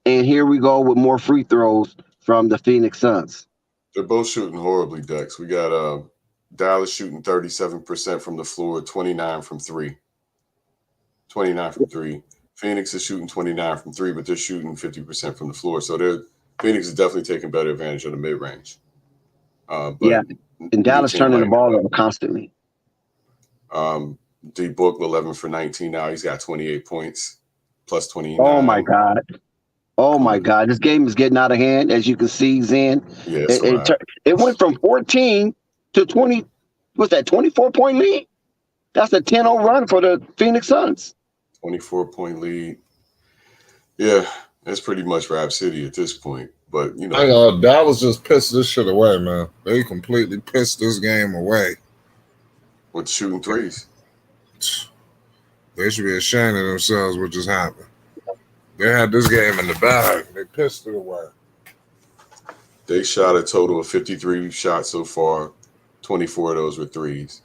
And here we go with more free throws from the Phoenix Suns. They're both shooting horribly, Dex. We got Dallas shooting 37% from the floor, 29 from three. 29 from three. Phoenix is shooting 29 from three, but they're shooting 50% from the floor. So Phoenix is definitely taking better advantage of the mid-range. And Dallas turning the ball over constantly. D-Book, 11 for 19 now. He's got 28 points, plus 29. Oh, my God. Oh, my God. This game is getting out of hand, as you can see, Zen. Yeah, it went from 14 to 20. What's that, 24-point lead? That's a 10-0 run for the Phoenix Suns. 24-point lead. Yeah, it's pretty much Rap City at this point. But, Dallas just pissed this shit away, man. They completely pissed this game away. With shooting threes. They should be ashamed of themselves what just happened. They had this game in the bag. They pissed it away. They shot a total of 53 shots so far. 24 of those were threes.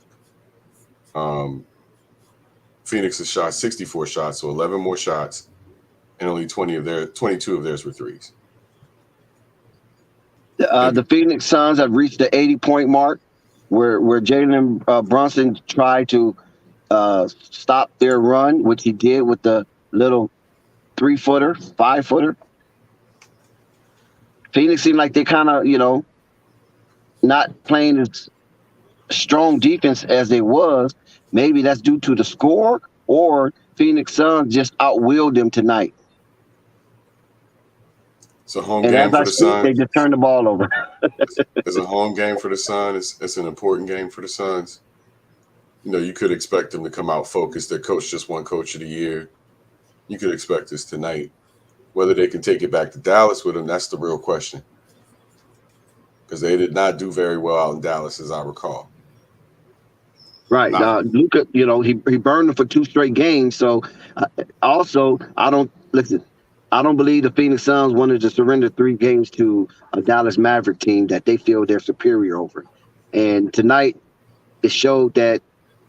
Phoenix has shot 64 shots, so 11 more shots, and only 22 of theirs were threes. The Phoenix Suns have reached the 80-point mark, where Jalen Brunson tried to stop their run, which he did with the little 3-footer, 5-footer. Phoenix seemed like they kind of, not playing as strong defense as they was. Maybe that's due to the score, or Phoenix Suns just outwilled them tonight. It's a home game for the Suns. They just turned the ball over. It's a home game for the Suns. It's an important game for the Suns. You could expect them to come out focused. Their coach just won Coach of the Year. You could expect this tonight. Whether they can take it back to Dallas with them, that's the real question. Because they did not do very well out in Dallas, as I recall. Right. Luka, he burned them for 2 straight games. So also, I don't believe the Phoenix Suns wanted to surrender 3 games to a Dallas Maverick team that they feel they're superior over. And tonight, it showed that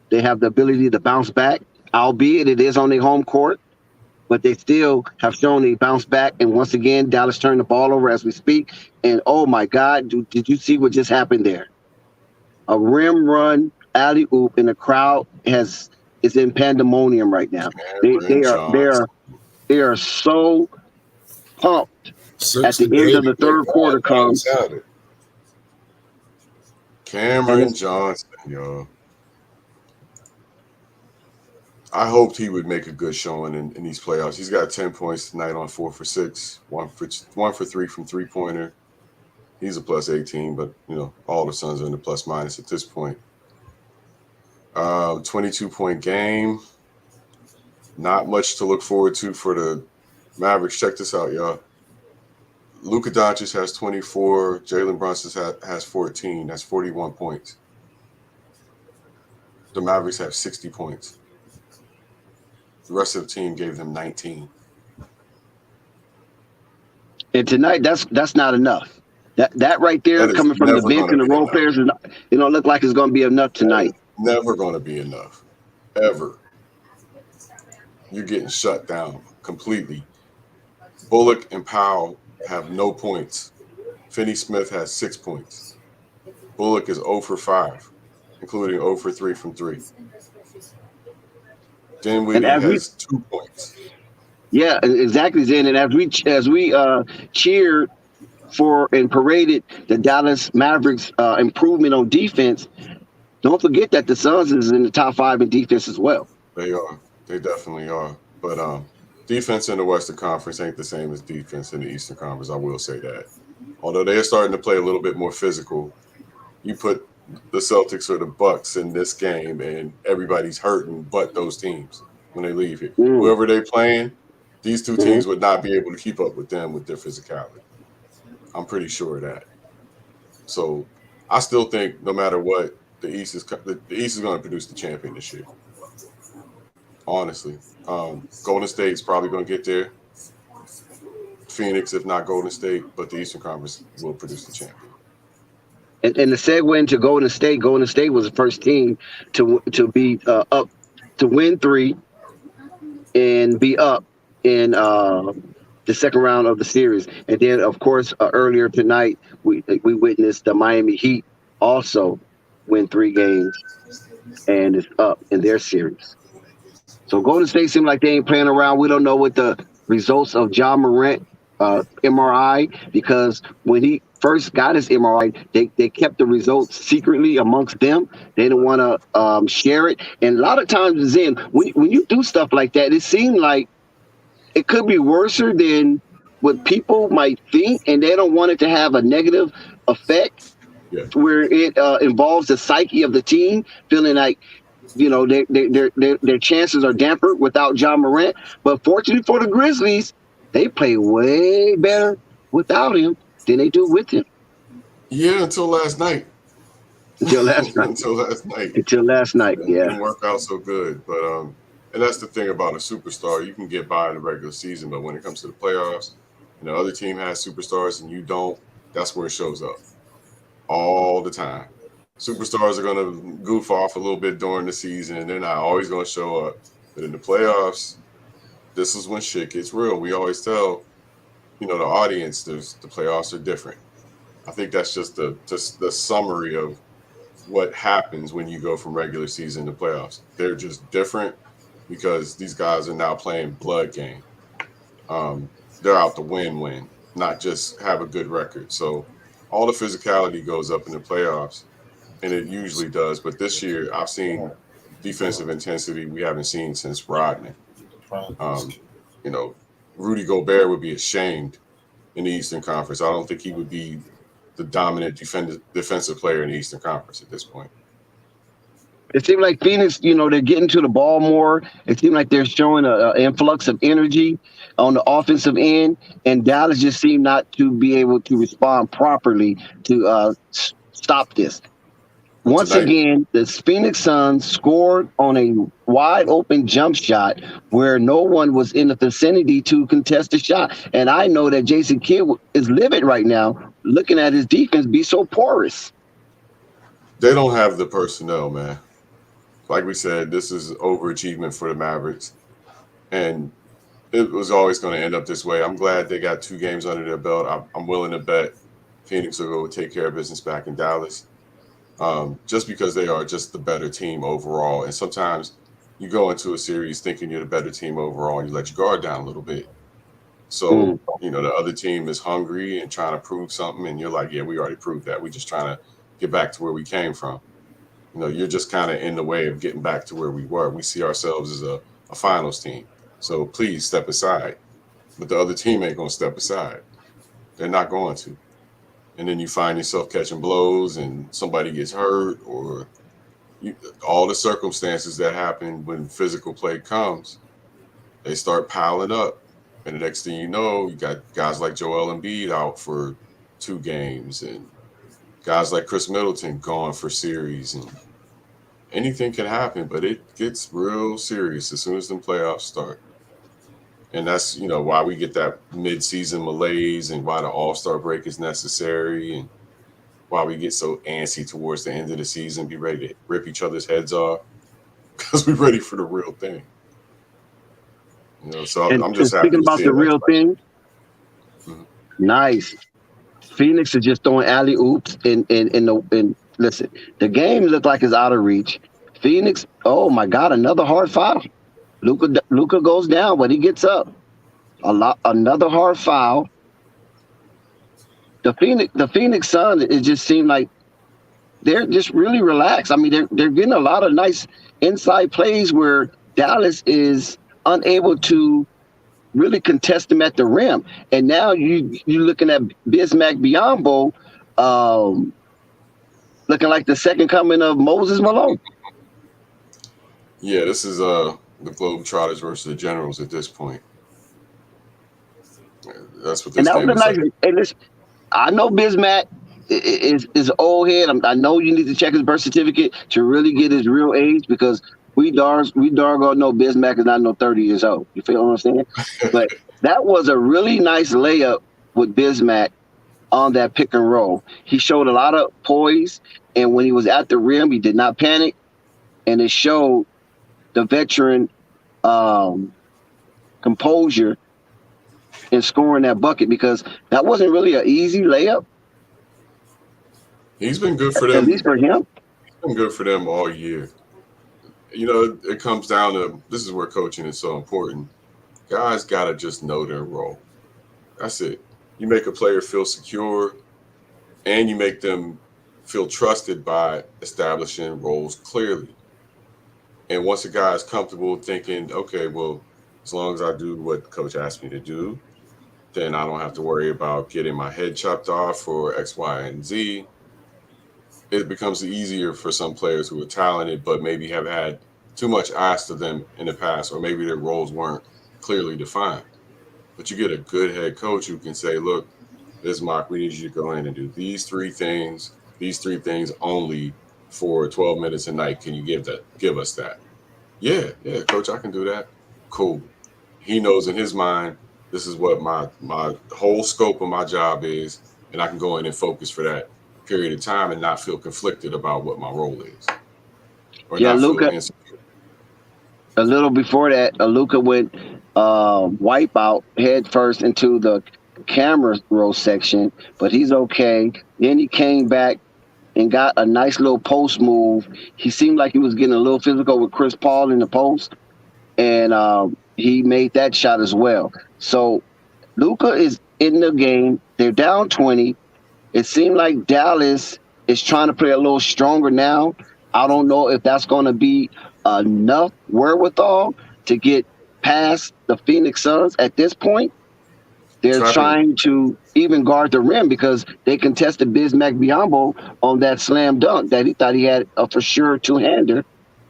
they have the ability to bounce back, albeit it is on their home court, but they still have shown they bounce back. And once again, Dallas turned the ball over as we speak. And oh my God, did you see what just happened there? A rim run, alley oop, and the crowd is in pandemonium right now. They are so pumped at the end of the third quarter comes. Cameron Johnson, yo. I hoped he would make a good showing in these playoffs. He's got 10 points tonight on 4 for 6, 1 for 3 from 3-pointer. He's a plus 18, but all the Suns are in the plus minus at this point. 22-point game. Not much to look forward to for the Mavericks. Check this out, y'all. Luka Doncic has 24. Jalen Brunson has 14. That's 41 points. The Mavericks have 60 points. The rest of the team gave them 19. And tonight, that's not enough. That right there, coming from the bench and the role players, it don't look like it's going to be enough tonight. Never going to be enough, ever. You're getting shut down completely. Bullock and Powell have no points. Finney-Smith has 6 points. Bullock is 0 for 5, including 0 for 3 from 3. Dinwiddie has 2 points. Yeah, exactly, Zen. And as we cheered for and paraded the Dallas Mavericks improvement on defense, don't forget that the Suns is in the top 5 in defense as well. They are. They definitely are. But defense in the Western Conference ain't the same as defense in the Eastern Conference. I will say that. Although they are starting to play a little bit more physical, you put the Celtics or the Bucks in this game, and everybody's hurting but those teams when they leave here. Whoever they playing, these two teams would not be able to keep up with them with their physicality. I'm pretty sure of that. So I still think no matter what, the East is going to produce the champion this year. Honestly, Golden State's probably going to get there. Phoenix, if not Golden State, but the Eastern Conference will produce the champion. And the segue into Golden State was the first team to be up to win 3 and be up in the second round of the series. And then, of course, earlier tonight, we witnessed the Miami Heat also win 3 games and is up in their series. So Golden State seems like they ain't playing around. We don't know what the results of Ja Morant MRI, because when he first got his MRI, they kept the results secretly amongst them. They didn't want to share it. And a lot of times, Zen, when you do stuff like that, it seems like it could be worse than what people might think, and they don't want it to have a negative effect where it involves the psyche of the team, feeling like their chances are dampered without Ja Morant. But fortunately for the Grizzlies, they play way better without him than they do with him. Yeah, until last night. Until last night, yeah. It didn't work out so good. But and that's the thing about a superstar. You can get by in the regular season, but when it comes to the playoffs, the other team has superstars and you don't, that's where it shows up. All the time. Superstars are going to goof off a little bit during the season, and they're not always going to show up. But in the playoffs, this is when shit gets real. We always tell, the audience, the playoffs are different. I think that's just the summary of what happens when you go from regular season to playoffs. They're just different because these guys are now playing blood game. They're out to win, not just have a good record. So all the physicality goes up in the playoffs. And it usually does. But this year, I've seen defensive intensity we haven't seen since Rodman. Rudy Gobert would be ashamed in the Eastern Conference. I don't think he would be the dominant defensive player in the Eastern Conference at this point. It seems like Phoenix, they're getting to the ball more. It seems like they're showing an influx of energy on the offensive end. And Dallas just seemed not to be able to respond properly to stop this. Once tonight. again, the Phoenix Suns scored on a wide open jump shot where no one was in the vicinity to contest the shot. And I know that Jason Kidd is livid right now, looking at his defense be so porous. They don't have the personnel, man. Like we said, this is overachievement for the Mavericks, and it was always going to end up this way. I'm glad they got 2 games under their belt. I'm willing to bet Phoenix will go take care of business back in Dallas, just because they are just the better team overall. And sometimes you go into a series thinking you're the better team overall, and you let your guard down a little bit. So, the other team is hungry and trying to prove something, and you're like, yeah, we already proved that. We're just trying to get back to where we came from. You're just kind of in the way of getting back to where we were. We see ourselves as a finals team. So please step aside. But the other team ain't going to step aside. They're not going to. And then you find yourself catching blows and somebody gets hurt, or all the circumstances that happen when physical play comes, they start piling up. And the next thing you know, you got guys like Joel Embiid out for 2 games, and guys like Chris Middleton gone for series, and anything can happen, but it gets real serious as soon as the playoffs start. And that's, why we get that mid-season malaise, and why the All-Star break is necessary, and why we get so antsy towards the end of the season, be ready to rip each other's heads off, because we're ready for the real thing. So I'm just happy speaking to about see the real thing. Nice. Phoenix is just throwing alley oops and listen, the game looked like it's out of reach. Phoenix, oh my God, another hard foul. Luka goes down, but he gets up. Another hard foul. The Phoenix Suns, it just seemed like they're just really relaxed. I mean, they're getting a lot of nice inside plays where Dallas is unable to really contest them at the rim. And now you're looking at Bismack Biyombo looking like the second coming of Moses Malone. Yeah, this is the Globetrotters versus the Generals at this point. That's what this game is like. Hey, listen, I know Bismack is old head. I know you need to check his birth certificate to really get his real age, because we doggone know Bismack is not no 30 years old. You feel what I'm saying? But that was a really nice layup with Bismack on that pick and roll. He showed a lot of poise, and when he was at the rim, he did not panic, and it showed the veteran composure in scoring that bucket, because that wasn't really an easy layup. He's been good for them. At least for him. He's been good for them all year. It comes down to, this is where coaching is so important. Guys got to just know their role. That's it. You make a player feel secure, and you make them feel trusted by establishing roles clearly. And once a guy is comfortable thinking, okay, well, as long as I do what coach asked me to do, then I don't have to worry about getting my head chopped off for X, Y, and Z. It becomes easier for some players who are talented but maybe have had too much asked of them in the past, or maybe their roles weren't clearly defined. But you get a good head coach who can say, look, Bismack, we need you to go in and do these 3 things only for 12 minutes a night. Can you give us that? Yeah, coach, I can do that. Cool. He knows in his mind, this is what my whole scope of my job is, and I can go in and focus for that period of time and not feel conflicted about what my role is. Or not Luka, feel insecure. a little before that, Luka went wipe out head first into the camera row section, but he's okay. Then he came back and got a nice little post move. He seemed like he was getting a little physical with Chris Paul in the post, and he made that shot as well. So Luka is in the game. They're down 20. It seemed like Dallas is trying to play a little stronger now. I don't know if that's going to be enough wherewithal to get past the Phoenix Suns at this point. They're trying to even guard the rim, because they contested Bismack Biyombo on that slam dunk that he thought he had a for sure 2-hander,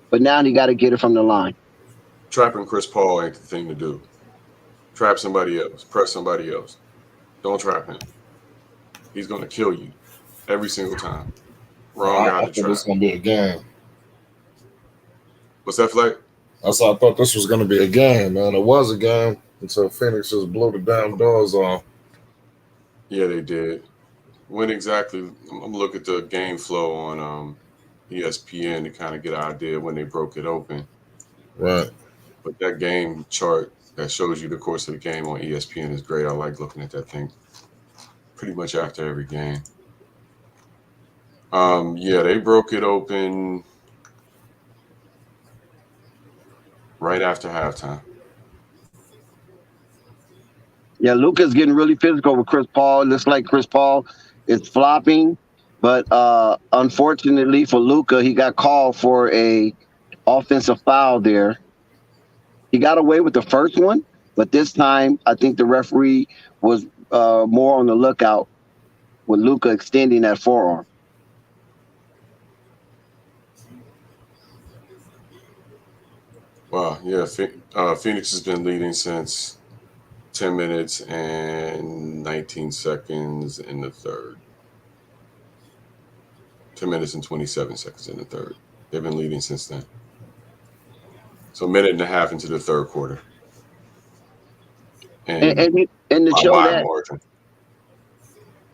but now he got to get it from the line. Trapping Chris Paul ain't the thing to do. Trap somebody else. Press somebody else. Don't trap him. He's going to kill you every single time. Wrong guy I to thought this was trap. gonna be a game. What's that, Flight? I thought this was gonna be a game, man. It was a game until Phoenix just blew the damn doors off. Yeah, they did. When exactly? I'm look at the game flow on ESPN to kind of get an idea when they broke it open. Right. But that game chart that shows you the course of the game on ESPN is great. I like looking at that thing pretty much after every game. Yeah, they broke it open right after halftime. Yeah, Luka's getting really physical with Chris Paul. Looks like Chris Paul is flopping, but unfortunately for Luka, he got called for a offensive foul there. He got away with the first one, but this time I think the referee was more on the lookout with Luka extending that forearm. Wow, yeah, Phoenix has been leading since 10 minutes and 19 seconds in the third. 10 minutes and 27 seconds in the third. They've been leading since then. So a minute and a half into the third quarter. And to by show wide that, margin.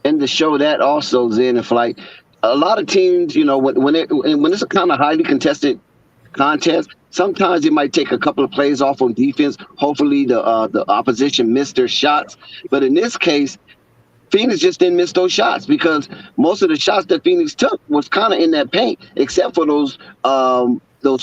and to show that also, Zen, if like a lot of teams, when it's a kind of highly contested contest, sometimes it might take a couple of plays off on defense. Hopefully, the opposition missed their shots. But in this case, Phoenix just didn't miss those shots because most of the shots that Phoenix took was kind of in that paint, except for those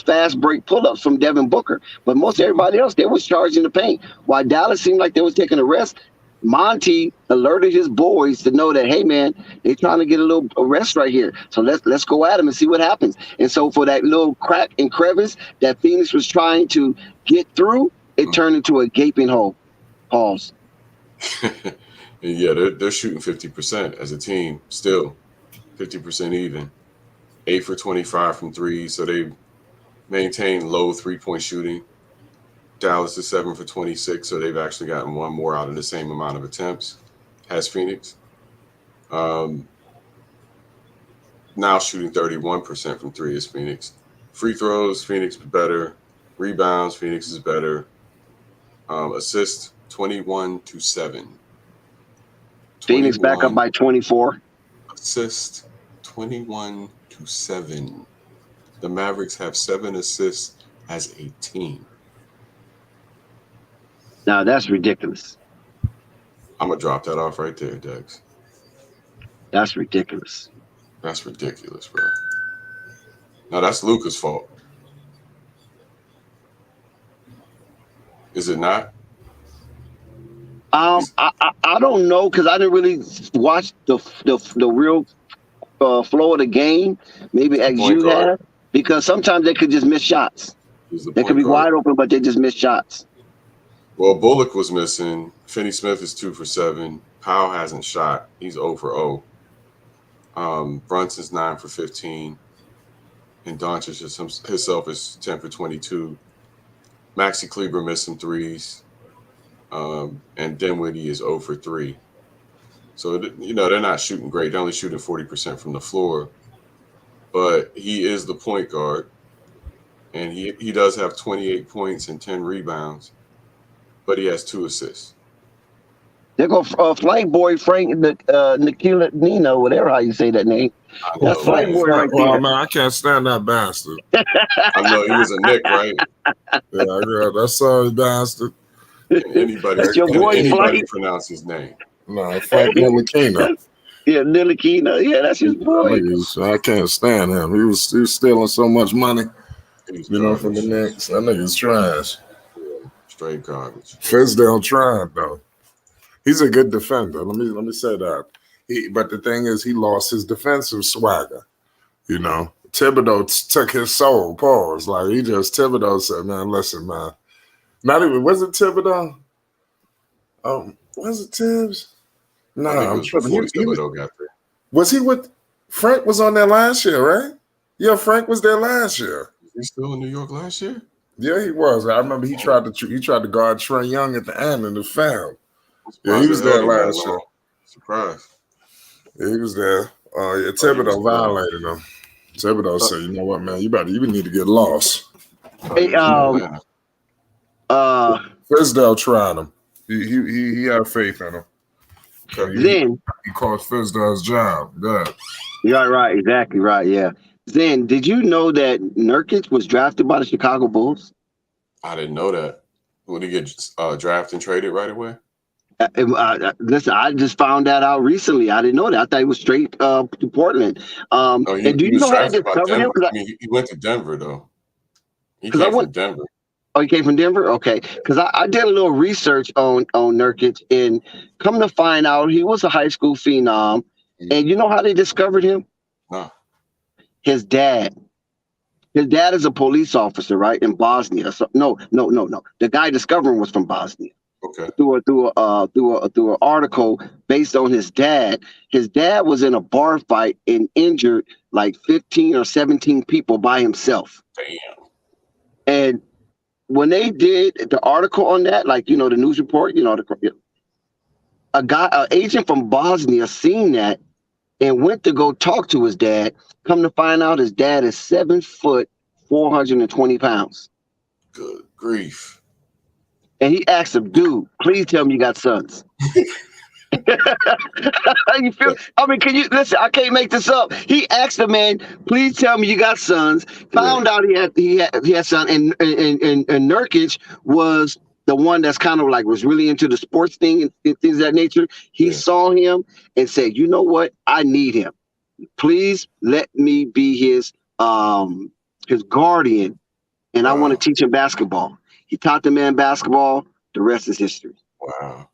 fast break pull-ups from Devin Booker. But most everybody else, they was charging the paint. While Dallas seemed like they was taking a rest, Monty alerted his boys to know that, hey man, they're trying to get a little rest right here. So let's go at them and see what happens. And so for that little crack and crevice that Phoenix was trying to get through, it turned into a gaping hole. Pause. Yeah, they're shooting 50% as a team still, 50% even. 8 for 25 from three, so they maintain low 3-point shooting. Dallas is 7 for 26, so they've actually gotten one more out of the same amount of attempts as Phoenix. Now shooting 31% from three is Phoenix. Free throws, Phoenix is better. Rebounds, Phoenix is better. Assists, 21-7. Phoenix back up by 24. Assists, 21-7. The Mavericks have 7 assists as a team. Now that's ridiculous. I'm gonna drop that off right there, Dex. That's ridiculous. That's ridiculous, bro. Now that's Luka's fault. Is it not? I don't know because I didn't really watch the real flow of the game. Maybe as you have, because sometimes they could just miss shots. They could be wide open, but they just miss shots. Well, Bullock was missing. Finney Smith is 2 for 7. Powell hasn't shot. He's 0 for 0. Brunson's 9 for 15. And Doncic himself is 10 for 22. Maxi Kleber missed some threes. And Dinwiddie is 0 for 3. So, they're not shooting great. They're only shooting 40% from the floor. But he is the point guard. And he does have 28 points and 10 rebounds. But he has 2 assists. There go Flight Boy Frank Nikila Nino, whatever how you say that name. That's Flight Boy right there. Well, man, I can't stand that bastard. I know he was a Nick, right? Yeah, that's sorry bastard. Anybody pronounce his name? No, Frank Ntilikina. Yeah, Ntilikina. Yeah, that's his boy. I can't stand him. He was stealing so much money. From the Knicks. That nigga's trash. Yeah, straight garbage. Fizdale tried though. He's a good defender. Let me say that. But the thing is, he lost his defensive swagger. Thibodeau took his soul. Pause. Like Thibodeau said, "Man, listen, man. Not even was it Thibodeau? Was it Tibbs? No, I'm tripping. Thibodeau got there. Was he with Frank? Was on there last year, right? Yeah, Frank was there last year. He still in New York last year? Yeah, he was. I remember he tried to guard Trae Young at the end and it failed. Yeah, he was there last year. Surprise. Yeah, he was there. Yeah, Thibodeau violated him. Thibodeau said, "You know what, man? You need to get lost." Hey, Fizdale tried him. He had faith in him. Zen, he cost Fizdale's job. Yeah. you're right, exactly right. Yeah. Zen, did you know that Nurkic was drafted by the Chicago Bulls? I didn't know that. Would he get drafted and traded right away? Listen, I just found that out recently. I didn't know that. I thought he was straight to Portland. And do he you was know how I drafted by discovered him? Denver. I mean, he went to Denver though. He Because I came went. from Denver. Oh, he came from Denver? Okay. Because I did a little research on Nurkic, and come to find out he was a high school phenom. And you know how they discovered him? No. His dad. His dad is a police officer, right, in Bosnia. So, no. The guy discovering was from Bosnia. Okay. Through an article based on his dad. His dad was in a bar fight and injured like 15 or 17 people by himself. Damn. And when they did the article on that, like, the news report, an agent from Bosnia seen that and went to go talk to his dad. Come to find out his dad is 7 foot, 420 pounds. Good grief. And he asked him, dude, please tell me you got sons. You feel? I mean, can you listen? I can't make this up. He asked the man, "Please tell me you got sons." Found out he had son, and Nurkic was the one that's kind of like was really into the sports thing and things of that nature. He saw him and said, "You know what? I need him. Please let me be his guardian, and I want to teach him basketball." He taught the man basketball. The rest is history. Wow.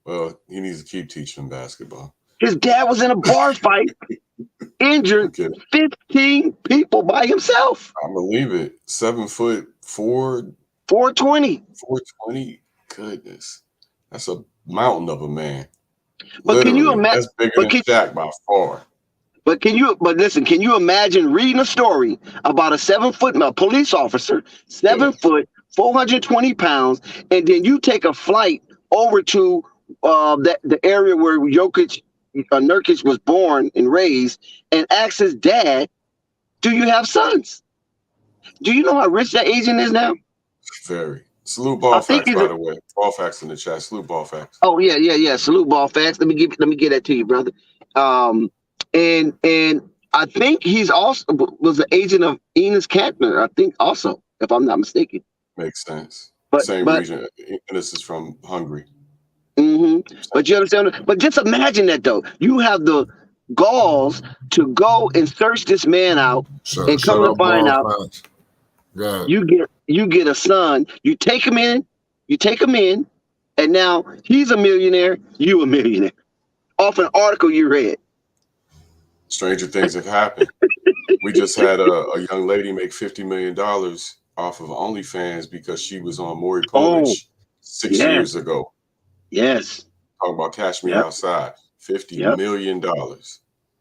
Well, he needs to keep teaching basketball. His dad was in a bar fight, injured 15 people by himself. I believe it. 7 foot 4. 420. 420. Goodness. That's a mountain of a man. But literally, can you imagine? That's bigger than Shaq by far. But listen, can you imagine reading a story about a 7 foot police officer, 7 foot, 420 pounds, and then you take a flight over to the area where Nurkic was born and raised, and asks his dad, "Do you have sons?" Do you know how rich that agent is now? Very. Salute Ball Facts, by the way. Ball Facts in the chat. Salute Ball Facts. Oh yeah. Salute Ball Facts. Let me get that to you, brother. And I think he's also was an agent of Enes Kanter. I think also, if I'm not mistaken. Makes sense. But same region. And this is from Hungary. Mm-hmm. But you understand? But just imagine that, though. You have the galls to go and search this man out, and come to find out, you get a son. You take him in, and now he's a millionaire. You a millionaire off an article you read. Stranger things have happened. We just had a young lady make $50 million off of OnlyFans because she was on Maury Povich 6 years ago. Yes. Talking about Cash Me Outside. $50 million.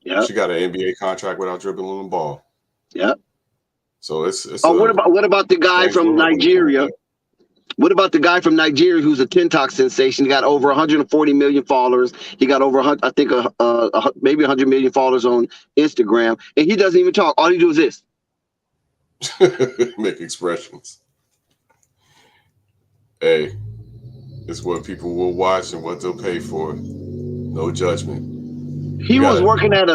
Yep. She got an NBA contract without dribbling the ball. Yep. So it's what about the guy from Nigeria? What about the guy from Nigeria who's a TikTok sensation? He got over 140 million followers. He got over, I think, maybe 100 million followers on Instagram, and he doesn't even talk. All he does is this. Make expressions. Hey, it's what people will watch and what they'll pay for. No judgment. He was working at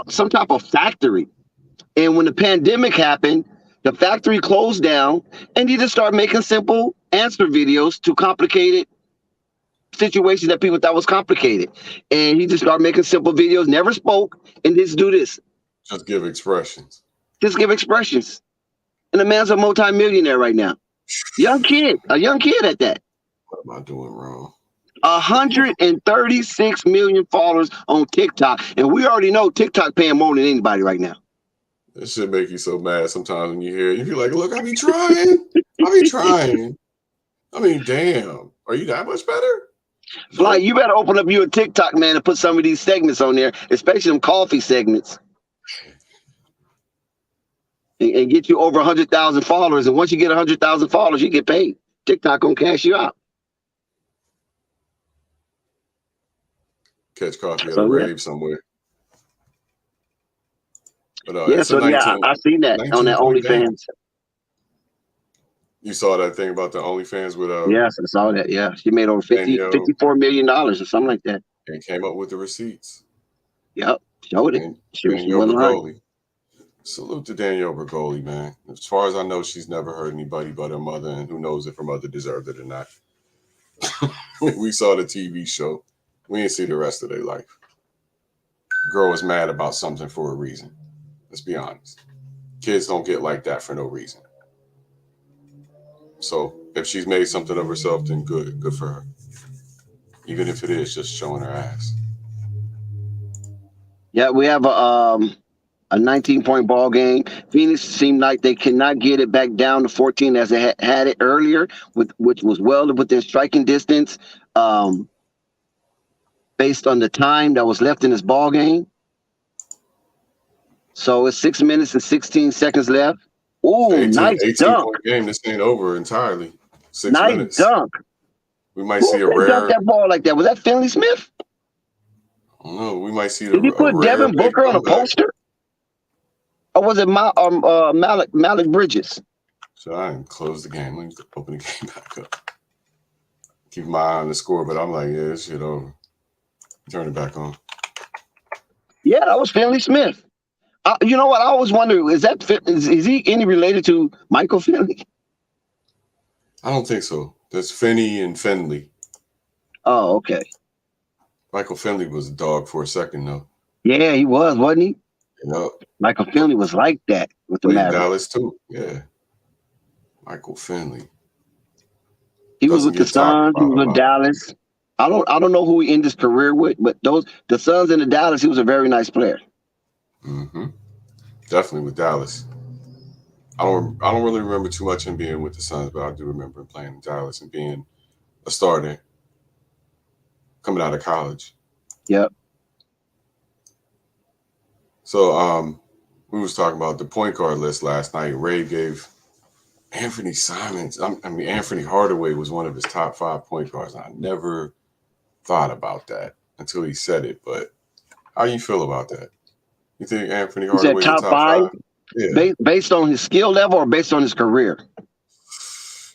some type of factory, and when the pandemic happened, the factory closed down, and he just started making simple answer videos to complicated situations that people thought was complicated. And he just started making simple videos, never spoke, and just do this. Just give expressions. And the man's a multi-millionaire right now. A young kid at that. What am I doing wrong? 136 million followers on TikTok. And we already know TikTok paying more than anybody right now. It should make you so mad sometimes when you hear it. You feel like, look, I be trying. I mean, damn. Are you that much better? Fly, you better open up you a TikTok, man, and put some of these segments on there, especially them coffee segments. And get you over 100,000 followers. And once you get 100,000 followers, you get paid. TikTok gonna cash you out. Catch coffee at a rave somewhere. But Yeah, it's a so yeah, 19, I seen that on that 19-point game. OnlyFans. You saw that thing about the OnlyFans with Yes, I saw that. Yeah, she made over Danielle $54 million or something like that. and came up with the receipts. Yep, showed it. And She Danielle wasn't lying. Bergoli. Salute to Danielle Bergoli, man. As far as I know, she's never hurt anybody but her mother, and who knows if her mother deserved it or not. We saw the TV show. We didn't see the rest of their life. The girl was mad about something for a reason. Let's be honest. Kids don't get like that for no reason. So if she's made something of herself, then good for her. Even if it is just showing her ass. Yeah, we have a 19-point ball game. Phoenix seemed like they cannot get it back down to 14 as they had it earlier, which was well within striking distance, based on the time that was left in this ball game. So it's 6 minutes and 16 seconds left. Ooh, nice 18 dunk. point game. This ain't over entirely. 6 Nice minutes. dunk. We might see a Who rare. dunked that ball like that? Was that Finley Smith? I don't know. We might see Did he put Devin Booker on a poster? Or was it Malik Bridges? So I didn't close the game. Let me open the game back up. Keep my eye on the score, but I'm like, yeah, this shit over. Turn it back on. Yeah, that was Finley Smith. You know what? I always wonder, is he any related to Michael Finley? I don't think so. That's Finney and Finley. Oh, okay. Michael Finley was a dog for a second, though. Yeah, he was, wasn't he? Yep. Michael Finley was like that with the Mavericks. Dallas, too. Yeah. Michael Finley. He was with the Suns. He was with Dallas. I don't know who he ended his career with, but the Suns and the Dallas, he was a very nice player. Mm-hmm. Definitely with Dallas. I don't really remember too much him being with the Suns, but I do remember him playing in Dallas and being a starter coming out of college. Yep. So we was talking about the point guard list last night. Ray gave Anthony Simons. Anthony Hardaway was one of his top 5 point guards. I never thought about that until he said it. But how you feel about that? You think Anthony Hardaway is top 5? Yeah. Based on his skill level or based on his career?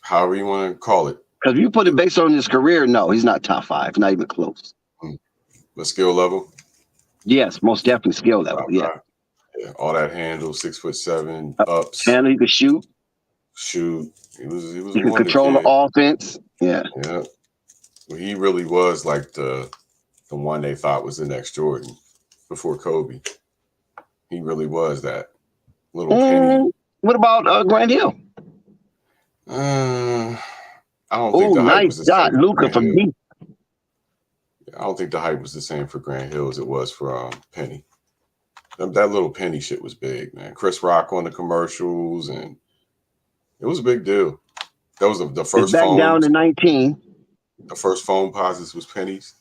However you want to call it. Because if you put it based on his career, no, he's not top 5. Not even close. The skill level? Yes, most definitely skill level. Yeah. All that handle, 6'7", ups. And he could shoot. He was he could control the offense. Yeah. Yeah. Well, he really was like the one they thought was the next Jordan before Kobe. He really was that little penny. What about Grant Hill? I don't think the hype was the same. Luka for me. I don't think the hype was the same for Grant Hill as it was for Penny. That little Penny shit was big, man. Chris Rock on the commercials, and it was a big deal. That was the first phone. Back down to 19. The first phone posits was pennies.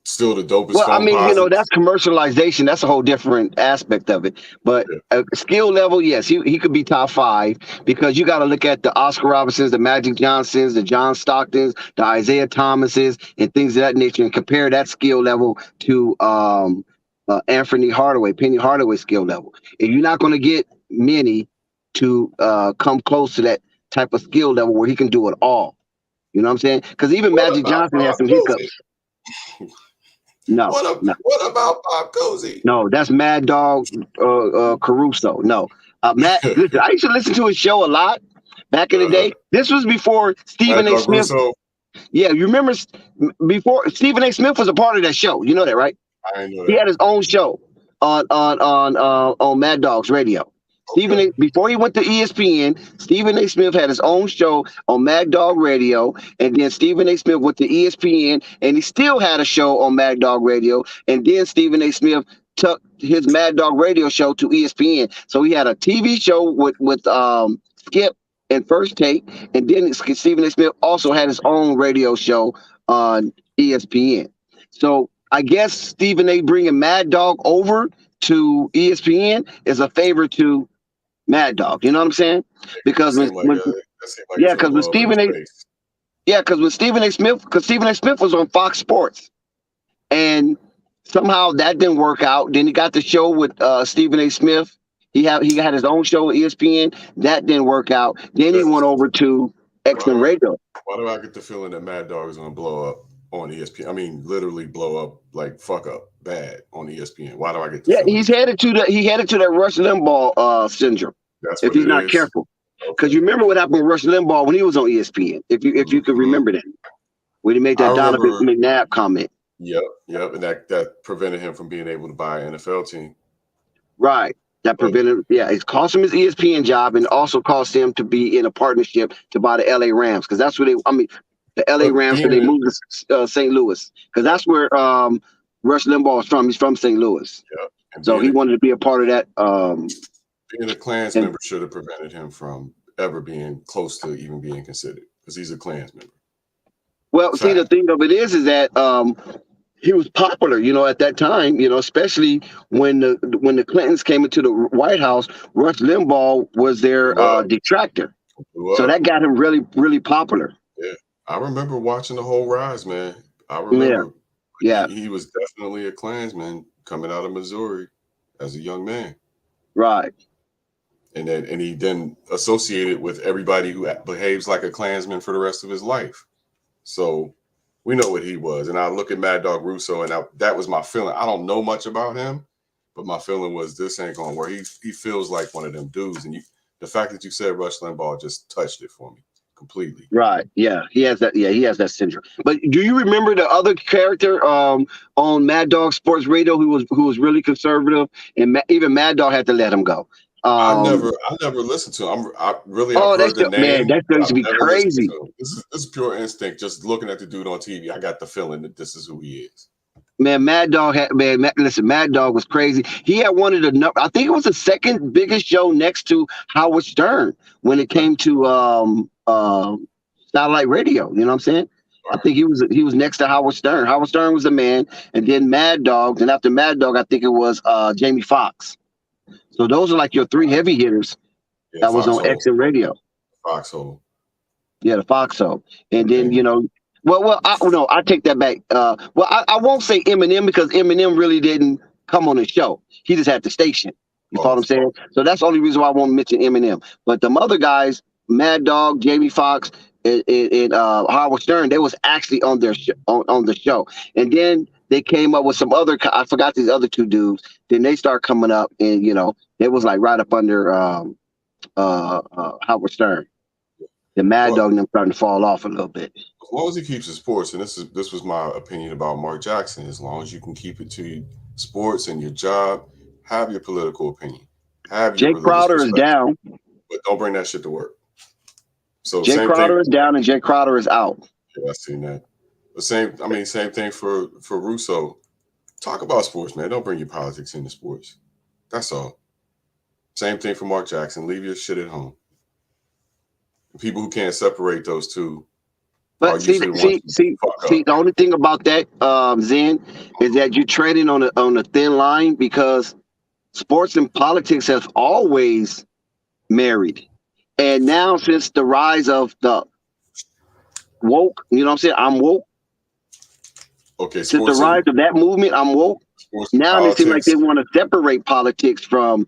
Still the dopest. Well, phone posits. That's commercialization. That's a whole different aspect of it. But skill level, yes, he could be top 5 because you got to look at the Oscar Robinsons, the Magic Johnsons, the John Stocktons, the Isaiah Thomases, and things of that nature, and compare that skill level to Anthony Hardaway, Penny Hardaway's skill level. If you're not going to get many to come close to that type of skill level where he can do it all. You know what I'm saying? Because even Magic Johnson has some hiccups. No. What about Bob Cousy? No, that's Mad Dog Caruso. No. Matt, listen, I used to listen to his show a lot back in the day. This was before Stephen A. Smith. Yeah, you remember before Stephen A. Smith was a part of that show. You know that, right? I know that. He had his own show on Mad Dog's radio. Okay. Before he went to ESPN, Stephen A. Smith had his own show on Mad Dog Radio, and then Stephen A. Smith went to ESPN, and he still had a show on Mad Dog Radio, and then Stephen A. Smith took his Mad Dog Radio show to ESPN. So he had a TV show with Skip and First Take, and then Stephen A. Smith also had his own radio show on ESPN. So I guess Stephen A. bringing Mad Dog over to ESPN is a favor to Mad Dog, you know what I'm saying? Because when Stephen A. Smith was on Fox Sports, and Somehow that didn't work out. Then he got the show with Stephen A. Smith. He had his own show at ESPN. That didn't work out. Then he went over to XM Radio. Why do I get the feeling that Mad Dog is going to blow up on ESPN? I mean, literally blow up, like fuck up bad on ESPN. Why do I get the feeling? He's headed to that Rush Limbaugh syndrome. That's if what he's it not is. careful. Because you remember what happened with Rush Limbaugh when he was on ESPN. If you could remember that, when he made that Donovan McNabb comment. Yep, and that prevented him from being able to buy an NFL team. Right. That prevented, it cost him his ESPN job and also cost him to be in a partnership to buy the LA Rams, because that's where the LA Rams, so they moved to St. Louis, because that's where Rush Limbaugh is from. He's from St. Louis. Yep. So he wanted to be a part of that. Being a Klans member should have prevented him from ever being close to even being considered, because he's a Klans member. Well, see, the thing of it is that he was popular, at that time, especially when the Clintons came into the White House. Rush Limbaugh was their detractor. So that got him really, really popular. Yeah. I remember watching the whole rise, man. I remember. Yeah. He was definitely a Klansman coming out of Missouri as a young man. Right. And he then associated with everybody who behaves like a Klansman for the rest of his life. So we know what he was. And I look at Mad Dog Russo, and that was my feeling. I don't know much about him, but my feeling was this ain't going to work. He feels like one of them dudes. And the fact that you said Rush Limbaugh just touched it for me completely. Right. Yeah. He has that. Yeah, he has that syndrome. But do you remember the other character on Mad Dog Sports Radio who was really conservative, and even Mad Dog had to let him go? I never listened to him. I've heard the name. Man, that's going to be crazy. This is pure instinct. Just looking at the dude on TV, I got the feeling that this is who he is. Man, Mad Dog Mad Dog was crazy. He had one of the, I think it was the second biggest show next to Howard Stern when it came to satellite radio. You know what I'm saying? I think he was next to Howard Stern. Howard Stern was the man, and then Mad Dog, and after Mad Dog, I think it was Jamie Foxx. So those are like your three heavy hitters that was on XM Radio. Foxhole. Yeah, the Foxhole. And then, I take that back. I won't say Eminem, because Eminem really didn't come on the show. He just had the station. You follow what I'm saying? So that's the only reason why I won't mention Eminem. But the other guys, Mad Dog, Jamie Foxx, and Howard Stern, they was actually on their on the show. And then they came up with some other, I forgot these other two dudes. Then they start coming up, and it was like right up under Howard Stern. The Mad Dog and them starting to fall off a little bit. As long as he keeps his sports, and this was my opinion about Mark Jackson, as long as you can keep it to sports and your job, have your political opinion. Jake Crowder is down. But don't bring that shit to work. So Jake Crowder is down and Jake Crowder is out. Yeah, I seen that. The same thing for Russo. Talk about sports, man. Don't bring your politics into sports. That's all. Same thing for Mark Jackson. Leave your shit at home. People who can't separate those two. But see, the only thing about that, Zen, is that you're treading on a thin line, because sports and politics have always married. And now, since the rise of the woke, you know what I'm saying? I'm woke. Okay. Since the rise of that movement, I'm woke. Now they seem like they want to separate politics from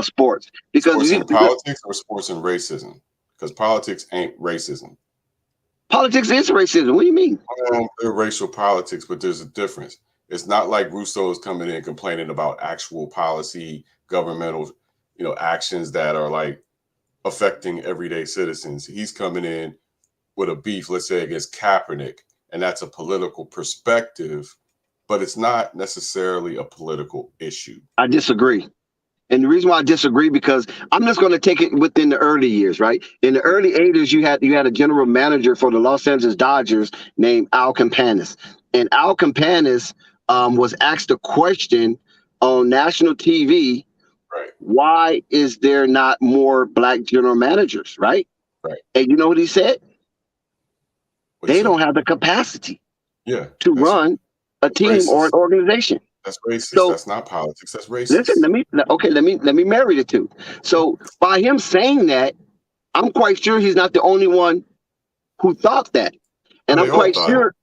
sports. Because sports and politics or sports and racism? Because politics ain't racism. Politics is racism. What do you mean? They're racial politics, but there's a difference. It's not like Russo is coming in complaining about actual policy, governmental, actions that are like affecting everyday citizens. He's coming in with a beef, let's say, against Kaepernick, and that's a political perspective, but it's not necessarily a political issue. I disagree. And the reason why I disagree, because I'm just going to take it within the early years, right? In the early 80s, you had a general manager for the Los Angeles Dodgers named Al Campanis. And Al Campanis was asked a question on national TV, right? Why is there not more black general managers, right? Right. And you know what he said? They don't have the capacity to run a team racist. Or an organization. That's racist. So, that's not politics. That's racist. Listen, let me marry the two. So by him saying that, I'm quite sure he's not the only one who thought that. And I'm quite sure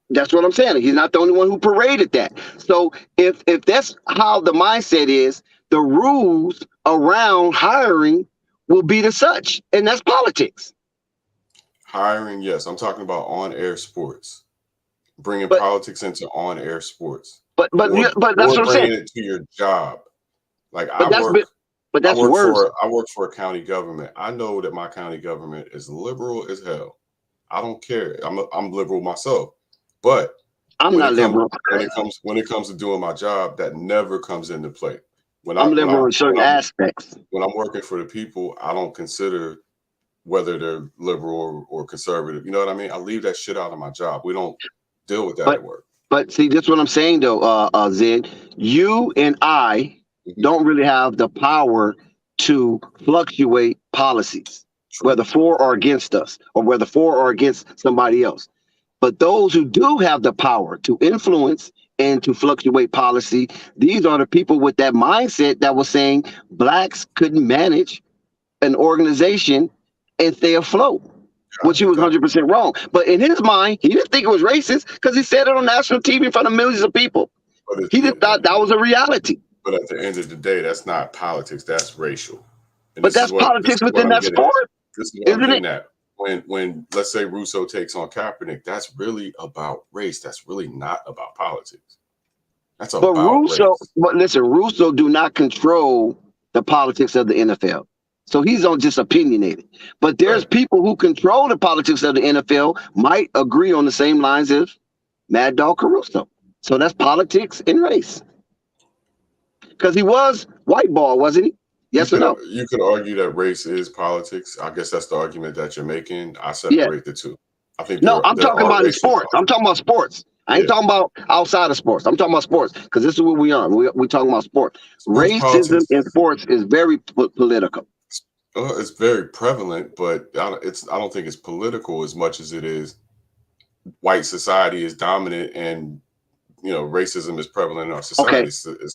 That's what I'm saying. He's not the only one who paraded that. So if that's how the mindset is, the rules around hiring will be the such, and that's politics. Hiring, yes. I'm talking about on-air sports. Bringing But politics into on-air sports. but Or that's what I'm saying. bringing it to your job. Like But that's worse. I work for a county government. I know that my county government is liberal as hell. I don't care. I'm liberal myself. But I'm not liberal. When it comes to doing my job, that never comes into play. I'm liberal in certain aspects. When I'm working for the people, I don't consider whether they're liberal or conservative. You know what I mean? I leave that shit out of my job. We don't deal with that at work. But see, that's what I'm saying though, Zed. You and I don't really have the power to fluctuate policies, whether for or against us, or whether for or against somebody else. But those who do have the power to influence and to fluctuate policy, these are the people with that mindset that was saying blacks couldn't manage an organization and stay afloat, which he was 100% wrong. But in his mind, he didn't think it was racist because he said it on national TV in front of millions of people. He just thought that was a reality. But at the end of the day, that's not politics. That's racial. And but that's politics within that sport, isn't it? When let's say Russo takes on Kaepernick, that's really about race. That's really not about politics. That's about race. But listen, Russo do not control the politics of the NFL. So he's on just opinionated. But there's people who control the politics of the NFL might agree on the same lines as Mad Dog Caruso. So that's politics and race. Because he was white ball, wasn't he? Yes or no? You could argue that race is politics. I guess that's the argument that you're making. I separate the two. I think I'm talking about in sports. I'm talking about sports. I ain't talking about outside of sports. I'm talking about sports because this is what we are. We're talking about sports. Racism in sports is very political. It's very prevalent, but I don't think it's political as much as it is white society is dominant and racism is prevalent in our society. Okay.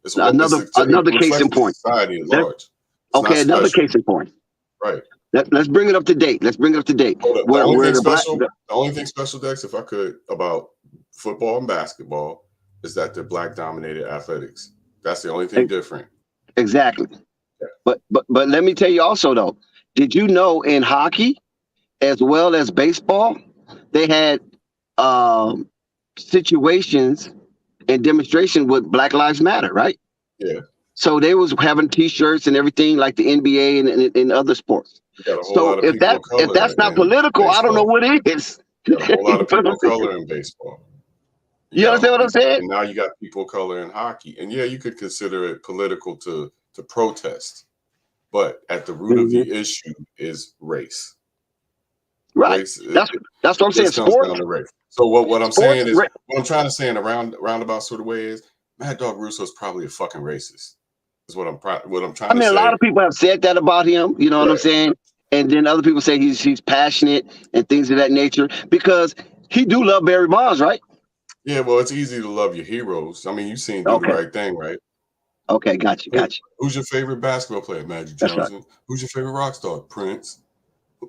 It's another case in point. Society at large. Another case in point. Right. Let's bring it up to date. The only thing special, Dex, if I could, about football and basketball is that they're black dominated athletics. That's the only thing different. Exactly. Yeah. But let me tell you also though, did you know in hockey as well as baseball, they had situations and demonstration with Black Lives Matter, right? Yeah. So they was having T-shirts and everything like the NBA and in other sports. So if that's not political, I don't know what it is. Got a whole lot of people of color in baseball. You understand what I'm saying? And now you got people of color in hockey, and yeah, you could consider it political to protest, but at the root of the issue is race. Right. That's what I'm saying. Sport. So what I'm saying is, what I'm trying to say in a roundabout sort of way is, Mad Dog Russo is probably a fucking racist. Is what I'm trying to say. I mean, a lot of people have said that about him. You know what I'm saying? And then other people say he's passionate and things of that nature because he do love Barry Bonds, right? Yeah, well, it's easy to love your heroes. I mean, you've seen Do the Right Thing, right? Okay, got you. Who's your favorite basketball player? Magic Johnson. Right. Who's your favorite rock star? Prince.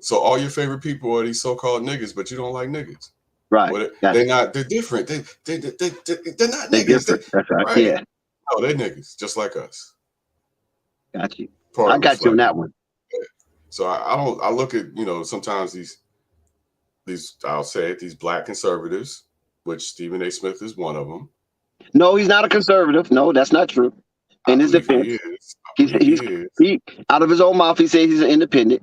So all your favorite people are these so-called niggas, but you don't like niggas. Right. Well, they're different. They're not niggas. That's right. Yeah. No, they're niggas, just like us. Got you. I got you on that one. Yeah. So I look at, sometimes these I'll say it, these black conservatives, which Stephen A. Smith is one of them. No, he's not a conservative. No, that's not true. In his defense, he out of his own mouth, he says he's an independent.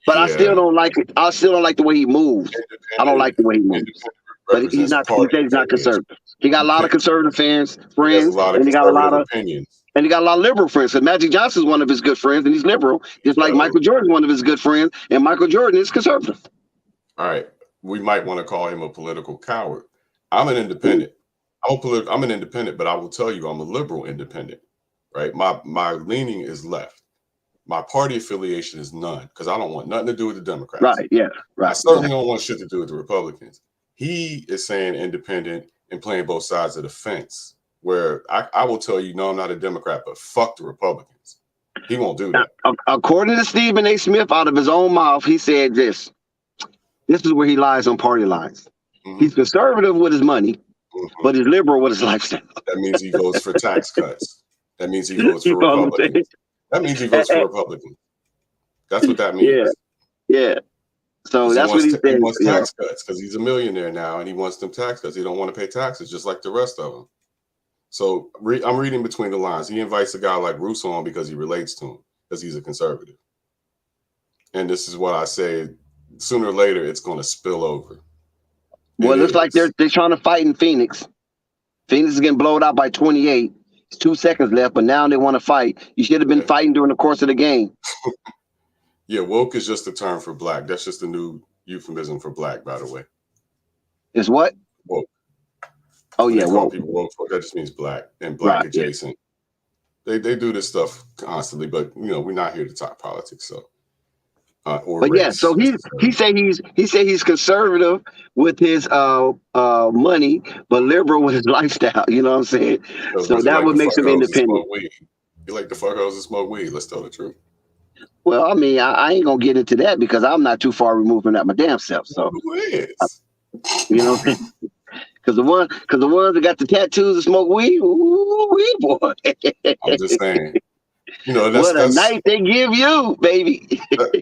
But I still don't like it. I still don't like the way he moves. I don't like the way he moves. But he's not. He says he's not conservative. He got a lot of conservative friends, and he got a lot of opinions. And he got a lot of liberal friends. Because Magic Johnson is one of his good friends, and he's liberal, just like Michael Jordan is one of his good friends, and Michael Jordan is conservative. All right, we might want to call him a political coward. I'm an independent. I'm an independent, but I will tell you, I'm a liberal independent. Right, my leaning is left. My party affiliation is none because I don't want nothing to do with the Democrats. Right. Yeah. Right. I certainly don't want shit to do with the Republicans. He is saying independent and playing both sides of the fence. Where I will tell you, no, I'm not a Democrat, but fuck the Republicans. He won't do that. Now, according to Stephen A. Smith, out of his own mouth, he said this. This is where he lies on party lines. He's conservative with his money, but he's liberal with his lifestyle. That means he votes for tax cuts. That means he votes for You know what I'm saying? Republicans. That means he votes for Republicans. That's what that means. Yeah. So 'Cause that's what he he says. wants tax cuts because he's a millionaire now, and he wants them tax cuts. He don't want to pay taxes just like the rest of them. So I'm reading between the lines. He invites a guy like Russo on because he relates to him, because he's a conservative. And this is what I say: sooner or later, it's going to spill over. Well, it looks like they're trying to fight in Phoenix. Phoenix is getting blown out by 28. It's 2 seconds left, but now they want to fight. You should have been fighting during the course of the game. Yeah, woke is just a term for black. That's just a new euphemism for black, by the way. Is what? Woke. Oh, When yeah, they call woke. people woke, that just means black and black adjacent. Yeah. They do this stuff constantly, but we're not here to talk politics, so or but race. Yeah, so he say he's conservative with his money, but liberal with his lifestyle. You know what I'm saying? So that would make him independent. You like the fuck hoes and smoke weed. Let's tell the truth. Well, I mean, I ain't gonna get into that because I'm not too far removed from that my damn self. So who is? You know what I'm saying? Because the ones that got the tattoos and smoke weed, ooh, boy. I'm just saying. What a night they give you, baby.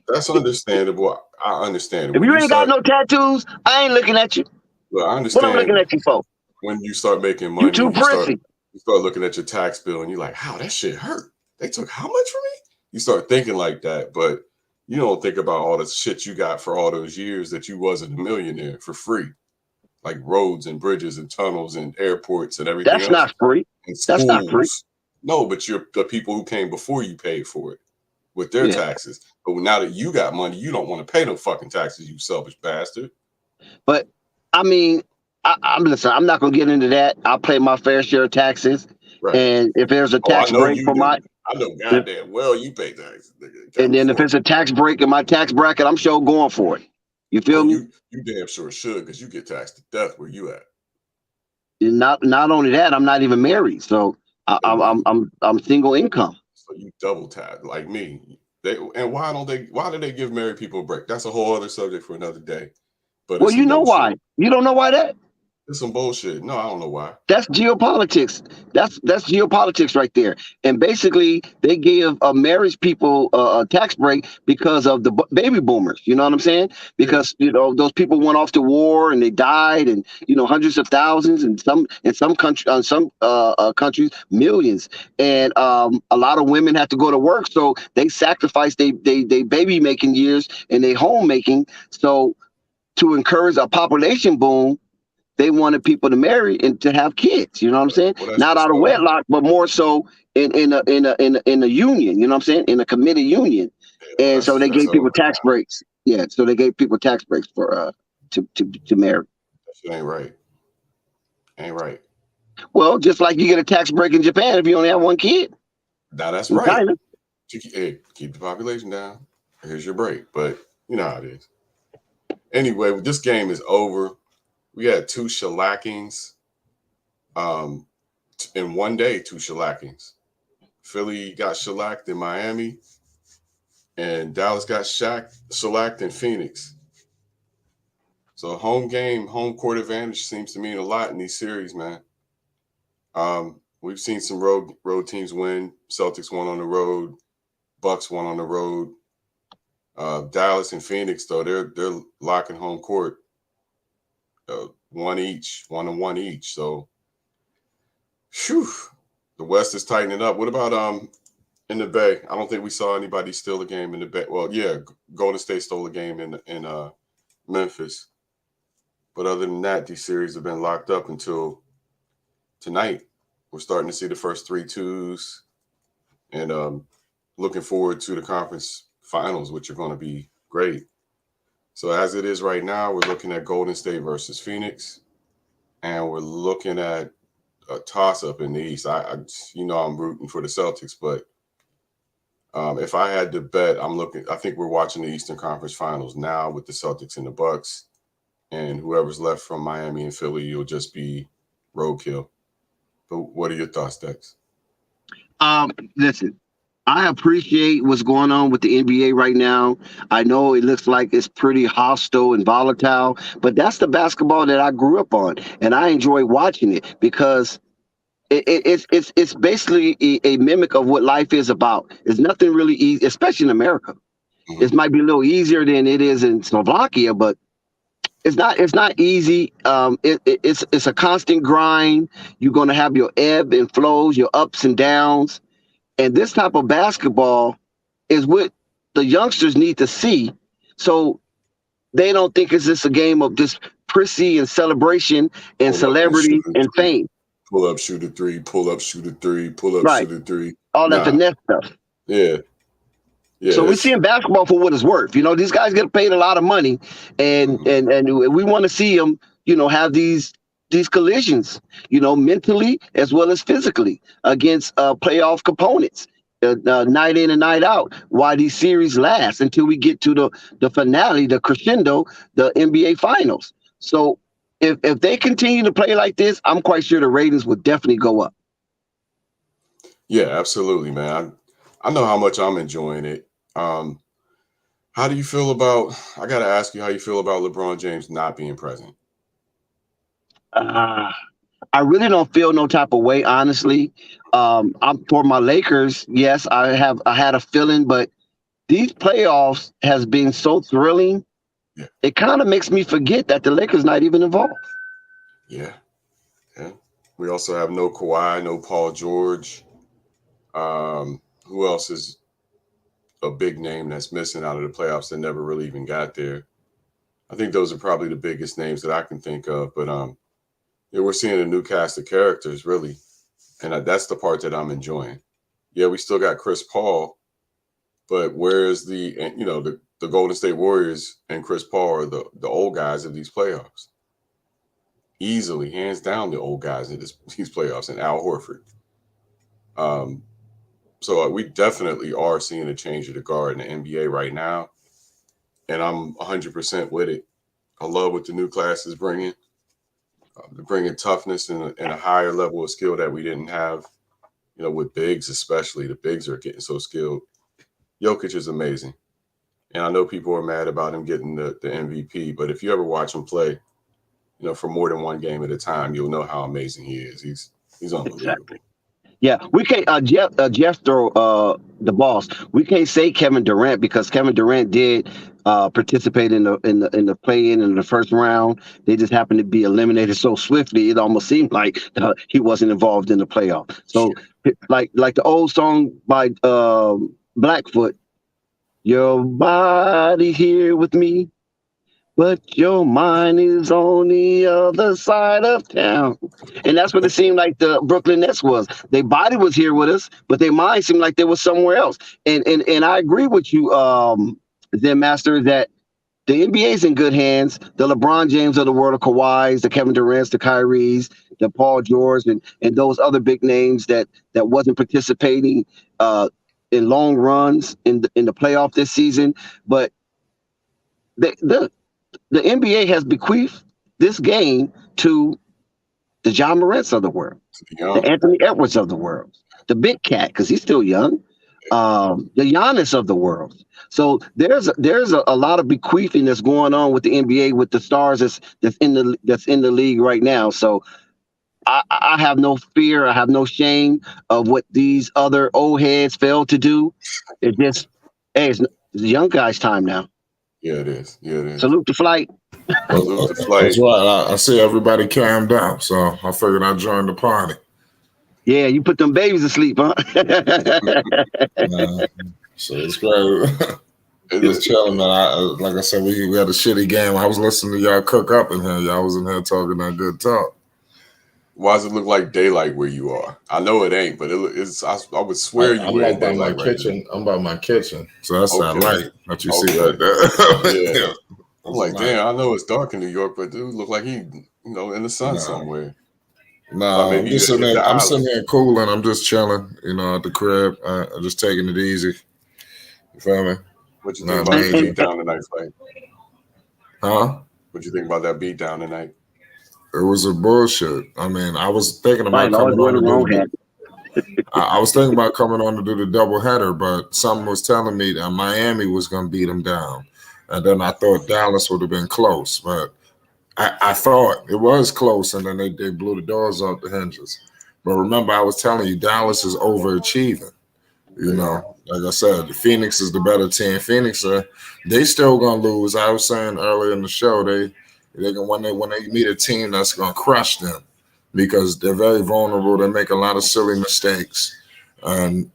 That's understandable. I understand. If you ain't got no tattoos, I ain't looking at you. Well, I understand. What I'm looking at you for? When you start making money, you too prissy. You start looking at your tax bill and you're like, how that shit hurt? They took how much from me? You start thinking like that, but you don't think about all the shit you got for all those years that you wasn't a millionaire for free. Like roads and bridges and tunnels and airports and everything else. That's not free. That's not free. No, but the people who came before you paid for it with their taxes. But now that you got money, you don't want to pay no fucking taxes, you selfish bastard. But I mean, listen, I'm not gonna get into that. I'll pay my fair share of taxes. Right. And if there's a tax break for I know goddamn well you pay taxes. And then if it's a tax break in my tax bracket, I'm sure going for it. You feel me? You damn sure should, because you get taxed to death where you at. And not only that, I'm not even married, so I'm single income. So you double tax like me. Why do they give married people a break? That's a whole other subject for another day. But well, you know why? You don't know why that? It's some bullshit. No, I don't know why. That's geopolitics. That's geopolitics right there. And basically, they give married people a tax break because of the baby boomers. You know what I'm saying? Because those people went off to war and they died, and hundreds of thousands, and some countries millions. And a lot of women have to go to work, so they sacrifice they baby making years and they homemaking. So to encourage a population boom, they wanted people to marry and to have kids. You know what I'm saying? Well, not out of wedlock, but more so in a union. You know what I'm saying? In a committed union. Yeah, and so they gave people tax breaks. Yeah, so they gave people tax breaks for to marry. That shit ain't right. Ain't right. Well, just like you get a tax break in Japan if you only have one kid. Now that's right. Hey, keep the population down. Here's your break. But you know how it is. Anyway, this game is over. We had 2 shellackings in one day, 2 shellackings. Philly got shellacked in Miami, and Dallas got shellacked in Phoenix. So home court advantage seems to mean a lot in these series, man. We've seen some road teams win. Celtics won on the road. Bucks won on the road. Dallas and Phoenix, though, they're locking home court. 1 each. So, the West is tightening up. What about in the Bay? I don't think we saw anybody steal a game in the Bay. Well, yeah, Golden State stole a game in Memphis. But other than that, these series have been locked up until tonight. We're starting to see the first 3-2s, and looking forward to the conference finals, which are going to be great. So as it is right now, we're looking at Golden State versus Phoenix, and we're looking at a toss-up in the East. I'm rooting for the Celtics, but if I had to bet, I think we're watching the Eastern Conference Finals now with the Celtics and the Bucks, and whoever's left from Miami and Philly, you'll just be roadkill. But what are your thoughts, Dex? Listen, I appreciate what's going on with the NBA right now. I know it looks like it's pretty hostile and volatile, but that's the basketball that I grew up on, and I enjoy watching it because it's basically a mimic of what life is about. It's nothing really easy, especially in America. It might be a little easier than it is in Slovakia, but it's not easy. It's a constant grind. You're going to have your ebb and flows, your ups and downs, and this type of basketball is what the youngsters need to see, so they don't think it's just a game of just prissy and celebration and Pull up and shoot celebrity a and three. fame. Pull up, shoot a three. Pull up, shoot a three. Pull up, Right. shoot a three. All that Nah. finesse stuff. Yeah. Yeah. So we're it's- seeing basketball for what it's worth. You know, these guys get paid a lot of money, and we want to see them, have these collisions, mentally as well as physically against playoff components, night in and night out. Why these series last until we get to the finale, the crescendo, the NBA Finals. So if they continue to play like this, I'm quite sure the ratings will definitely go up. Yeah, absolutely, man. I know how much I'm enjoying it. How do you feel about? I got to ask you how you feel about LeBron James not being present. I really don't feel no type of way, honestly. I'm for my Lakers. Yes, I had a feeling, but these playoffs has been so thrilling. Yeah. It kind of makes me forget that the Lakers not even involved. Yeah. We also have no Kawhi, no Paul George. Who else is a big name that's missing out of the playoffs that never really even got there? I think those are probably the biggest names that I can think of. But we're seeing a new cast of characters, really, and that's the part that I'm enjoying. Yeah, we still got Chris Paul, but where's the Golden State Warriors and Chris Paul are the old guys of these playoffs? Easily, hands down, the old guys in these playoffs, and Al Horford. So we definitely are seeing a change of the guard in the NBA right now, and I'm 100% with it. I love what the new class is bringing. They're bringing toughness and a higher level of skill that we didn't have, with bigs especially. The bigs are getting so skilled. Jokic is amazing, and I know people are mad about him getting the MVP, but if you ever watch him play, for more than one game at a time, you'll know how amazing he is. He's unbelievable. Exactly. Yeah, we can't. Jeff throw the boss. We can't say Kevin Durant because Kevin Durant did participate in the play-in in the first round. They just happened to be eliminated so swiftly. It almost seemed like he wasn't involved in the playoff. So, like the old song by Blackfoot, "Your body here with me, but your mind is on the other side of town." And that's what it seemed like the Brooklyn Nets was. Their body was here with us, but their mind seemed like they were somewhere else. And I agree with you, Zen Master, that the NBA's in good hands. The LeBron James of the world, the Kawhis, the Kevin Durant's, the Kyries, the Paul George, and those other big names that wasn't participating in long runs in the playoff this season. But the NBA has bequeathed this game to the John Morants of the world, the Anthony Edwards of the world, the Big Cat, because he's still young, the Giannis of the world. So there's a lot of bequeathing that's going on with the NBA with the stars that's in the league right now. So I have no fear, I have no shame of what these other old heads failed to do. It's just, hey, it's the young guys' time now. Yeah, it is. Salute the flight. Salute the flight. That's right. I see everybody calmed down, so I figured I'd join the party. Yeah, you put them babies to sleep, huh? So it's great. Just chilling, man. Like I said, we had a shitty game. I was listening to y'all cook up in here. Y'all was in here talking that good talk. Why does it look like daylight where you are? I know it ain't, but it's. I would swear I'm were in by my daylight kitchen. I'm by my kitchen, so that's that light that you see right there. Yeah. I'm like, damn, I know it's dark in New York, but dude look like he, in the sun somewhere. No, I'm just sitting there. I'm sitting there cooling. I'm just chilling, at the crib. I'm just taking it easy. You feel me? What you think about that beat down tonight, Frank? Huh? What you think about that beat down tonight? It was a bullshit. I mean, I was thinking about coming on. I was thinking about coming on to do the doubleheader, but something was telling me that Miami was going to beat them down. And then I thought Dallas would have been close, but I thought it was close, and then they blew the doors off the hinges. But remember, I was telling you, Dallas is overachieving. You know, like I said, Phoenix is the better team. Phoenix, they still gonna lose. I was saying earlier in the show, they can when they meet a team that's gonna crush them because they're very vulnerable. They make a lot of silly mistakes, and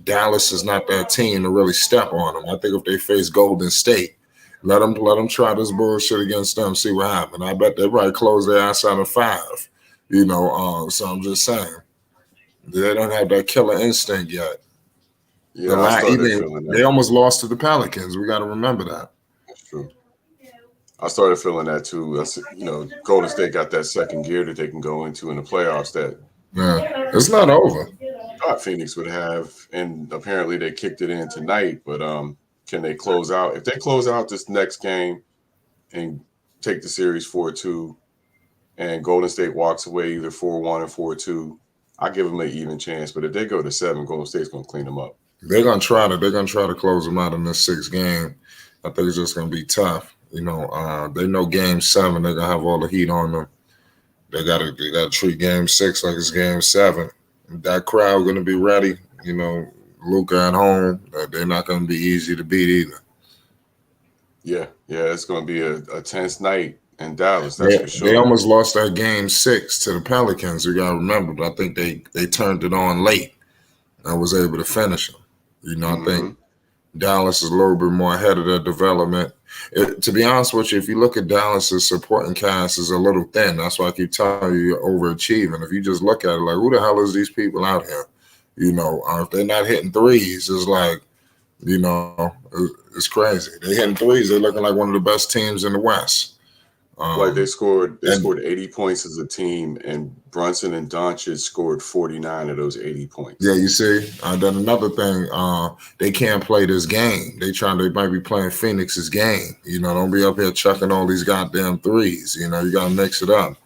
Dallas is not that team to really step on them. I think if they face Golden State, let them try this bullshit against them, see what happens. I bet they probably close their ass out of 5. You know, so I'm just saying they don't have that killer instinct yet. Yeah, they almost lost to the Pelicans. We got to remember that. That's true. I started feeling that too. Golden State got that second gear that they can go into in the playoffs. It's not over. I thought Phoenix would have, and apparently they kicked it in tonight. But can they close out? If they close out this next game and take the series 4-2, and Golden State walks away either 4-1 or 4-2, I give them an even chance. But if they go to 7, Golden State's going to clean them up. They're gonna try to close them out in this 6th game. I think it's just gonna be tough. You know, they know Game 7. They're gonna have all the heat on them. They gotta treat Game 6 like it's Game 7. That crowd gonna be ready. You know, Luka at home. They're not gonna be easy to beat either. Yeah, it's gonna be a tense night in Dallas. That's for sure. They almost lost that Game 6 to the Pelicans. You gotta remember, but I think they turned it on late and was able to finish them. You know, I think Dallas is a little bit more ahead of their development. To be honest with you, if you look at Dallas's supporting cast is a little thin. That's why I keep telling you you're overachieving. If you just look at it like, who the hell is these people out here? You know, if they're not hitting threes, it's like, you know, it's crazy. They're hitting threes. They're looking like one of the best teams in the West. Like they scored 80 points as a team, and Brunson and Doncic scored 49 of those 80 points. Yeah, you see. Then another thing, they can't play this game. They might be playing Phoenix's game. You know, don't be up here chucking all these goddamn threes. You know, you gotta mix it up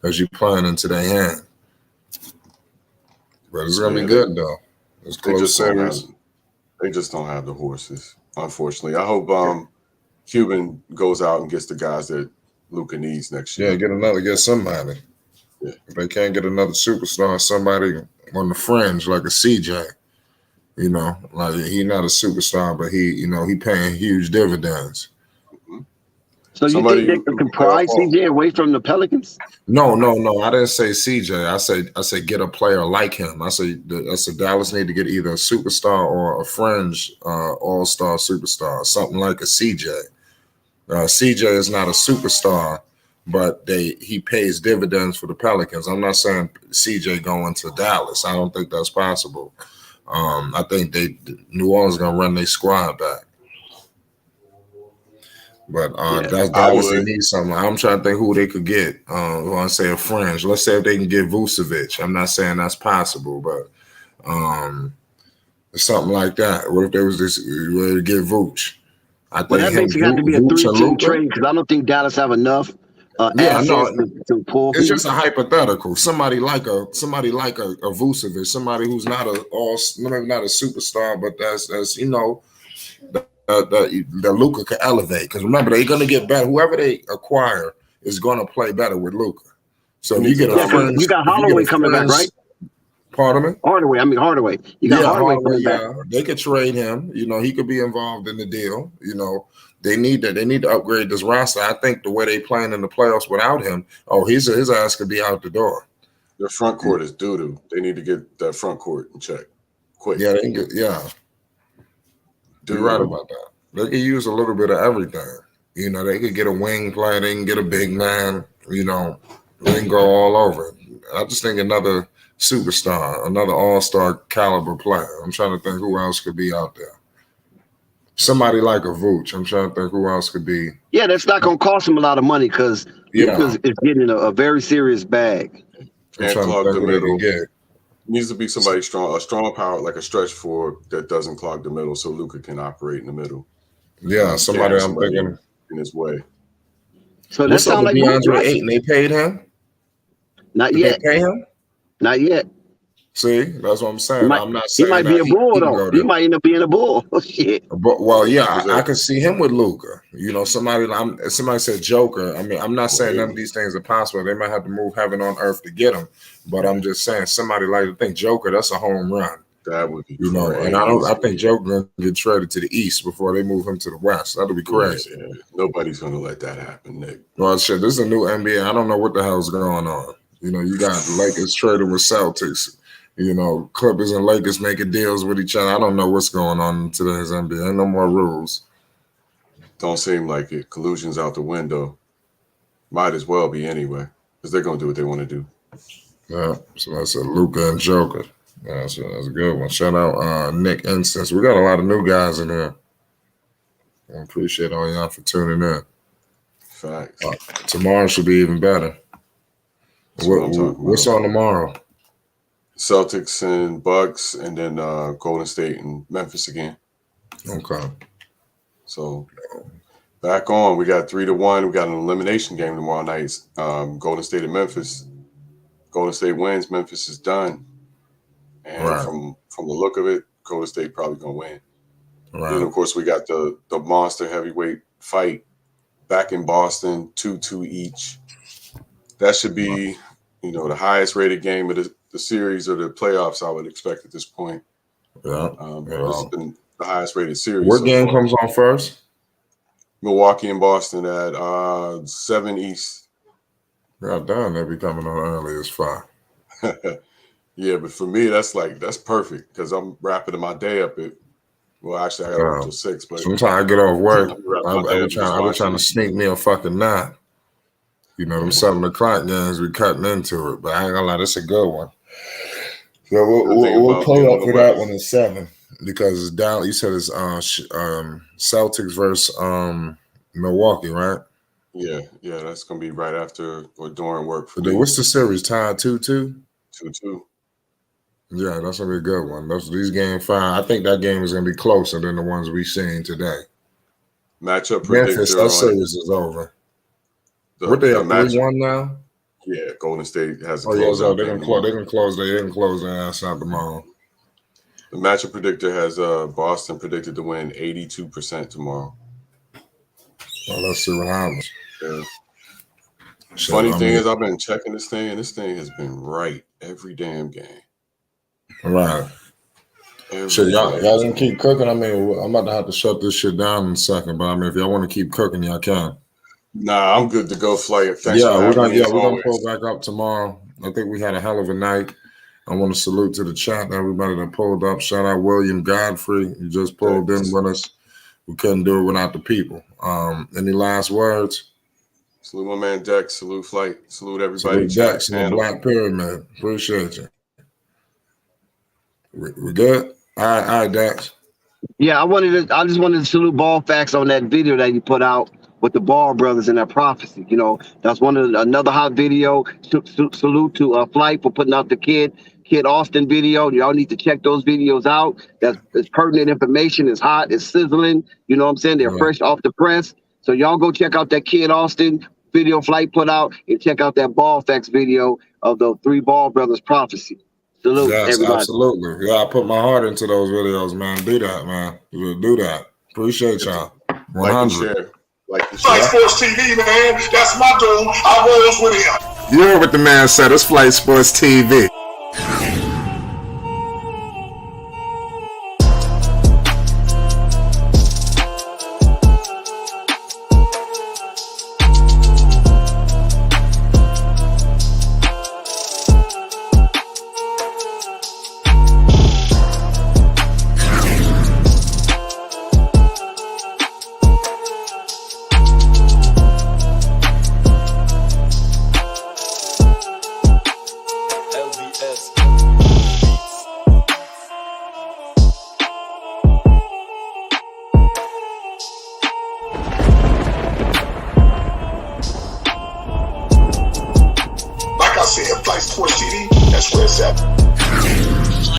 as you're playing into their hand. But it's gonna be good though. It's close series. They just don't have the horses, unfortunately. I hope Cuban goes out and gets the guys that Luka needs next year. Yeah, get somebody. Yeah. If they can't get another superstar, somebody on the fringe like a CJ, you know, like he's not a superstar, but he paying huge dividends. So you think they can pry CJ away from the Pelicans? No. I didn't say CJ. I say get a player like him. I said Dallas need to get either a superstar or a fringe all-star superstar, something like a CJ. CJ is not a superstar, but he pays dividends for the Pelicans. I'm not saying CJ going to Dallas. I don't think that's possible. I think New Orleans is gonna run their squad back. But Dallas they need something. I'm trying to think who they could get. I want to say a fringe. Let's say if they can get Vucevic. I'm not saying that's possible, but something like that. What if there was this way to get Vooch? Well, that makes it have to be a 3-team trade because I don't think Dallas have enough assets to pull. It's just a hypothetical. Somebody like a Vucevic, somebody who's maybe not a superstar, but that's you know the Luka can elevate. Because remember, they're going to get better. Whoever they acquire is going to play better with Luka. So you get you got Holloway coming back, right? Pardon me? Hardaway. You got Hardaway back. They could trade him. You know, he could be involved in the deal. You know, they need to upgrade this roster. I think the way they playing in the playoffs without him, his ass could be out the door. Their front court is doo-doo. They need to get that front court in check quick. Yeah, You're right about that. They could use a little bit of everything. You know, they could get a wing player. They can get a big man. You know, they can go all over. I just think another superstar, another all-star caliber player. I'm trying to think who else could be out there. Somebody like a Vooch. I'm trying to think who else could be. Yeah, that's not going to cost him a lot of money because it's getting a very serious bag. Can't clog the middle. Needs to be somebody strong, a strong power, like a stretch forward that doesn't clog the middle so Luka can operate in the middle. Yeah, somebody I'm thinking in his way. So that sounds like DeAndre Ayton. They paid him? Not yet. They pay him? Not yet. See, that's what I'm saying. I'm not He saying might that be a bull he can though. go He there. might end up being a bull. Oh, shit. But I can see him with Luka. You know, somebody said Joker. I mean, I'm not saying none of these things are possible. They might have to move heaven on earth to get him. But I'm just saying, somebody like to think Joker, that's a home run. That would be crazy. Know, and I think Joker gonna get traded to the east before they move him to the west. That'll be crazy. Yeah. Nobody's gonna let that happen, Nick. Well, shit, this is a new NBA. I don't know what the hell's going on. You know, you got Lakers trading with Celtics. You know, Clippers and Lakers making deals with each other. I don't know what's going on in today's NBA. Ain't no more rules. Don't seem like it. Collusion's out the window. Might as well be anyway, because they're gonna do what they want to do. Yeah, so that's a Luka and Joker. Yeah, that's a good one. Shout out Nick Instance. We got a lot of new guys in here. I appreciate all y'all for tuning in. Facts. Tomorrow should be even better. What's on tomorrow? Celtics and Bucks, and then Golden State and Memphis again. Okay. So back on. We got 3-1. We got an elimination game tomorrow night. Golden State and Memphis. Golden State wins. Memphis is done. And from the look of it, Golden State probably gonna win. Right. Then of course we got the monster heavyweight fight back in Boston, 2-2 each. That should be, the highest rated game of the series or the playoffs, I would expect at this point. Yeah. It's been the highest rated series. What game comes on first? Milwaukee and Boston at 7 East. God damn, they be coming on early as 5. Yeah, but for me, that's perfect because I'm wrapping my day up at. Well, actually, I got up until 6. But sometimes I get off work. I've been trying to sneak me a fucking 9. Them 7 o'clock games, we cutting into it. But I ain't gonna lie, that's a good one. So we'll pull up for that one at 7 because it's down. You said it's Celtics versus Milwaukee, right? Yeah, that's gonna be right after or during work. For what's the series? Tied 2-2? 2-2. Yeah, that's gonna be a good one. These game 5. I think that game is gonna be closer than the ones we've seen today. Matchup predictor. Memphis, that series is over. What they up 3-1 now? Yeah, Golden State has. They're gonna close. They didn't close their ass out tomorrow. The matchup predictor has Boston predicted to win 82% tomorrow. Well, let's see what happens. Yeah. Funny thing is, I've been checking this thing, and this thing has been right every damn game. Right. Shit, y'all gonna keep cooking? I mean, I'm about to have to shut this shit down in a second, but I mean, if y'all want to keep cooking, y'all can. Nah, I'm good to go, Flight. We're gonna pull back up tomorrow. I think we had a hell of a night. I want to salute to the chat, everybody that pulled up. Shout out William Godfrey. You just pulled in with us. We couldn't do it without the people. Any last words? Salute my man Dex. Salute Flight. Salute everybody. Salute Dex and the Black Pyramid. Appreciate you. We good? All right, Dex. Yeah, I just wanted to salute Ball Facts on that video that you put out with the Ball brothers and that prophecy. That's another hot video. Salute to Flight for putting out the Kid Austin video. Y'all need to check those videos out. It's pertinent information. It's hot. It's sizzling. You know what I'm saying? They're fresh off the press. So y'all go check out that Kid Austin video Flight put out and check out that Ball Facts video of the 3 Ball brothers prophecy. Salute, everybody. Absolutely. Yeah, I put my heart into those videos, man. Do that, man. Do that. Appreciate y'all. 100. Like Flight Sports TV, man. That's my dude. I rolls with him. You heard what the man said. It's Flight Sports TV. Flight Sports TV, that's where it's at.